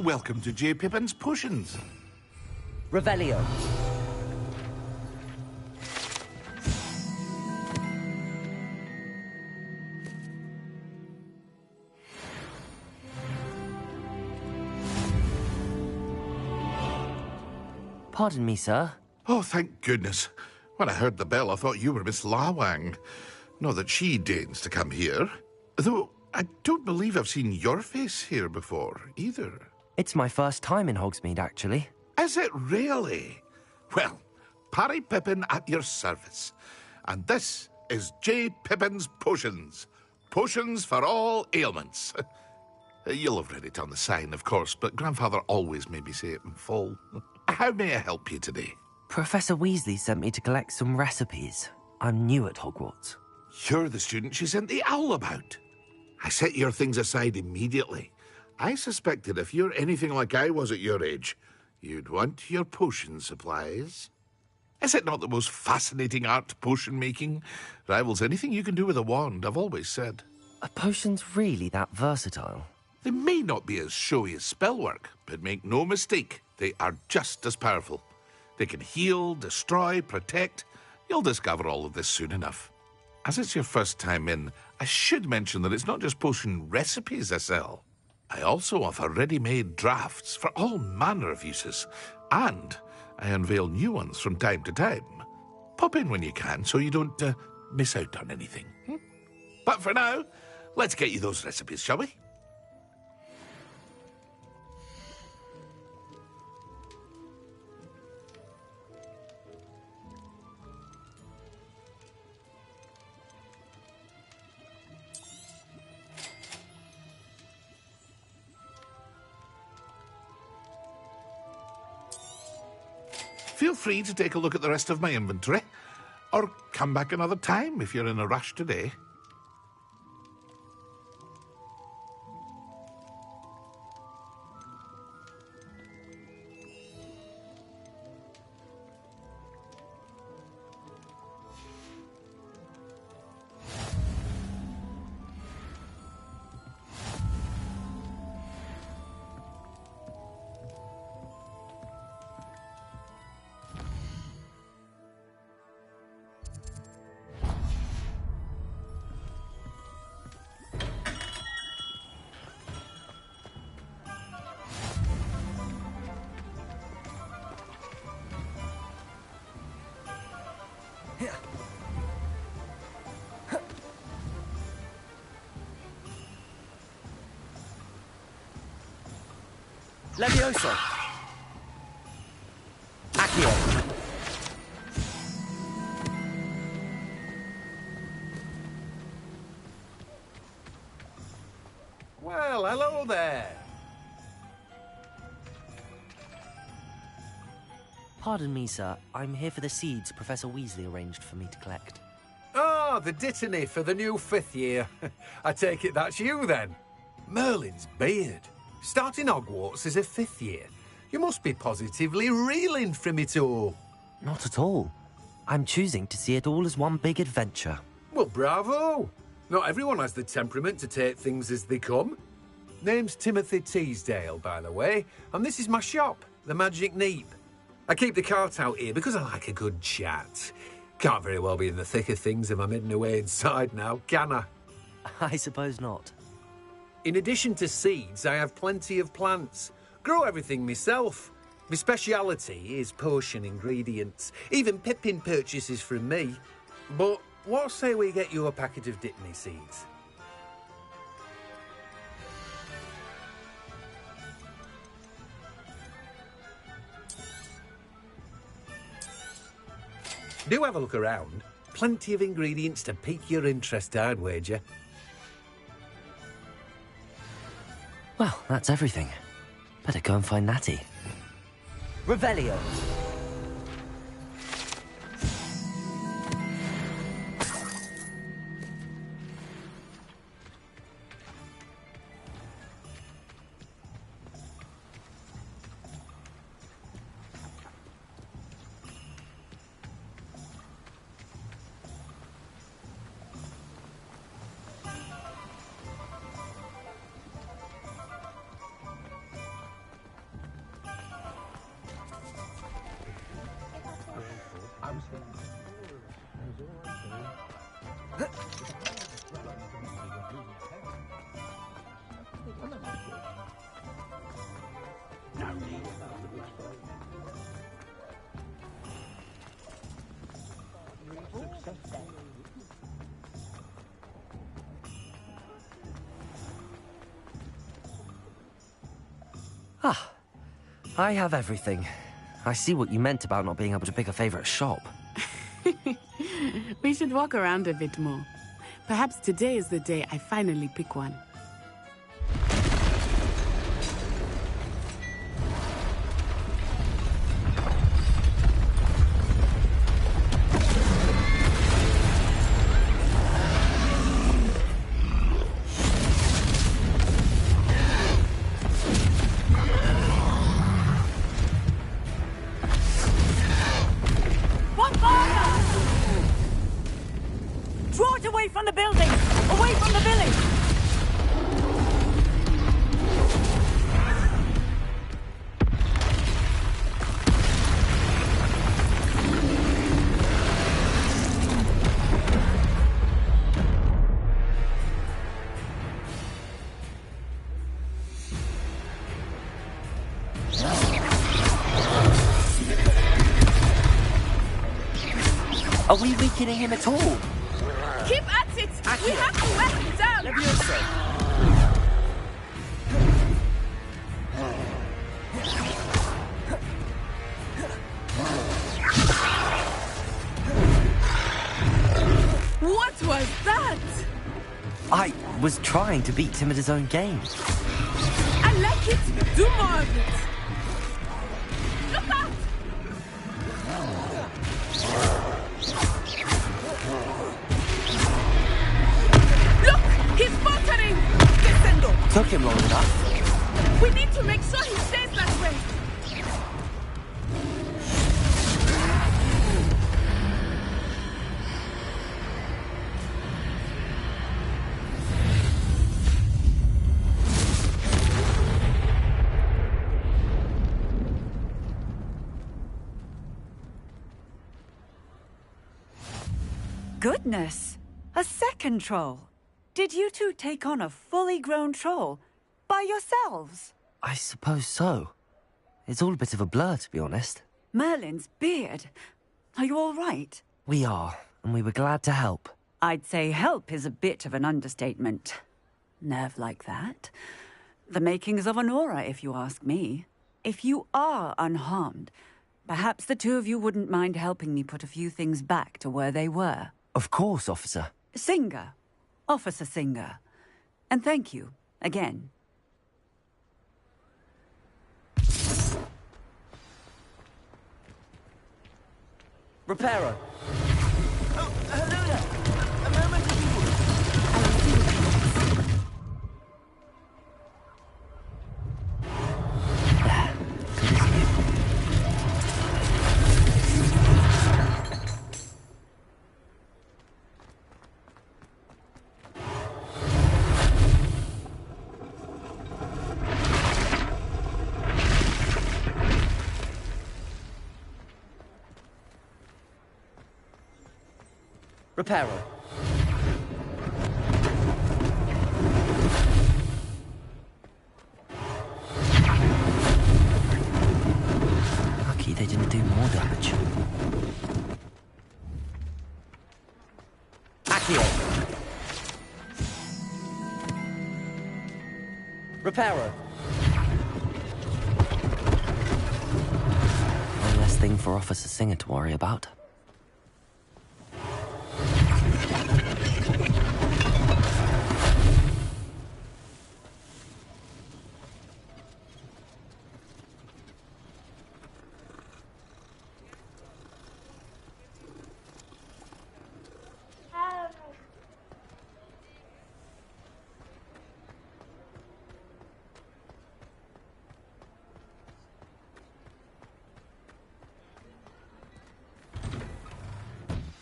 Welcome to J. Pippin's Potions. Revelio. Pardon me, sir. Oh, thank goodness. When I heard the bell, I thought you were Miss Lawang. Not that she deigns to come here. Though, I don't believe I've seen your face here before, either. It's my first time in Hogsmeade, actually. Is it really? Well, Parry Pippin at your service. And this is J. Pippin's Potions. Potions for all ailments. You'll have read it on the sign, of course, but Grandfather always made me say it in full. How may I help you today? Professor Weasley sent me to collect some recipes. I'm new at Hogwarts. You're the student she sent the owl about. I set your things aside immediately. I suspected if you're anything like I was at your age, you'd want your potion supplies. Is it not the most fascinating art, potion making? Rivals anything you can do with a wand, I've always said. Are potions really that versatile? They may not be as showy as spellwork, but make no mistake, they are just as powerful. They can heal, destroy, protect. You'll discover all of this soon enough. As it's your first time in, I should mention that it's not just potion recipes I sell. I also offer ready-made drafts for all manner of uses, and I unveil new ones from time to time. Pop in when you can so you don't miss out on anything. But for now, let's get you those recipes, shall we? Feel free to take a look at the rest of my inventory, or come back another time if you're in a rush today. Levioso. Accio. Well, hello there. Pardon me, sir. I'm here for the seeds Professor Weasley arranged for me to collect. Ah, the dittany for the new 5th year. I take it that's you, then. Merlin's beard. Starting Hogwarts as a 5th year. You must be positively reeling from it all. Not at all. I'm choosing to see it all as one big adventure. Well, bravo. Not everyone has the temperament to take things as they come. Name's Timothy Teasdale, by the way, and this is my shop, the Magic Neep. I keep the cart out here because I like a good chat. Can't very well be in the thick of things if I'm hidden away inside now, can I? I suppose not. In addition to seeds, I have plenty of plants. Grow everything myself. My speciality is potion ingredients. Even Pippin purchases from me. But what say we get you a packet of Dittany seeds? Do have a look around. Plenty of ingredients to pique your interest, I'd wager. Well, that's everything. Better go and find Natty. Revelio. Ah, I have everything. I see what you meant about not being able to pick a favorite shop. We should walk around a bit more. Perhaps today is the day I finally pick one. Draw it away from the building! Away from the village! Are we weakening him at all? Keep at it! We have to wear him down! Levioso! What was that? I was trying to beat him at his own game. I like it! Do more of it! Look out! Look! He's faltering! Descendo! Took him long enough. We need to make sure he stays that way! Goodness! A second troll! Did you two take on a fully grown troll? By yourselves? I suppose so. It's all a bit of a blur, to be honest. Merlin's beard. Are you all right? We are, and we were glad to help. I'd say help is a bit of an understatement. Nerve like that. The makings of an aura, if you ask me. If you are unharmed, perhaps the two of you wouldn't mind helping me put a few things back to where they were. Of course, officer. Singer. Officer Singer. And thank you, again. Reparo. Oh, hello there. A moment of Reparo. Lucky they didn't do more damage. Accio. Reparo. One less thing for Officer Singer to worry about.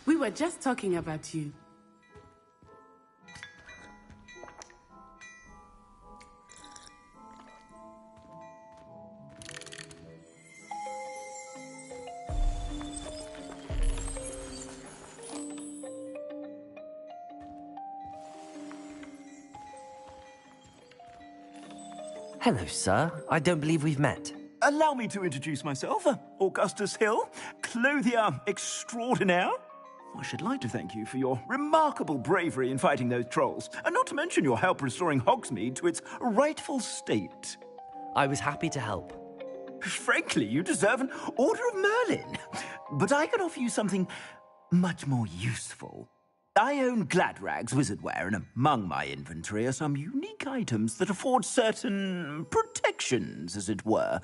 We were just talking about you. Hello, sir. I don't believe we've met. Allow me to introduce myself. Augustus Hill, clothier extraordinaire. I should like to thank you for your remarkable bravery in fighting those trolls, and not to mention your help restoring Hogsmeade to its rightful state. I was happy to help. Frankly, you deserve an Order of Merlin. But I can offer you something much more useful. I own Gladrag's wizardware, and among my inventory are some unique items that afford certain protections, as it were.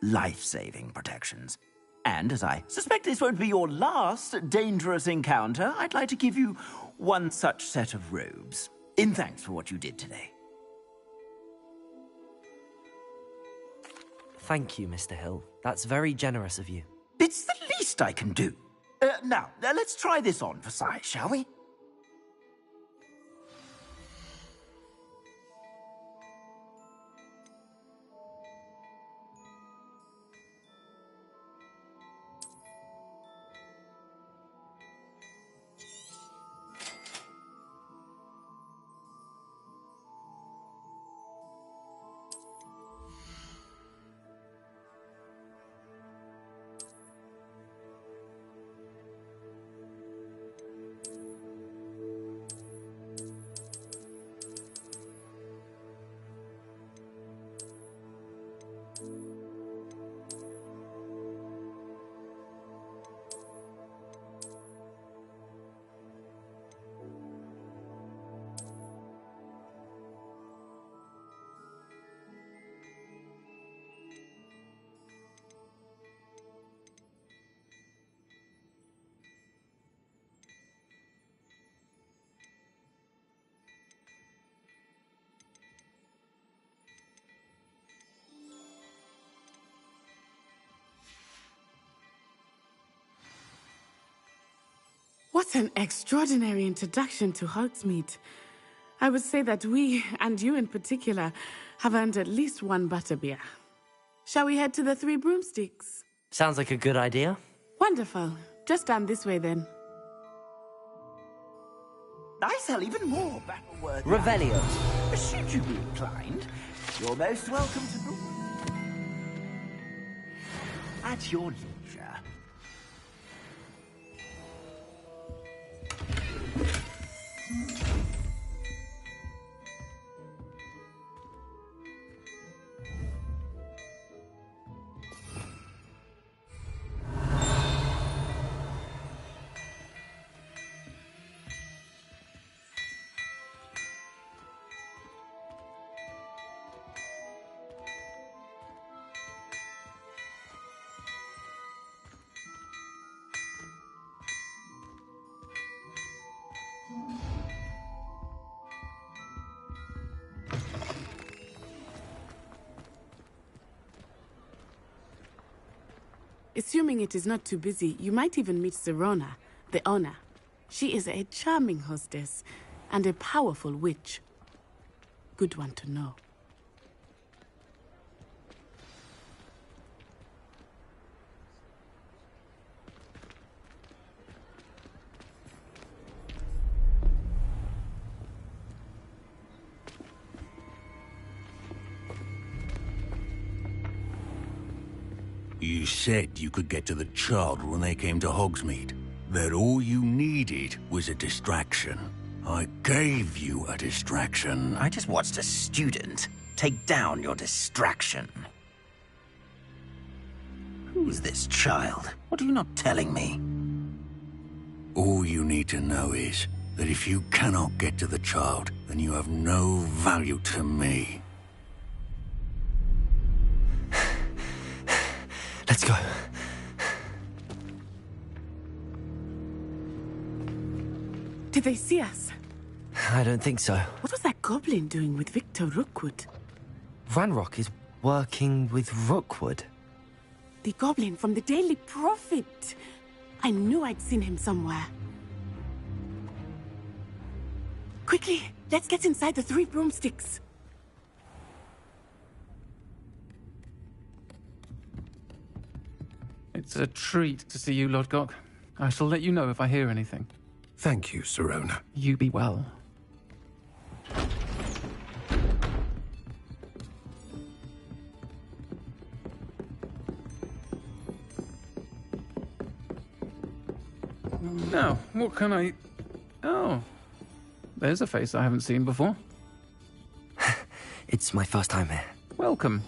Life-saving protections. And as I suspect this won't be your last dangerous encounter, I'd like to give you one such set of robes, in thanks for what you did today. Thank you, Mr. Hill. That's very generous of you. It's the least I can do. Now, let's try this on for size, shall we? What an extraordinary introduction to Hogsmeade. I would say that we, and you in particular, have earned at least one butterbeer. Shall we head to the Three Broomsticks? Sounds like a good idea. Wonderful. Just down this way then. I sell even more battle-worthy Revelio. items. Should you be inclined, you're most welcome to... At your leisure. Assuming it is not too busy, you might even meet Serona, the owner. She is a charming hostess and a powerful witch. Good one to know. You said you could get to the child when they came to Hogsmeade. That all you needed was a distraction. I gave you a distraction. I just watched a student take down your distraction. Who's this child? What are you not telling me? All you need to know is that if you cannot get to the child, then you have no value to me. Let's go. Did they see us? I don't think so. What was that goblin doing with Victor Rookwood? Ranrock is working with Rookwood. The goblin from the Daily Prophet. I knew I'd seen him somewhere. Quickly, let's get inside the Three Broomsticks. It's a treat to see you, Lodgok. I shall let you know if I hear anything. Thank you, Serona. You be well. Now, what can I... Oh, there's a face I haven't seen before. It's my first time here. Welcome.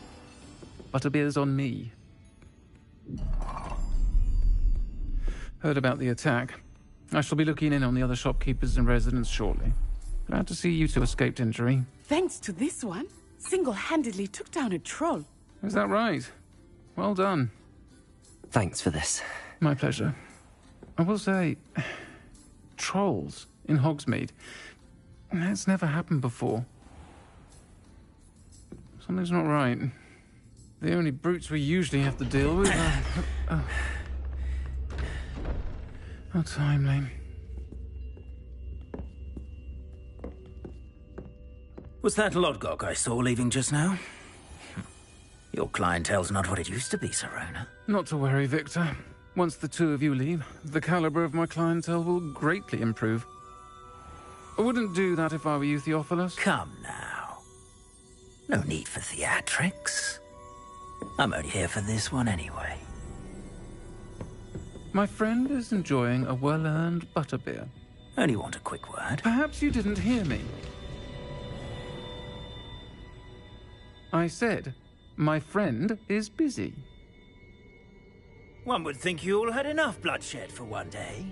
Butterbeer's on me. Heard about the attack. I shall be looking in on the other shopkeepers and residents shortly. Glad to see you two escaped injury. Thanks to this one, single-handedly took down a troll. Is that right? Well done. Thanks for this. My pleasure. I will say, trolls in Hogsmeade. That's never happened before. Something's not right. The only brutes we usually have to deal with are... How timely. Was that Lodgok I saw leaving just now? Your clientele's not what it used to be, Sirona. Not to worry, Victor. Once the two of you leave, the caliber of my clientele will greatly improve. I wouldn't do that if I were you, Theophilus. Come now. No need for theatrics. I'm only here for this one anyway. My friend is enjoying a well-earned butterbeer. Only want a quick word. Perhaps you didn't hear me. I said, my friend is busy. One would think you all had enough bloodshed for one day.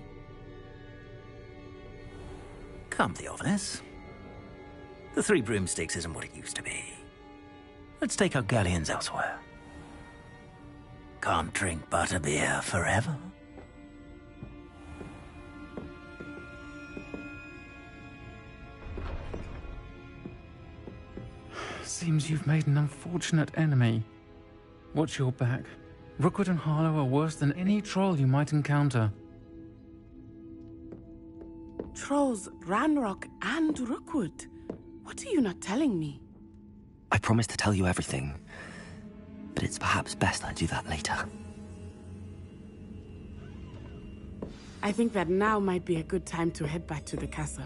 Come, Theophilus. The Three Broomsticks isn't what it used to be. Let's take our galleons elsewhere. Can't drink butterbeer forever. Seems you've made an unfortunate enemy. Watch your back. Rookwood and Harlow are worse than any troll you might encounter. Trolls, Ranrock, and Rookwood. What are you not telling me? I promised to tell you everything, but it's perhaps best I do that later. I think that now might be a good time to head back to the castle.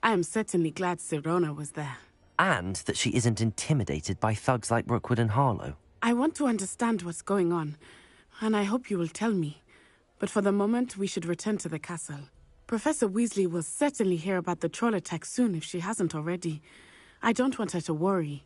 I am certainly glad Sirona was there. And that she isn't intimidated by thugs like Rookwood and Harlow. I want to understand what's going on, and I hope you will tell me. But for the moment, we should return to the castle. Professor Weasley will certainly hear about the troll attack soon if she hasn't already. I don't want her to worry.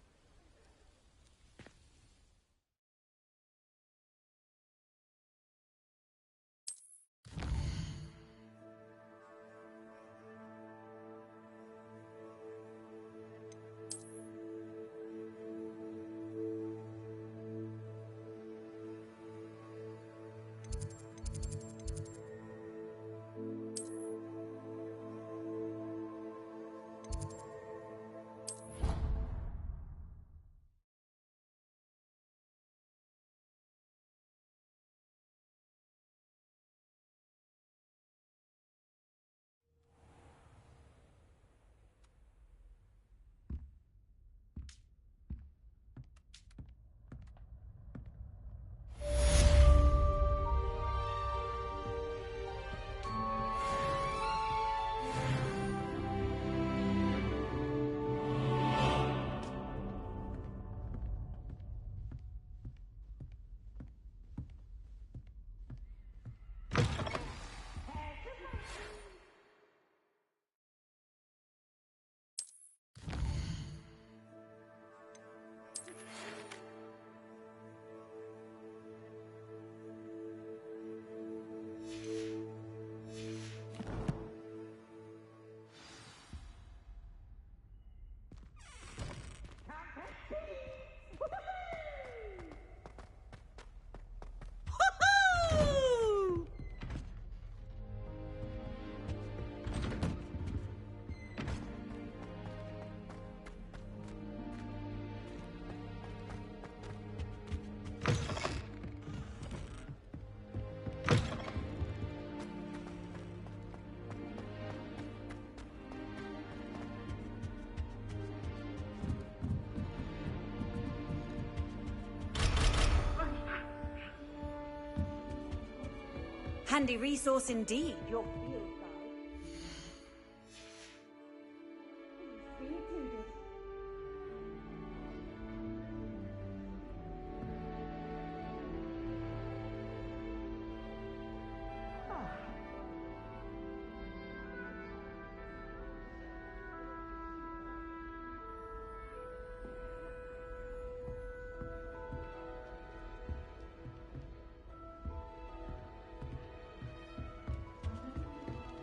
handy resource indeed, your field guide.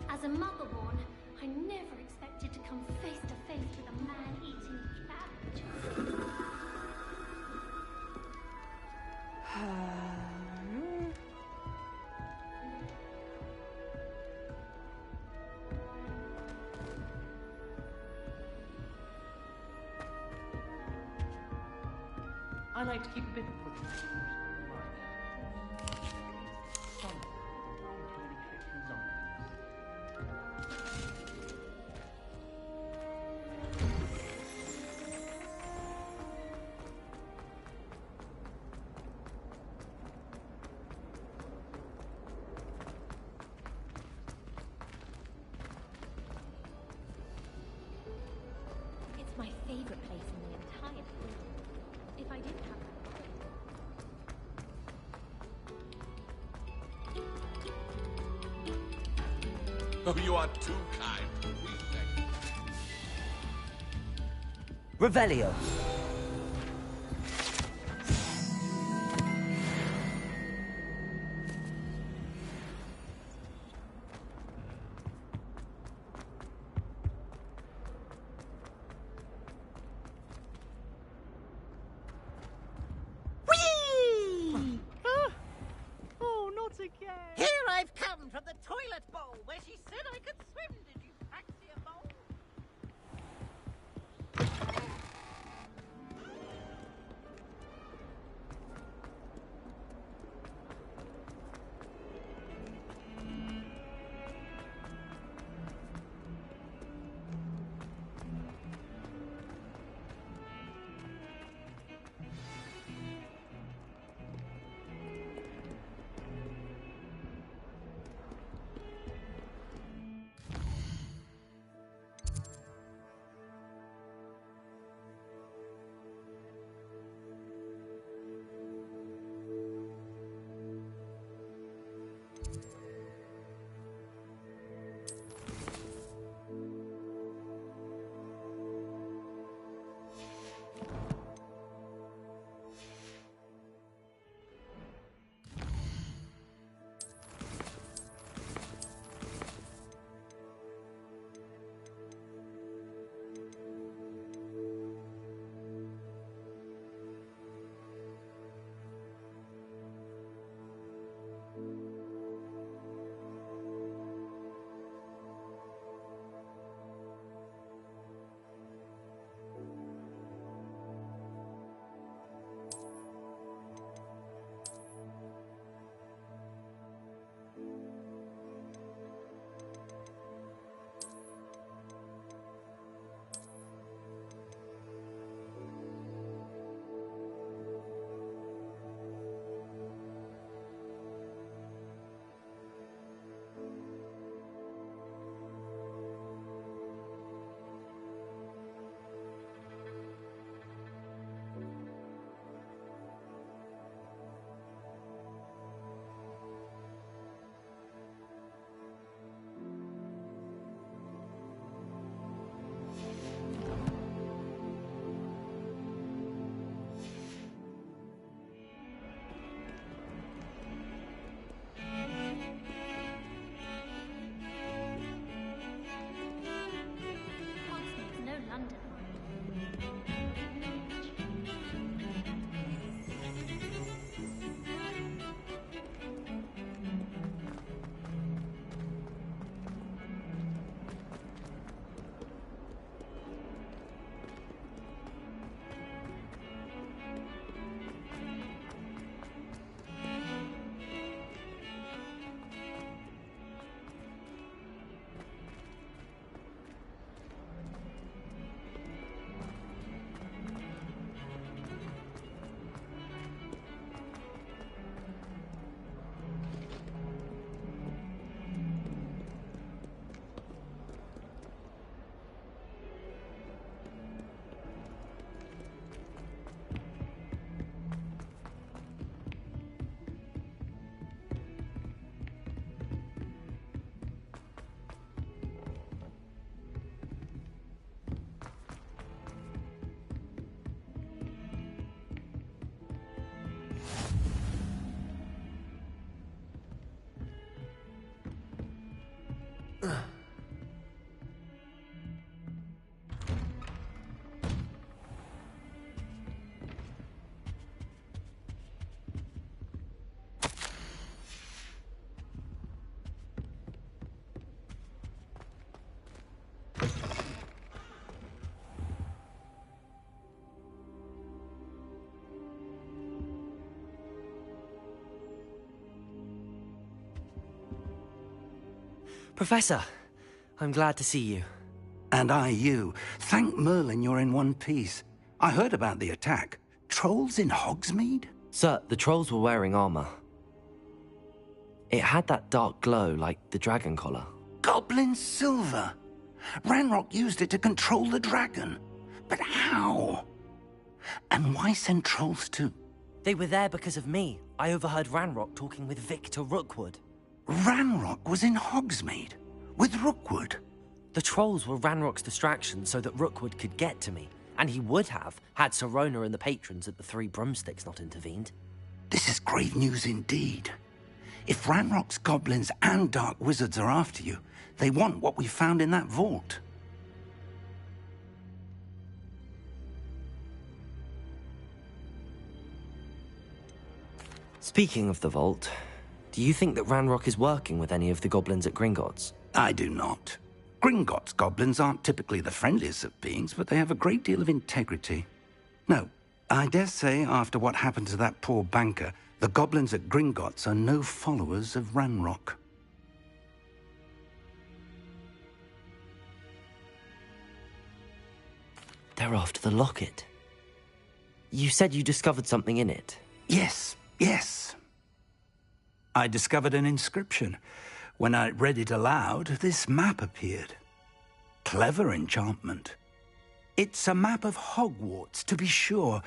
As a motherborn, I never expected to come face to face with a man-eating cabbage. I like to keep a bit of wood. It's my favorite place in the entire field. If I didn't have Oh, you are too kind. We thank you. Revelio. Oh, not again. Here I've come from the toilet bowl where she said I could swim. Did you fancy a bowl? Professor, I'm glad to see you. And I you. Thank Merlin you're in one piece. I heard about the attack. Trolls in Hogsmeade? Sir, the trolls were wearing armor. It had that dark glow like the dragon collar. Goblin silver. Ranrock used it to control the dragon. But how? And why send trolls too? They were there because of me. I overheard Ranrock talking with Victor Rookwood. Ranrock was in Hogsmeade? With Rookwood? The trolls were Ranrock's distraction so that Rookwood could get to me. And he would have, had Sirona and the patrons at the Three Broomsticks not intervened. This is grave news indeed. If Ranrock's goblins and dark wizards are after you, they want what we found in that vault. Speaking of the vault, do you think that Ranrock is working with any of the goblins at Gringotts? I do not. Gringotts goblins aren't typically the friendliest of beings, but they have a great deal of integrity. No, I dare say after what happened to that poor banker, the goblins at Gringotts are no followers of Ranrock. They're after the locket. You said you discovered something in it. Yes. I discovered an inscription. When I read it aloud, this map appeared. Clever enchantment. It's a map of Hogwarts, to be sure,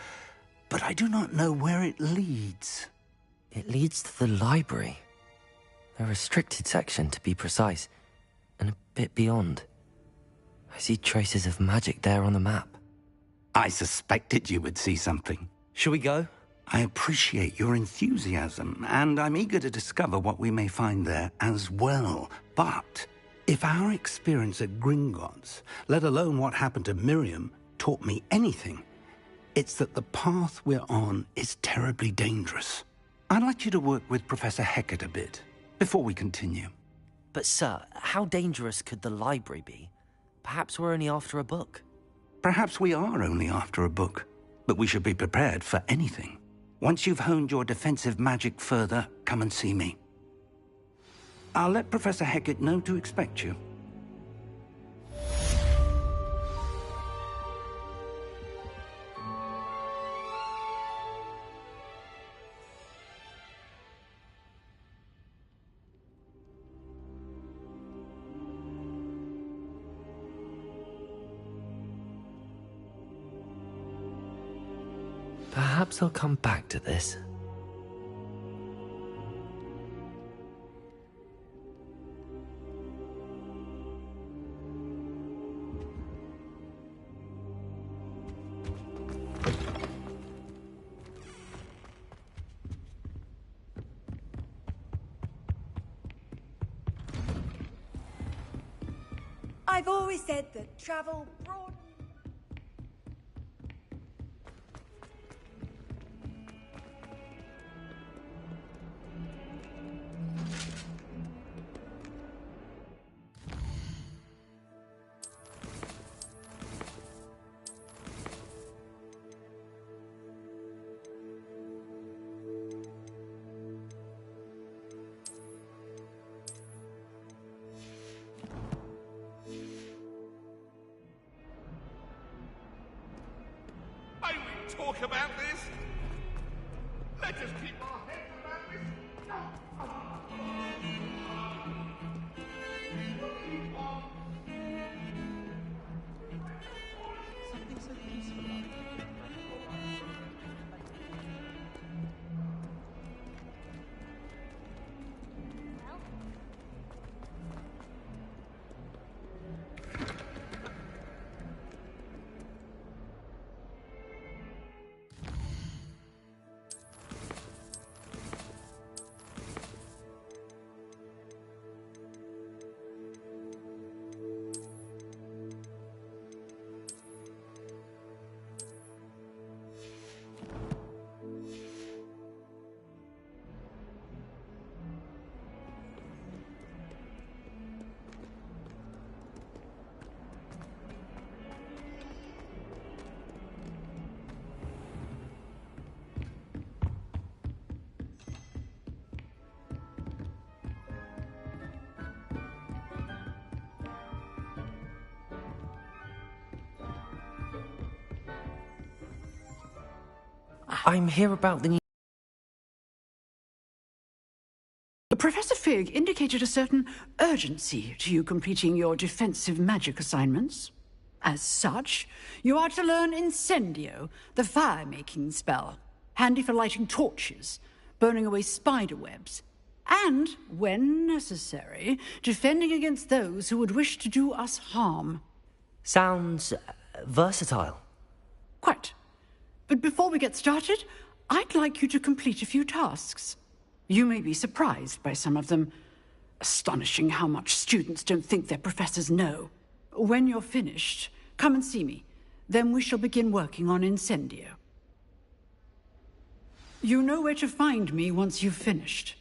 but I do not know where it leads. It leads to the library. A restricted section, to be precise, and a bit beyond. I see traces of magic there on the map. I suspected you would see something. Shall we go? I appreciate your enthusiasm, and I'm eager to discover what we may find there as well. But if our experience at Gringotts, let alone what happened to Miriam, taught me anything, it's that the path we're on is terribly dangerous. I'd like you to work with Professor Hecat a bit, before we continue. But sir, how dangerous could the library be? Perhaps we're only after a book. Perhaps we are only after a book, but we should be prepared for anything. Once you've honed your defensive magic further, come and see me. I'll let Professor Hecat know to expect you. Perhaps I'll come back to this. I've always said that travel broad. Talk about this? Let us keep our heads about this. Something so peaceful about it. I'm here about the new... Professor Fig indicated a certain urgency to you completing your defensive magic assignments. As such, you are to learn Incendio, the fire-making spell, handy for lighting torches, burning away spider webs, and, when necessary, defending against those who would wish to do us harm. Sounds versatile. Quite. But before we get started, I'd like you to complete a few tasks. You may be surprised by some of them. Astonishing how much students don't think their professors know. When you're finished, come and see me. Then we shall begin working on Incendio. You know where to find me once you've finished.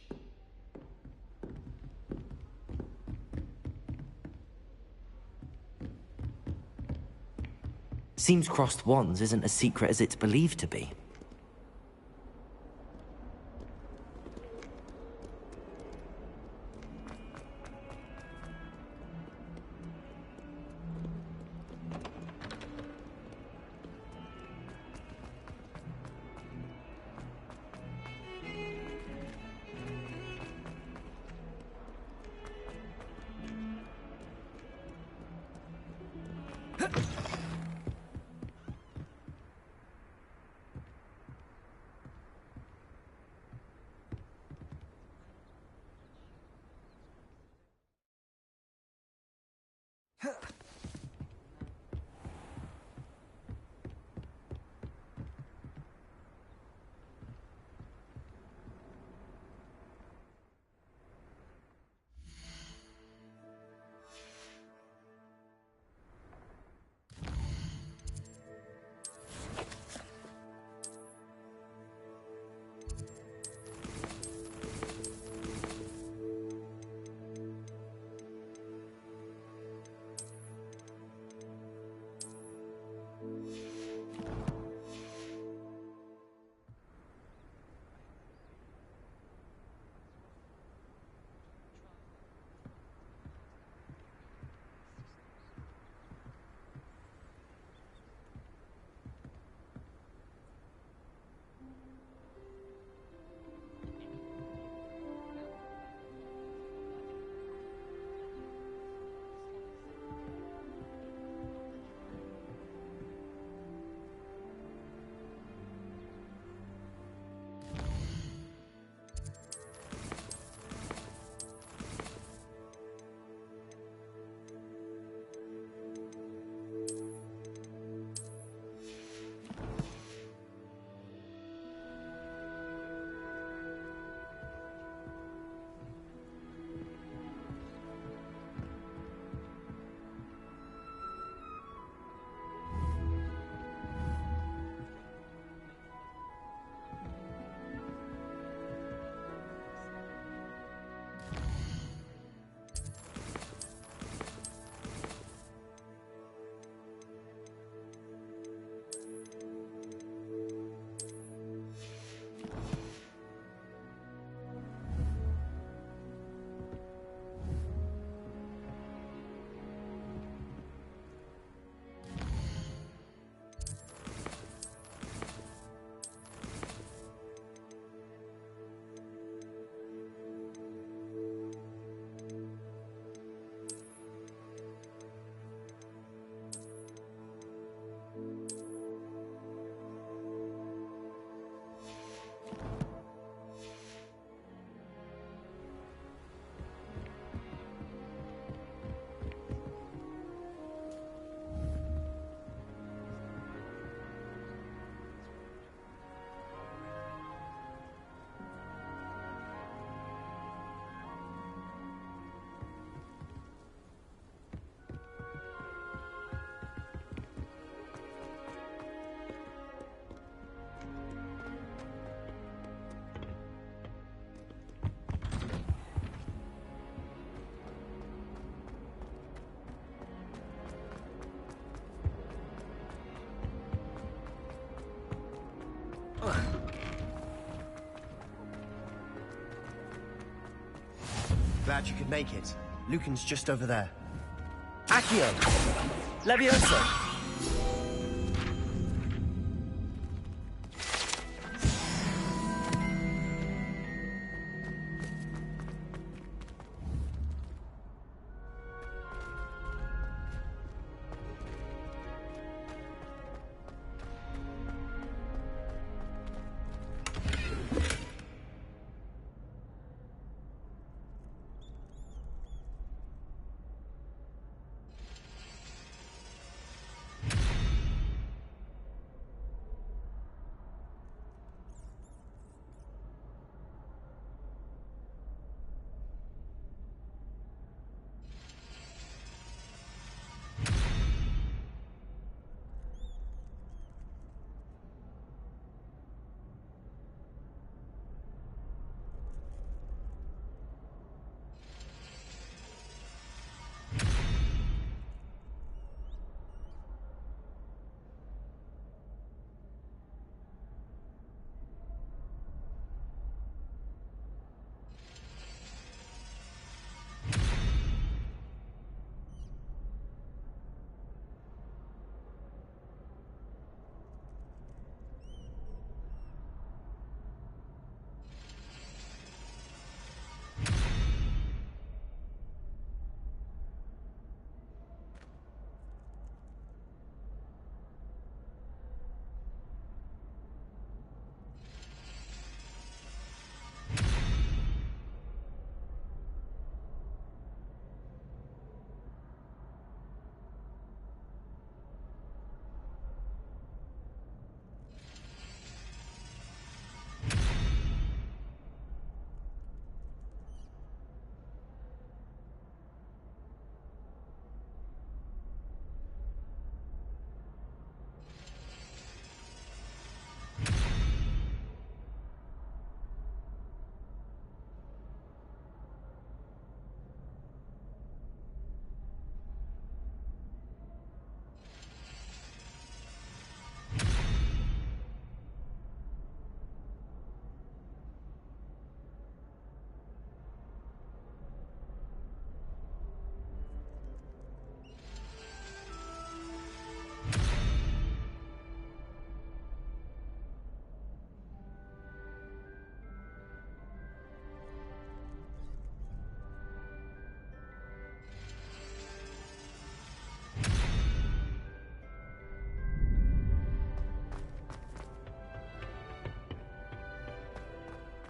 Seems crossed wands isn't as secret as it's believed to be. Glad you could make it. Lucan's just over there. Accio! Levioso!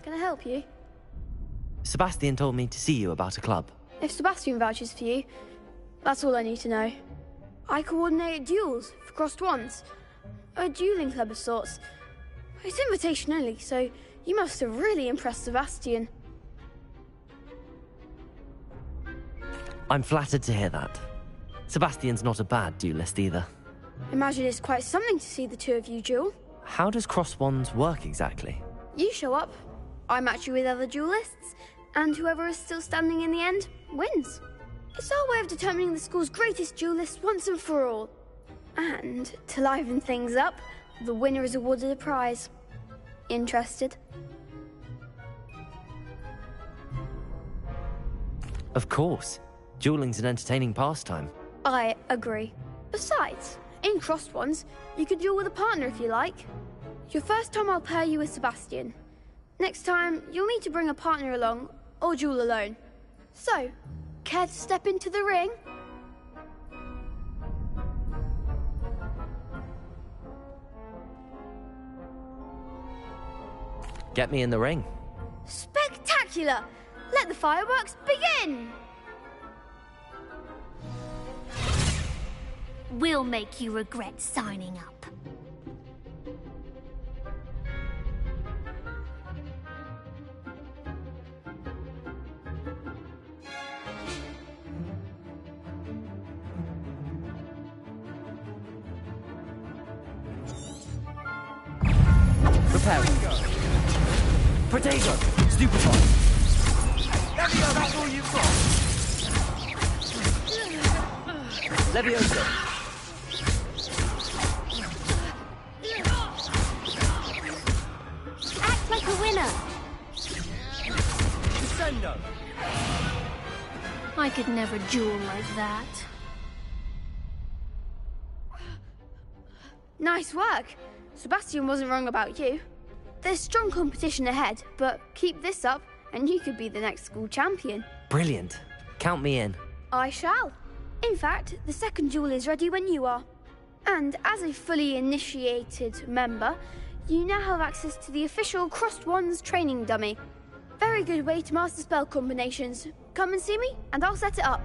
Can I help you? Sebastian told me to see you about a club. If Sebastian vouches for you, that's all I need to know. I coordinate duels for crossed ones. A dueling club of sorts. It's invitation only, so you must have really impressed Sebastian. I'm flattered to hear that. Sebastian's not a bad duelist either. Imagine it's quite something to see the two of you duel. How does cross wands work exactly? You show up, I match you with other duelists, and whoever is still standing in the end wins. It's our way of determining the school's greatest duelist once and for all. And to liven things up, the winner is awarded a prize. Interested? Of course. Dueling's an entertaining pastime. I agree. Besides, in crossed ones, you could duel with a partner if you like. Your first time I'll pair you with Sebastian. Next time, you'll need to bring a partner along, or duel alone. So, care to step into the ring? Get me in the ring. Spectacular! Let the fireworks begin! We'll make you regret signing up. Preparing. Protego! Stupefy! Levio, that's all you've got! Levioso! Act like a winner! Descendo! I could never duel like that. Nice work. Sebastian wasn't wrong about you. There's strong competition ahead, but keep this up and you could be the next school champion. Brilliant. Count me in. I shall. In fact, the second duel is ready when you are. And as a fully initiated member, you now have access to the official Crossed Wands training dummy. Very good way to master spell combinations. Come and see me, and I'll set it up.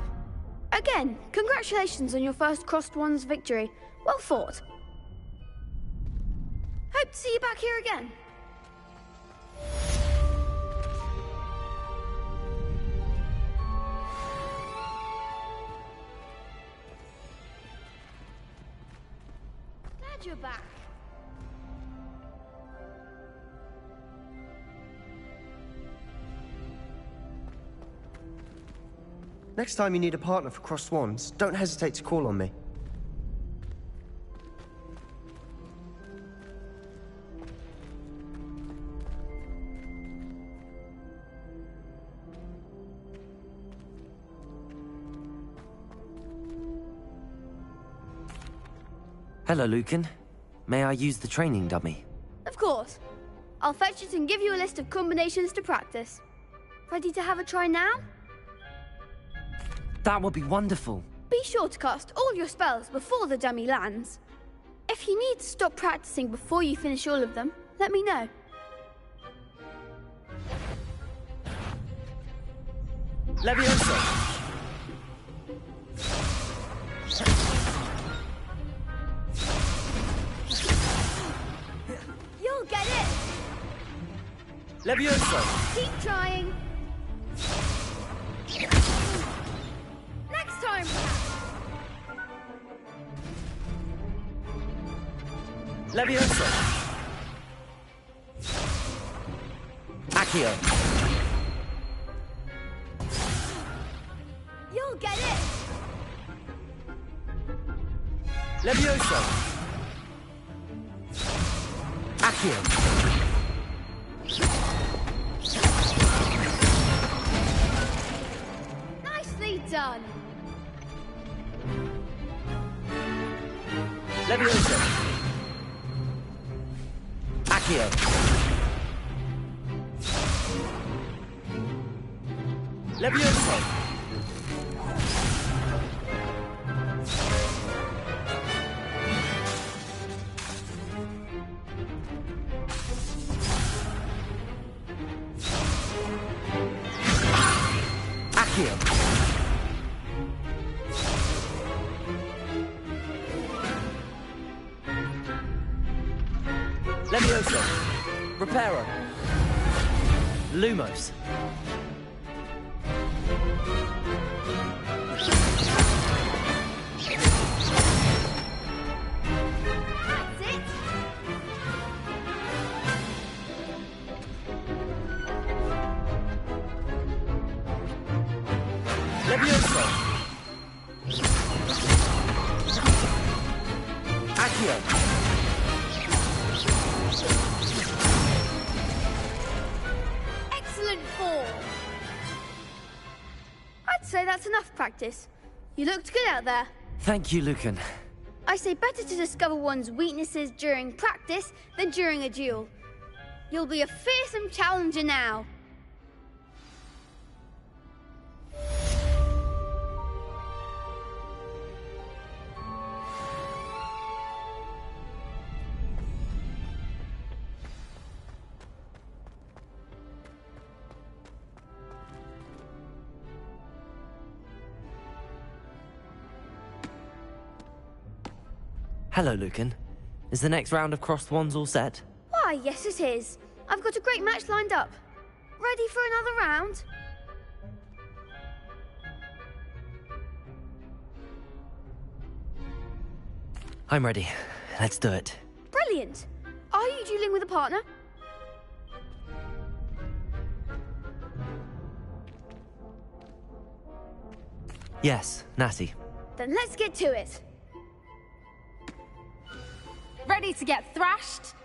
Again, congratulations on your first Crossed Wands victory. Well fought. Hope to see you back here again. Glad you're back. Next time you need a partner for Crossed Wands, don't hesitate to call on me. Hello, Lucan. May I use the training dummy? Of course. I'll fetch it and give you a list of combinations to practice. Ready to have a try now? That would be wonderful. Be sure to cast all your spells before the dummy lands. If you need to stop practicing before you finish all of them, let me know. Levioso! You'll get it! Levioso! Keep trying! Next time! Levioso! Accio! You'll get it! Levioso! Accio! Nicely done! Levioso! Accio! Levioso! Levioso. Reparo. Lumos. That's it. Levioso. Accio. Excellent form. I'd say that's enough practice. You looked good out there. Thank you, Lucan. I say better to discover one's weaknesses during practice than during a duel. You'll be a fearsome challenger now. Hello, Lucan. Is the next round of crossed wands all set? Why, yes it is. I've got a great match lined up. Ready for another round? I'm ready. Let's do it. Brilliant. Are you dueling with a partner? Yes, Natty. Then let's get to it. Ready to get thrashed?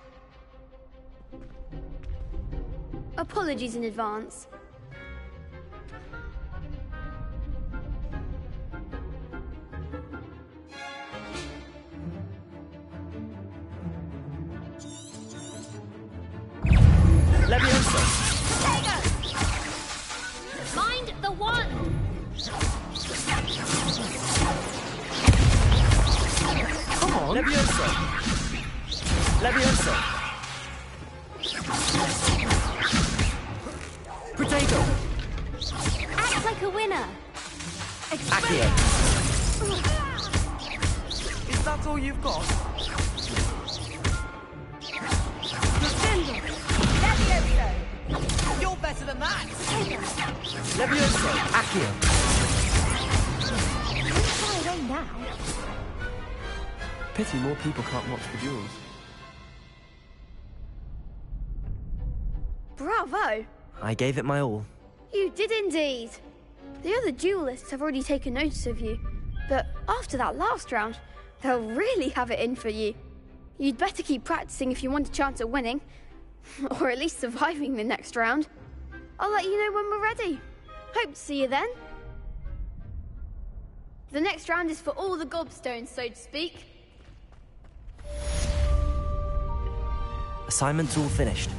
Apologies in advance. Levioso. Mind the one! Come on. Levioso. Levioso. Potato. Act like a winner! Accio. Is that all you've got? Levioso! You're better than that! Levioso. Accio. Don't fly away now. Pity more people can't watch the duels. Bravo! I gave it my all. You did indeed. The other duelists have already taken notice of you, but after that last round, they'll really have it in for you. You'd better keep practicing if you want a chance at winning, or at least surviving the next round. I'll let you know when we're ready. Hope to see you then. The next round is for all the gobstones, so to speak. Assignment's all finished.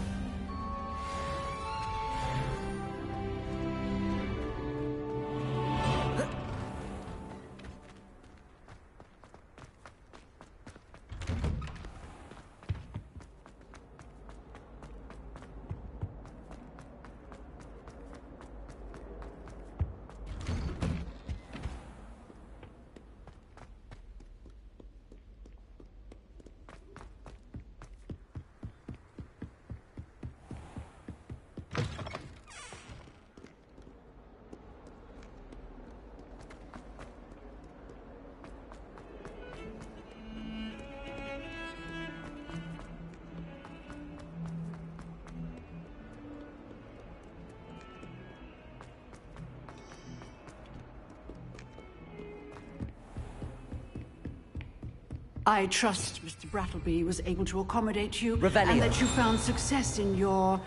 I trust Mr. Brattleby was able to accommodate you Revelio. and that you found success in your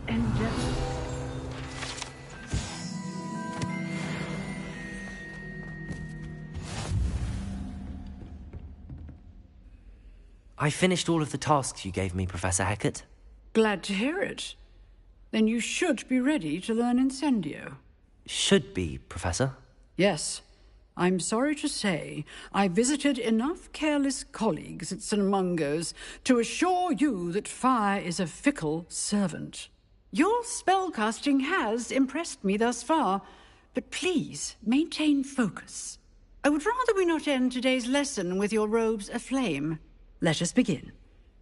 endeavor. I finished all of the tasks you gave me, Professor Hecat. Glad to hear it. Then you should be ready to learn Incendio. Should be, Professor. Yes. I'm sorry to say, I visited enough careless colleagues at St. Mungo's to assure you that fire is a fickle servant. Your spellcasting has impressed me thus far, but please maintain focus. I would rather we not end today's lesson with your robes aflame. Let us begin.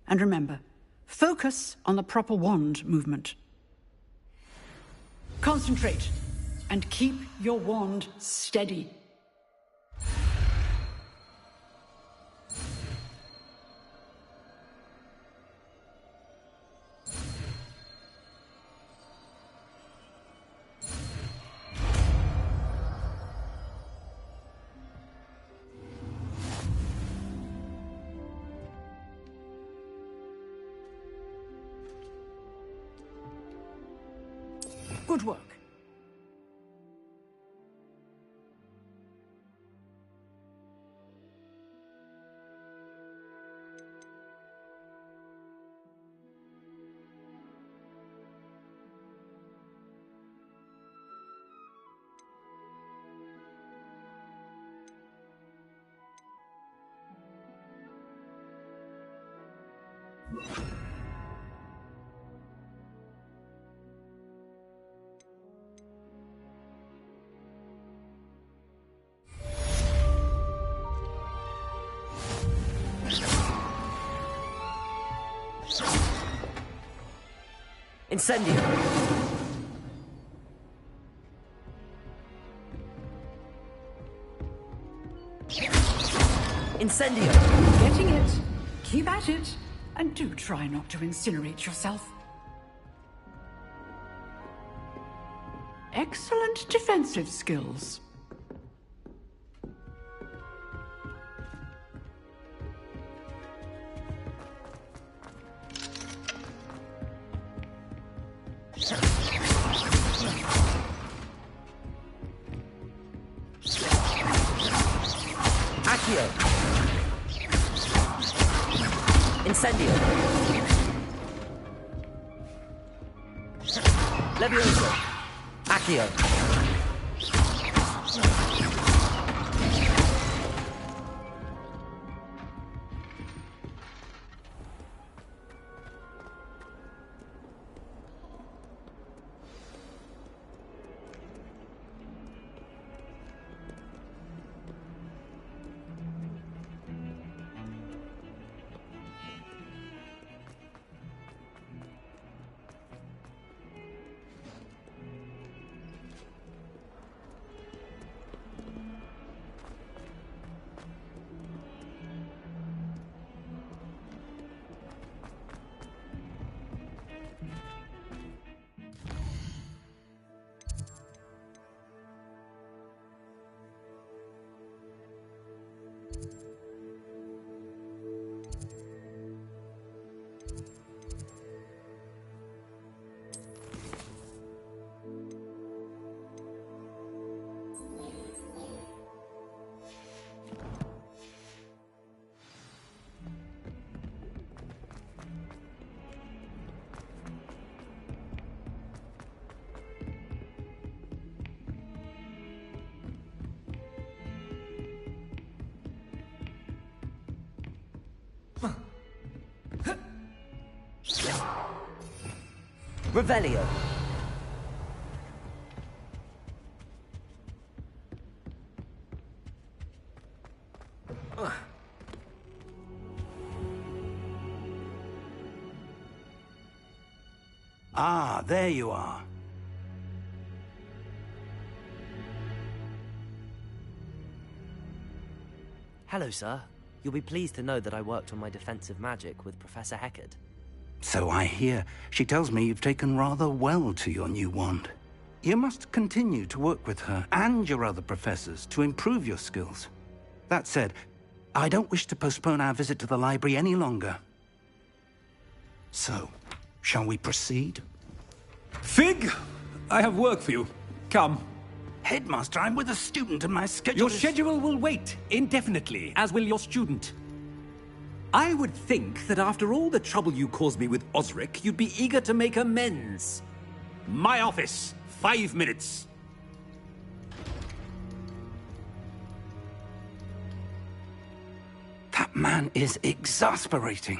And remember, Focus on the proper wand movement. Concentrate, and keep your wand steady. Good work. Incendio! Incendio! Getting it. Keep at it. And do try not to incinerate yourself. Excellent defensive skills. Accio! Incendio! Levioso! Accio! Revelio. Ah, there you are. Hello, sir. You'll be pleased to know that I worked on my defensive magic with Professor Heckard. So I hear. She tells me you've taken rather well to your new wand. You must continue to work with her and your other professors to improve your skills. That said, I don't wish to postpone our visit to the library any longer. So, shall we proceed? Fig! I have work for you. Come. Headmaster, I'm with a student and my schedule Your schedule will wait indefinitely, as will your student. I would think that after all the trouble you caused me with Osric, you'd be eager to make amends. My office, 5 minutes. That man is exasperating.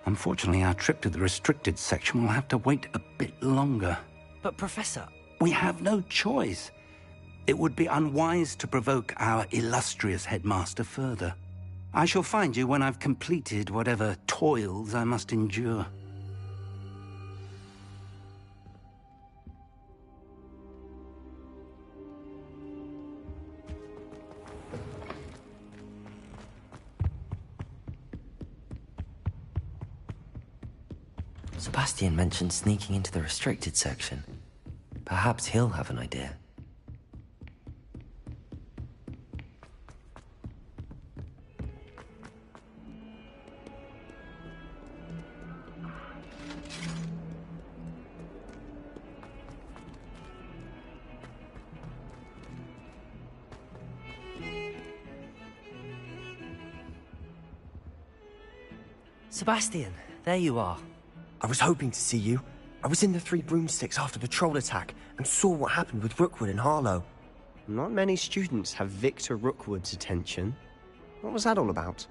Unfortunately, our trip to the restricted section will have to wait a bit longer. But, Professor... We have no choice. It would be unwise to provoke our illustrious headmaster further. I shall find you when I've completed whatever toils I must endure. Sebastian mentioned sneaking into the restricted section. Perhaps he'll have an idea. Sebastian, there you are. I was hoping to see you. I was in the Three Broomsticks after the troll attack and saw what happened with Rookwood and Harlow. Not many students have Victor Rookwood's attention. What was that all about?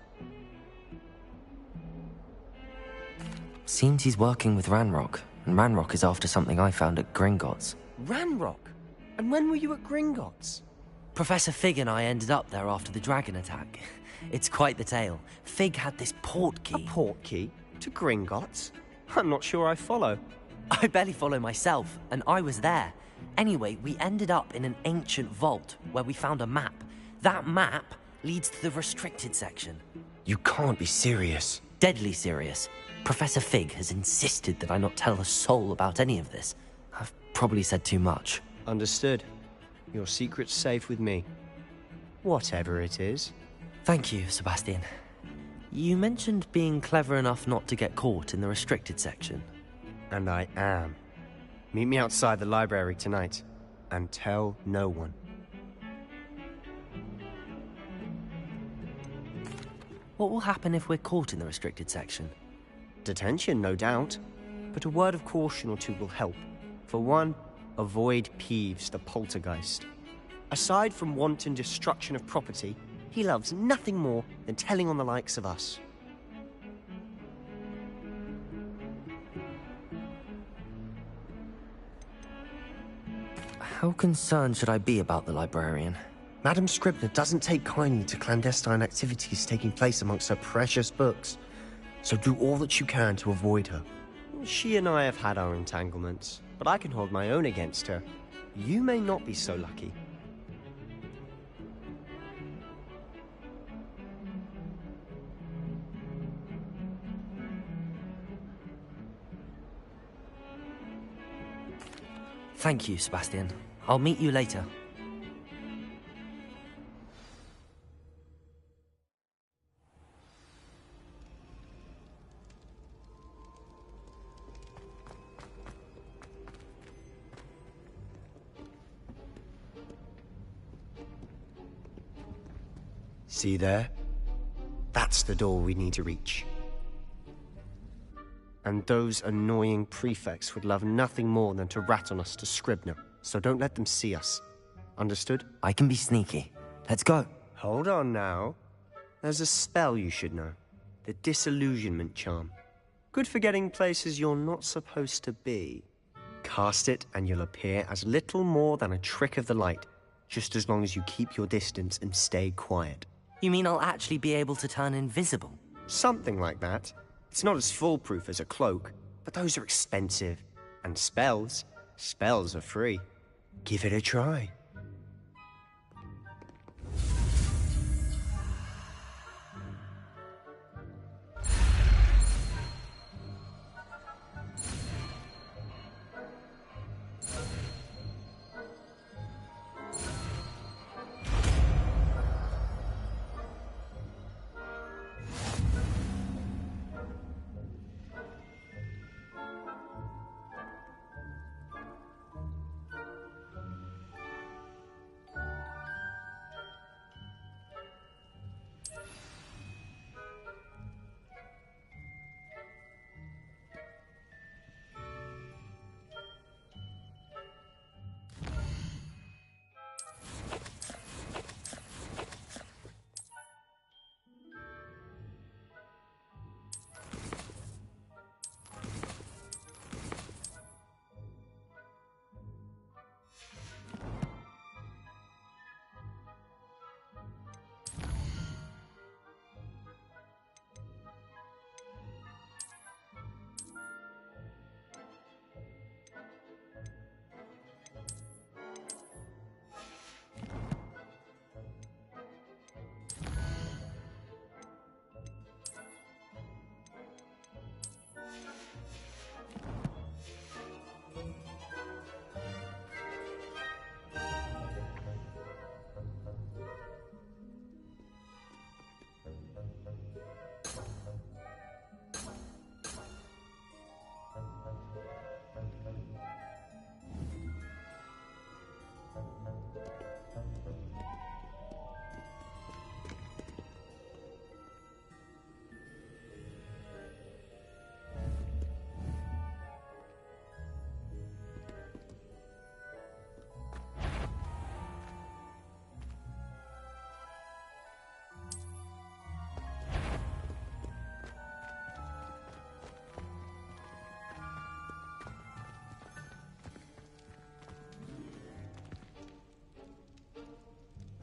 Seems he's working with Ranrock, and Ranrock is after something I found at Gringotts. Ranrock? And when were you at Gringotts? Professor Fig and I ended up there after the dragon attack. It's quite the tale. Fig had this port key. A port key? To Gringotts? I'm not sure I follow. I barely follow myself, and I was there. Anyway, we ended up in an ancient vault where we found a map. That map leads to the restricted section. You can't be serious. Deadly serious. Professor Fig has insisted that I not tell a soul about any of this. I've probably said too much. Understood. Your secret's safe with me. Whatever it is. Thank you, Sebastian. You mentioned being clever enough not to get caught in the restricted section. And I am. Meet me outside the library tonight, and tell no one. What will happen if we're caught in the restricted section? Detention, no doubt. But a word of caution or two will help. For one, avoid Peeves, the poltergeist. Aside from wanton destruction of property, he loves nothing more than telling on the likes of us. How concerned should I be about the librarian? Madam Scribner doesn't take kindly to clandestine activities taking place amongst her precious books, so do all that you can to avoid her. She and I have had our entanglements, but I can hold my own against her. You may not be so lucky. Thank you, Sebastian. I'll meet you later. See there? That's the door we need to reach. And those annoying prefects would love nothing more than to rat on us to Scribner, so don't let them see us. Understood? I can be sneaky. Let's go. Hold on now. There's a spell you should know. The Disillusionment Charm. Good for getting places you're not supposed to be. Cast it and you'll appear as little more than a trick of the light, just as long as you keep your distance and stay quiet. You mean I'll actually be able to turn invisible? Something like that. It's not as foolproof as a cloak, but those are expensive. And spells are free. Give it a try.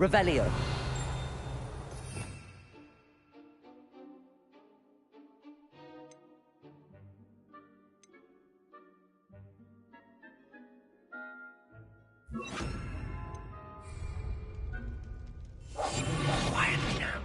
Revelio. Quietly now.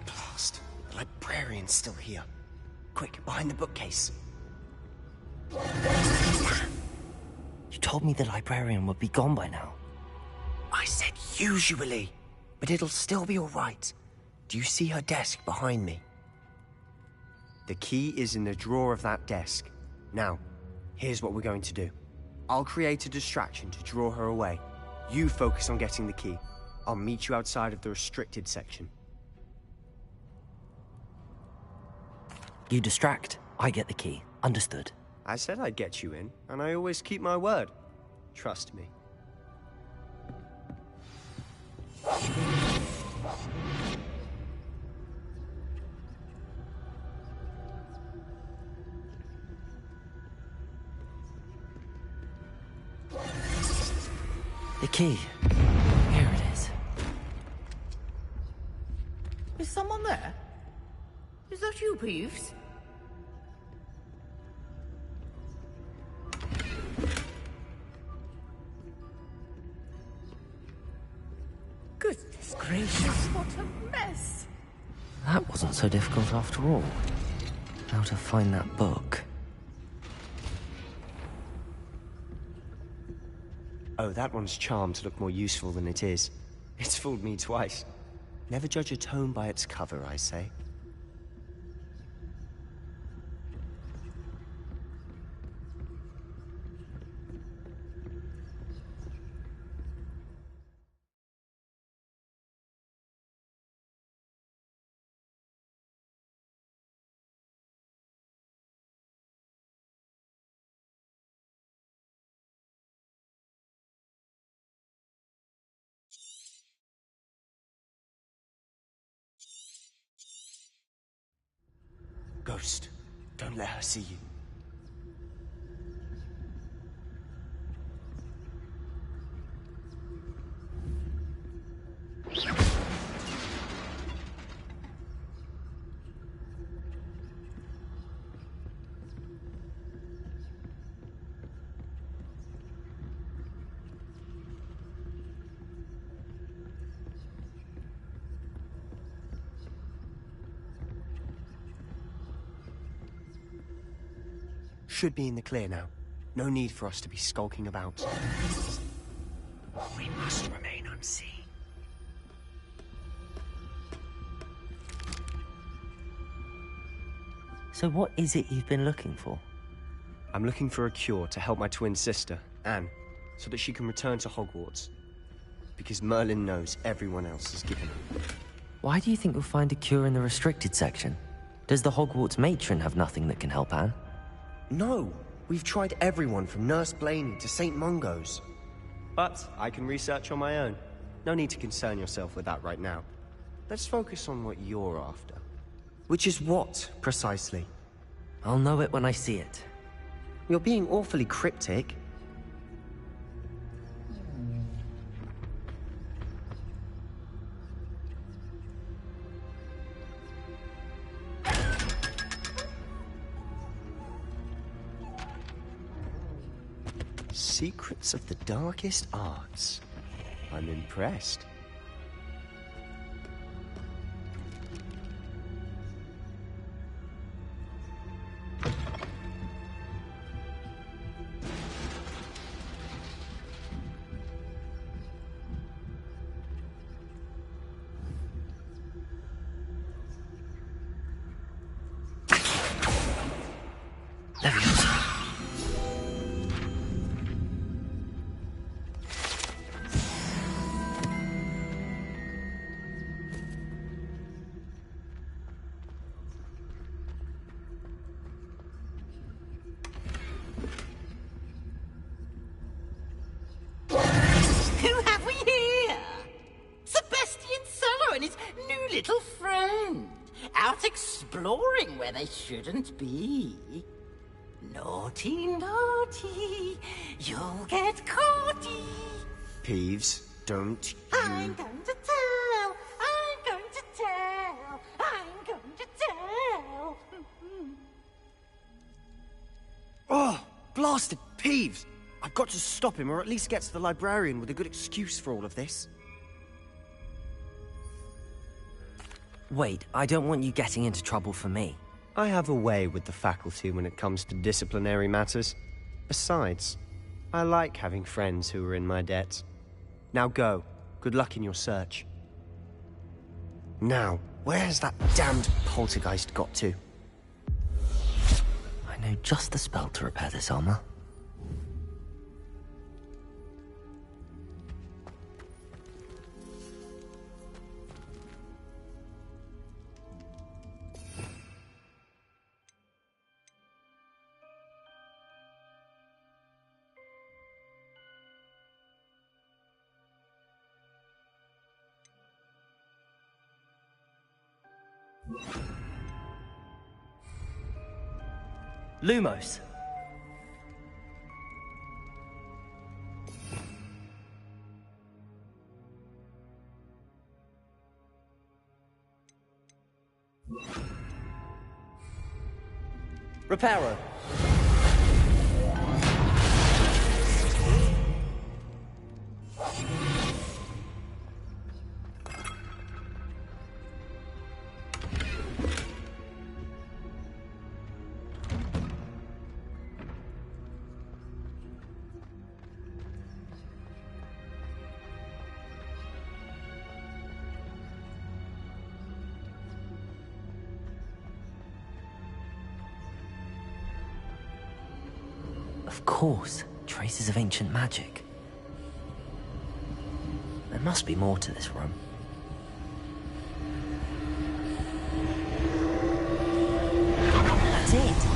Blast. The librarian's still here. Quick, behind the bookcase. You told me the librarian would be gone by now. I said usually, but it'll still be all right. Do you see her desk behind me? The key is in the drawer of that desk. Now, here's what we're going to do. I'll create a distraction to draw her away. You focus on getting the key. I'll meet you outside of the restricted section. You distract, I get the key. Understood. I said I'd get you in, and I always keep my word. Trust me. The key. Here it is. Is someone there? Is that you, Peeves? Goodness gracious, what a mess! That wasn't so difficult after all. How to find that book. Oh, that one's charmed to look more useful than it is. It's fooled me twice. Never judge a tome by its cover, I say. Ghost, don't let her see you. Should be in the clear now. No need for us to be skulking about. We must remain unseen. So what is it you've been looking for? I'm looking for a cure to help my twin sister, Anne, so that she can return to Hogwarts. Because Merlin knows everyone else is given her. Why do you think you'll find a cure in the restricted section? Does the Hogwarts matron have nothing that can help Anne? No! We've tried everyone from Nurse Blaney to St. Mungo's. But I can research on my own. No need to concern yourself with that right now. Let's focus on what you're after. Which is what, precisely? I'll know it when I see it. You're being awfully cryptic. Secrets of the darkest arts. I'm impressed. start exploring where they shouldn't be. Naughty, naughty, you'll get caughty. Peeves, don't I'm going to tell, I'm going to tell, I'm going to tell. Oh, blasted Peeves! I've got to stop him, or at least get to the librarian with a good excuse for all of this. Wait, I don't want you getting into trouble for me. I have a way with the faculty when it comes to disciplinary matters. Besides, I like having friends who are in my debt. Now go. Good luck in your search. Now, where's that damned poltergeist got to? I know just the spell to repair this armor. Lumos. Reparo. Of course, traces of ancient magic. There must be more to this room. That's it!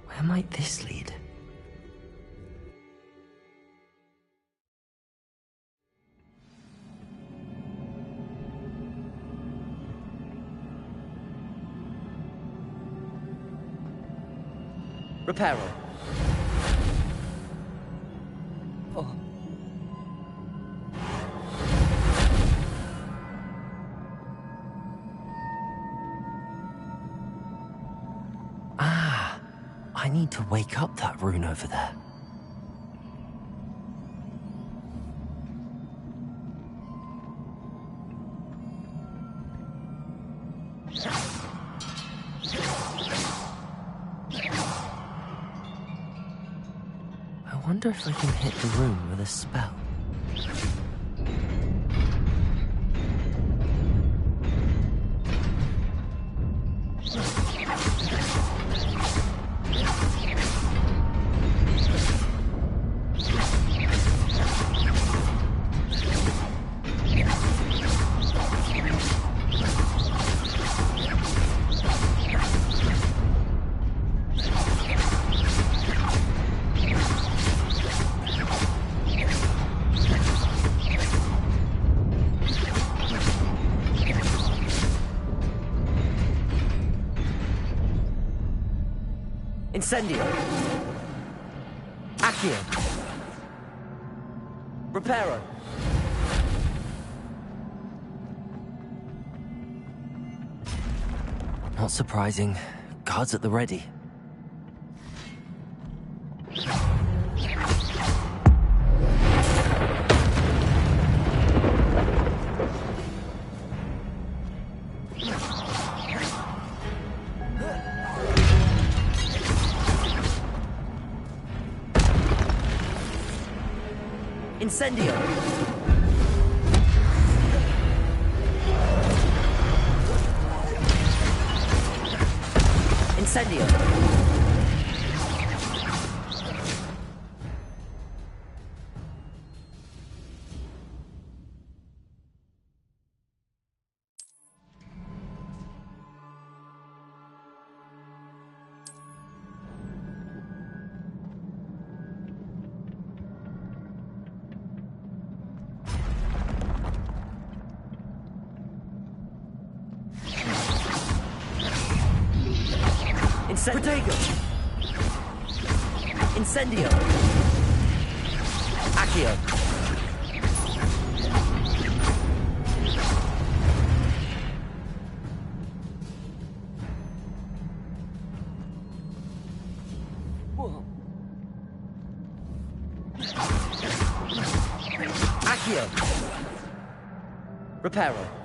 Where might this lead? Reparo. Oh. I need to wake up that rune over there. I wonder if I can hit the rune with a spell. Incendio. Accio. Reparo. Not surprising. Guards at the ready. Incendio! Incendio. Protego! Incendio! Accio! Accio! Reparo!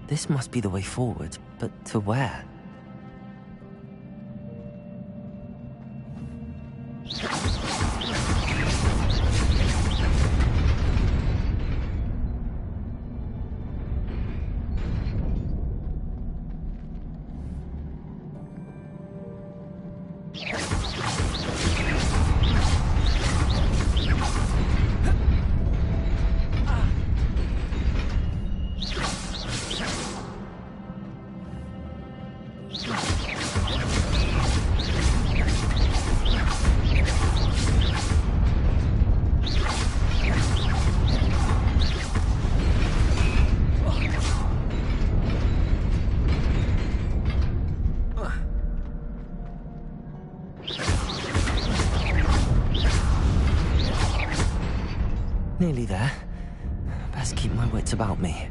This must be the way forward, but to where? Nearly there. Best keep my wits about me.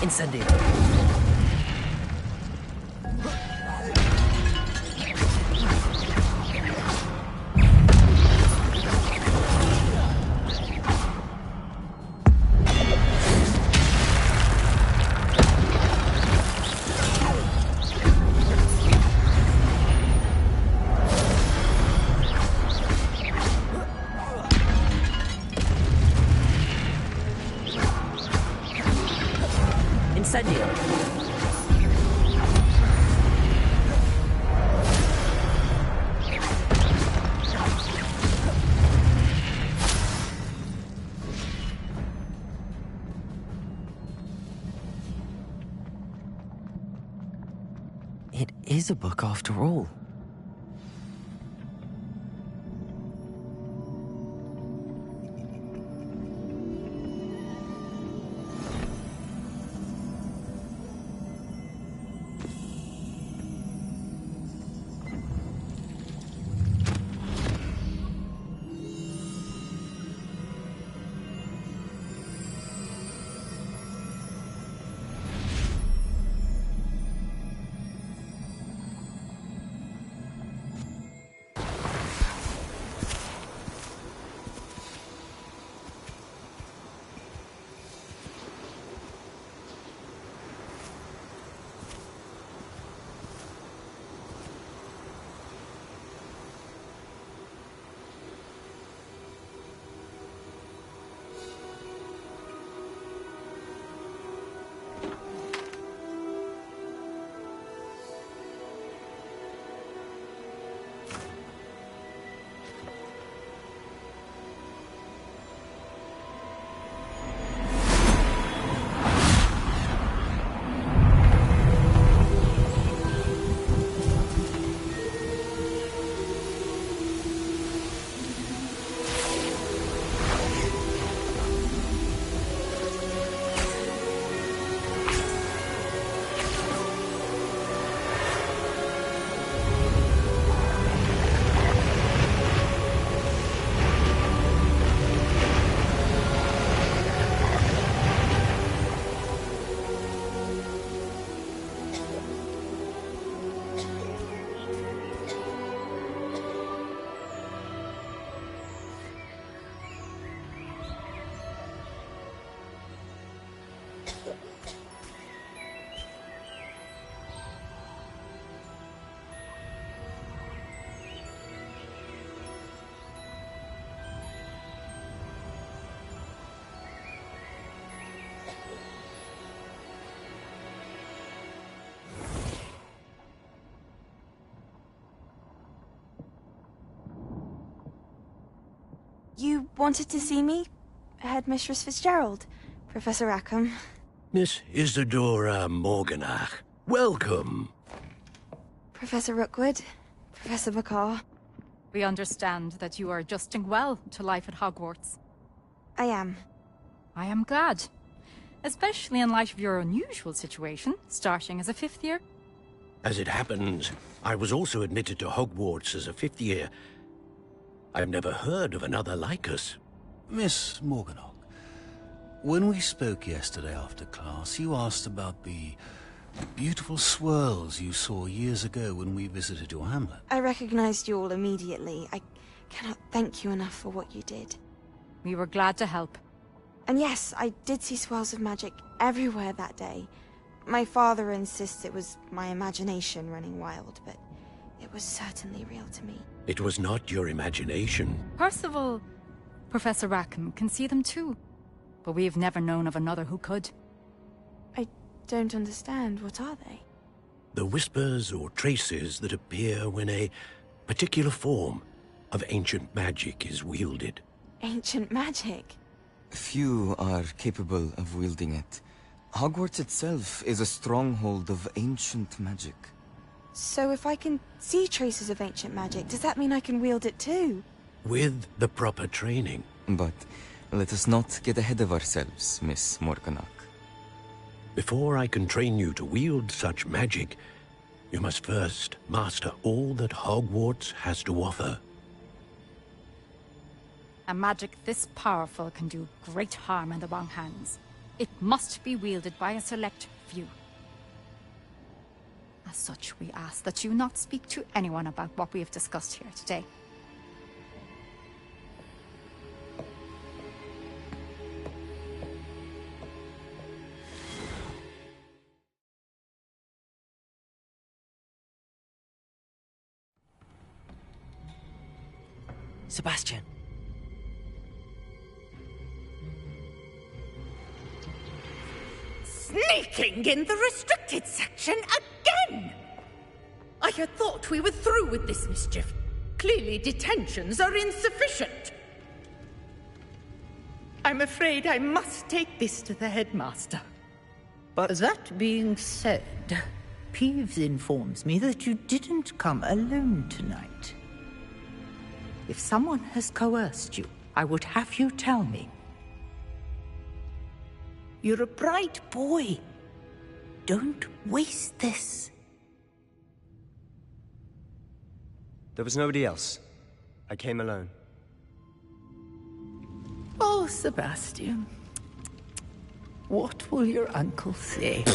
Incendio. Incendio. It is a book after all. You wanted to see me? Headmistress Fitzgerald, Professor Rackham. Miss Isadora Morganach, welcome. Professor Rookwood, Professor McCaw. We understand that you are adjusting well to life at Hogwarts. I am. I am glad. Especially in light of your unusual situation, starting as a fifth year. As it happens, I was also admitted to Hogwarts as a fifth year. I've never heard of another like us. Miss Morganach, when we spoke yesterday after class, you asked about the beautiful swirls you saw years ago when we visited your hamlet. I recognized you all immediately. I cannot thank you enough for what you did. We were glad to help. And yes, I did see swirls of magic everywhere that day. My father insists it was my imagination running wild, but it was certainly real to me. It was not your imagination. Percival, Professor Rackham can see them too. But we have never known of another who could. I don't understand. What are they? The whispers or traces that appear when a particular form of ancient magic is wielded. Ancient magic? Few are capable of wielding it. Hogwarts itself is a stronghold of ancient magic. So if I can see traces of ancient magic, does that mean I can wield it too? With the proper training. But let us not get ahead of ourselves, Miss Morganach. Before I can train you to wield such magic, you must first master all that Hogwarts has to offer. A magic this powerful can do great harm in the wrong hands. It must be wielded by a select few. As such, we ask that you not speak to anyone about what we have discussed here today. Sebastian. Sneaking in the restricted section again! I had thought we were through with this mischief. Clearly detentions are insufficient. I'm afraid I must take this to the headmaster. But that being said, Peeves informs me that you didn't come alone tonight. If someone has coerced you, I would have you tell me. You're a bright boy. Don't waste this. there was nobody else. I came alone. Oh, Sebastian. What will your uncle say?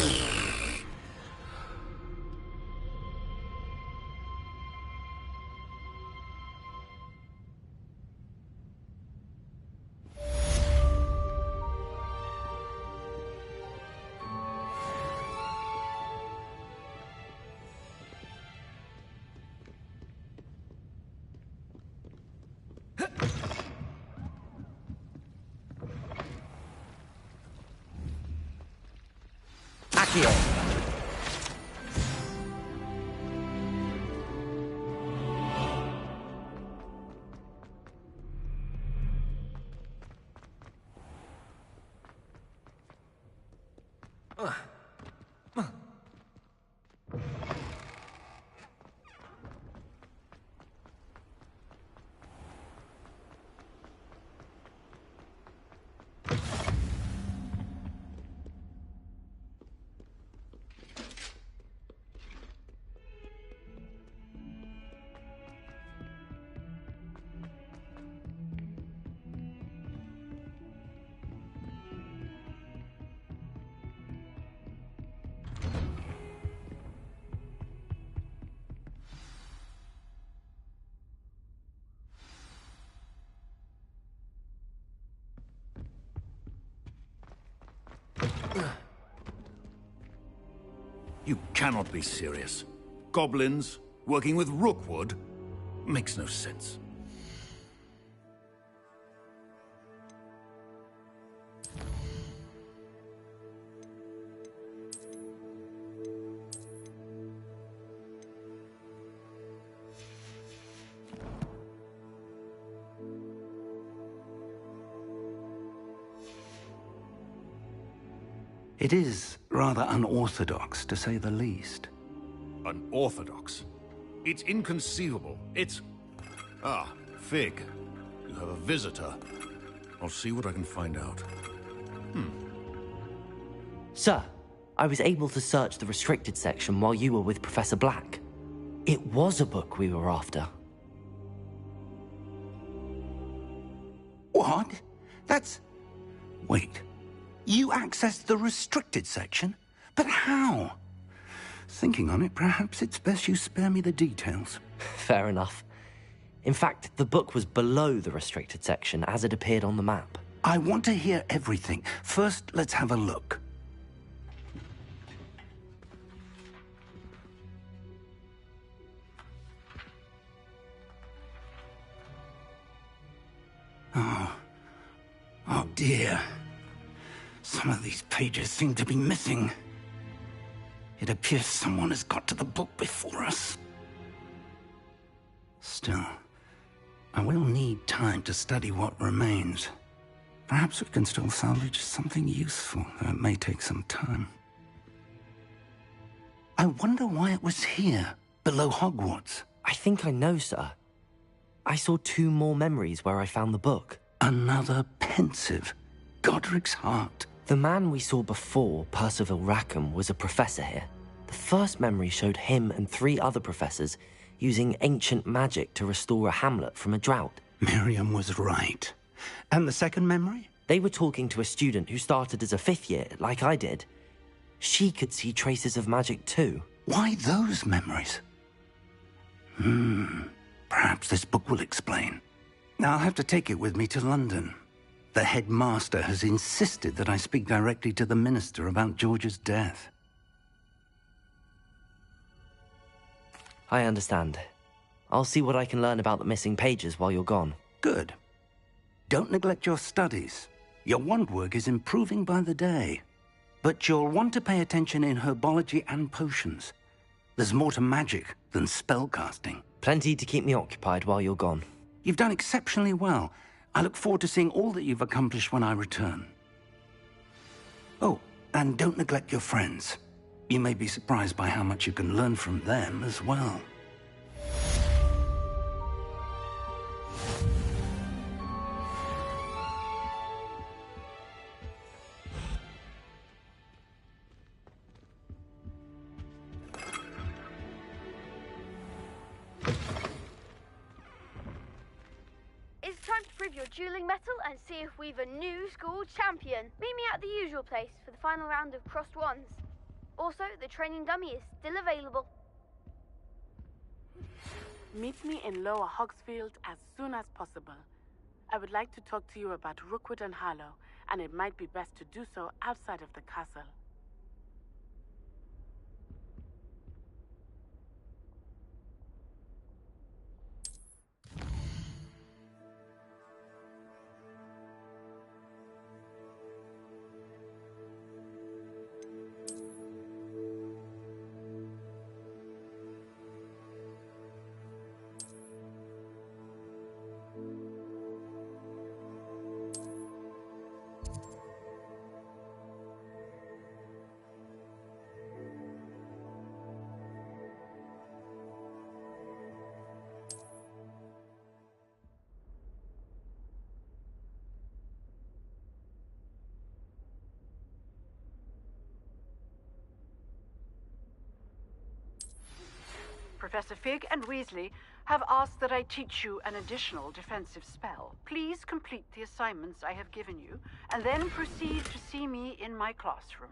You cannot be serious. Goblins working with Rookwood makes no sense. It is rather unorthodox, to say the least. Unorthodox? It's inconceivable. It's... Ah, Fig. You have a visitor. I'll see what I can find out. Sir, I was able to search the restricted section while you were with Professor Black. It was a book we were after. What? That's... Wait. You accessed the restricted section? But how? Thinking on it, perhaps it's best you spare me the details. Fair enough. In fact, the book was below the restricted section as it appeared on the map. I want to hear everything. First, let's have a look. Oh dear. Some of these pages seem to be missing. It appears someone has got to the book before us. Still, I will need time to study what remains. Perhaps we can still salvage something useful, though it may take some time. I wonder why it was here, below Hogwarts. I think I know, sir. I saw 2 more memories where I found the book. Another pensive. Godric's heart. The man we saw before, Percival Rackham, was a professor here. The first memory showed him and 3 other professors using ancient magic to restore a hamlet from a drought. Miriam was right. And the second memory? They were talking to a student who started as a 5th year, like I did. She could see traces of magic too. Why those memories? Perhaps this book will explain. I'll have to take it with me to London. The headmaster has insisted that I speak directly to the minister about George's death. I understand. I'll see what I can learn about the missing pages while you're gone. Good. Don't neglect your studies. Your wand work is improving by the day. But you'll want to pay attention in herbology and potions. There's more to magic than spellcasting. Plenty to keep me occupied while you're gone. You've done exceptionally well. I look forward to seeing all that you've accomplished when I return. Oh, and don't neglect your friends. You may be surprised by how much you can learn from them as well. It's time to prove your dueling mettle and see if we've a new school champion. Meet me at the usual place for the final round of crossed wands. Also, the training dummy is still available. Meet me in Lower Hogsfield as soon as possible. I would like to talk to you about Rookwood and Harlow, and it might be best to do so outside of the castle. Professor Fig and Weasley have asked that I teach you an additional defensive spell. Please complete the assignments I have given you, and then proceed to see me in my classroom.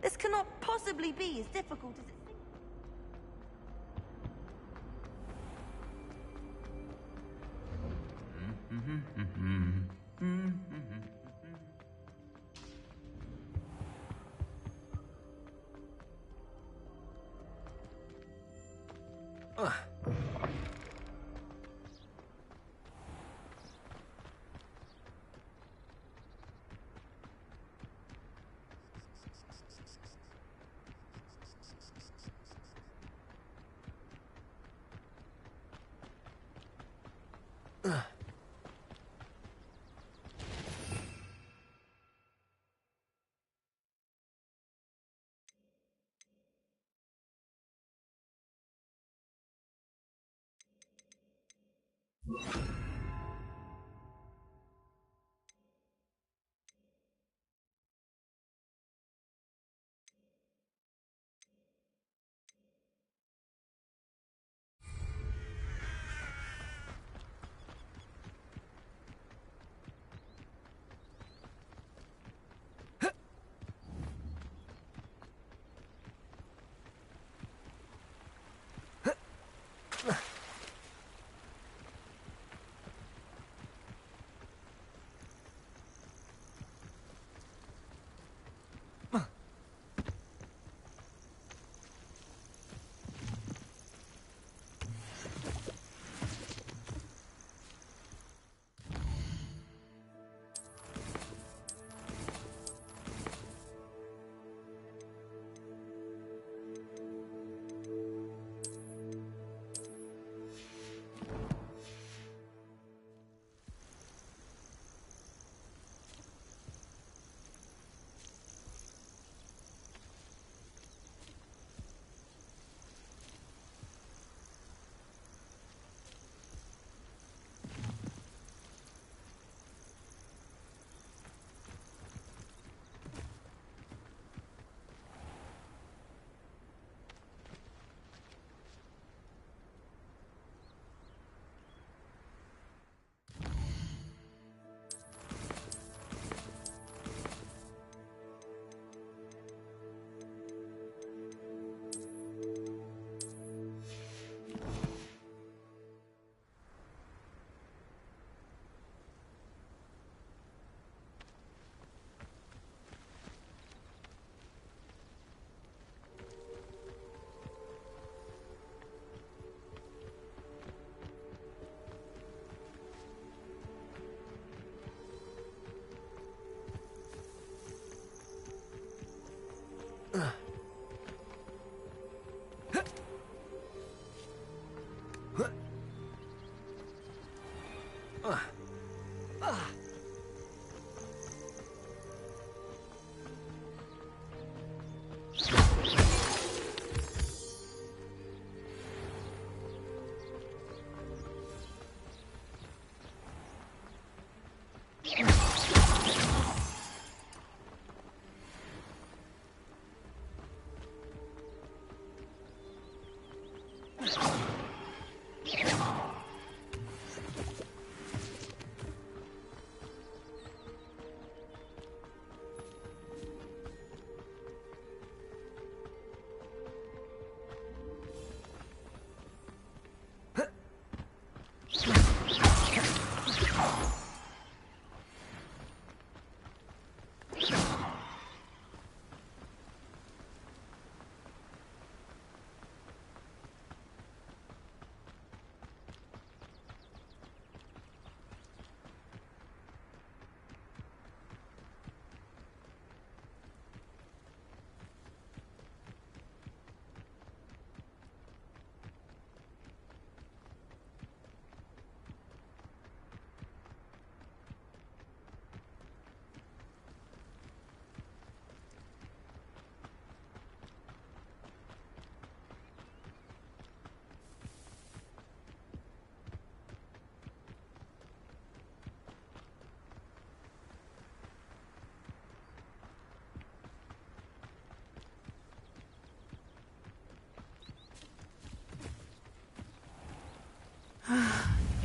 This cannot possibly be as difficult as it seems.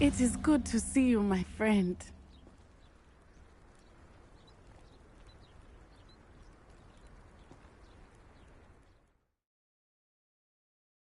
It is good to see you, my friend.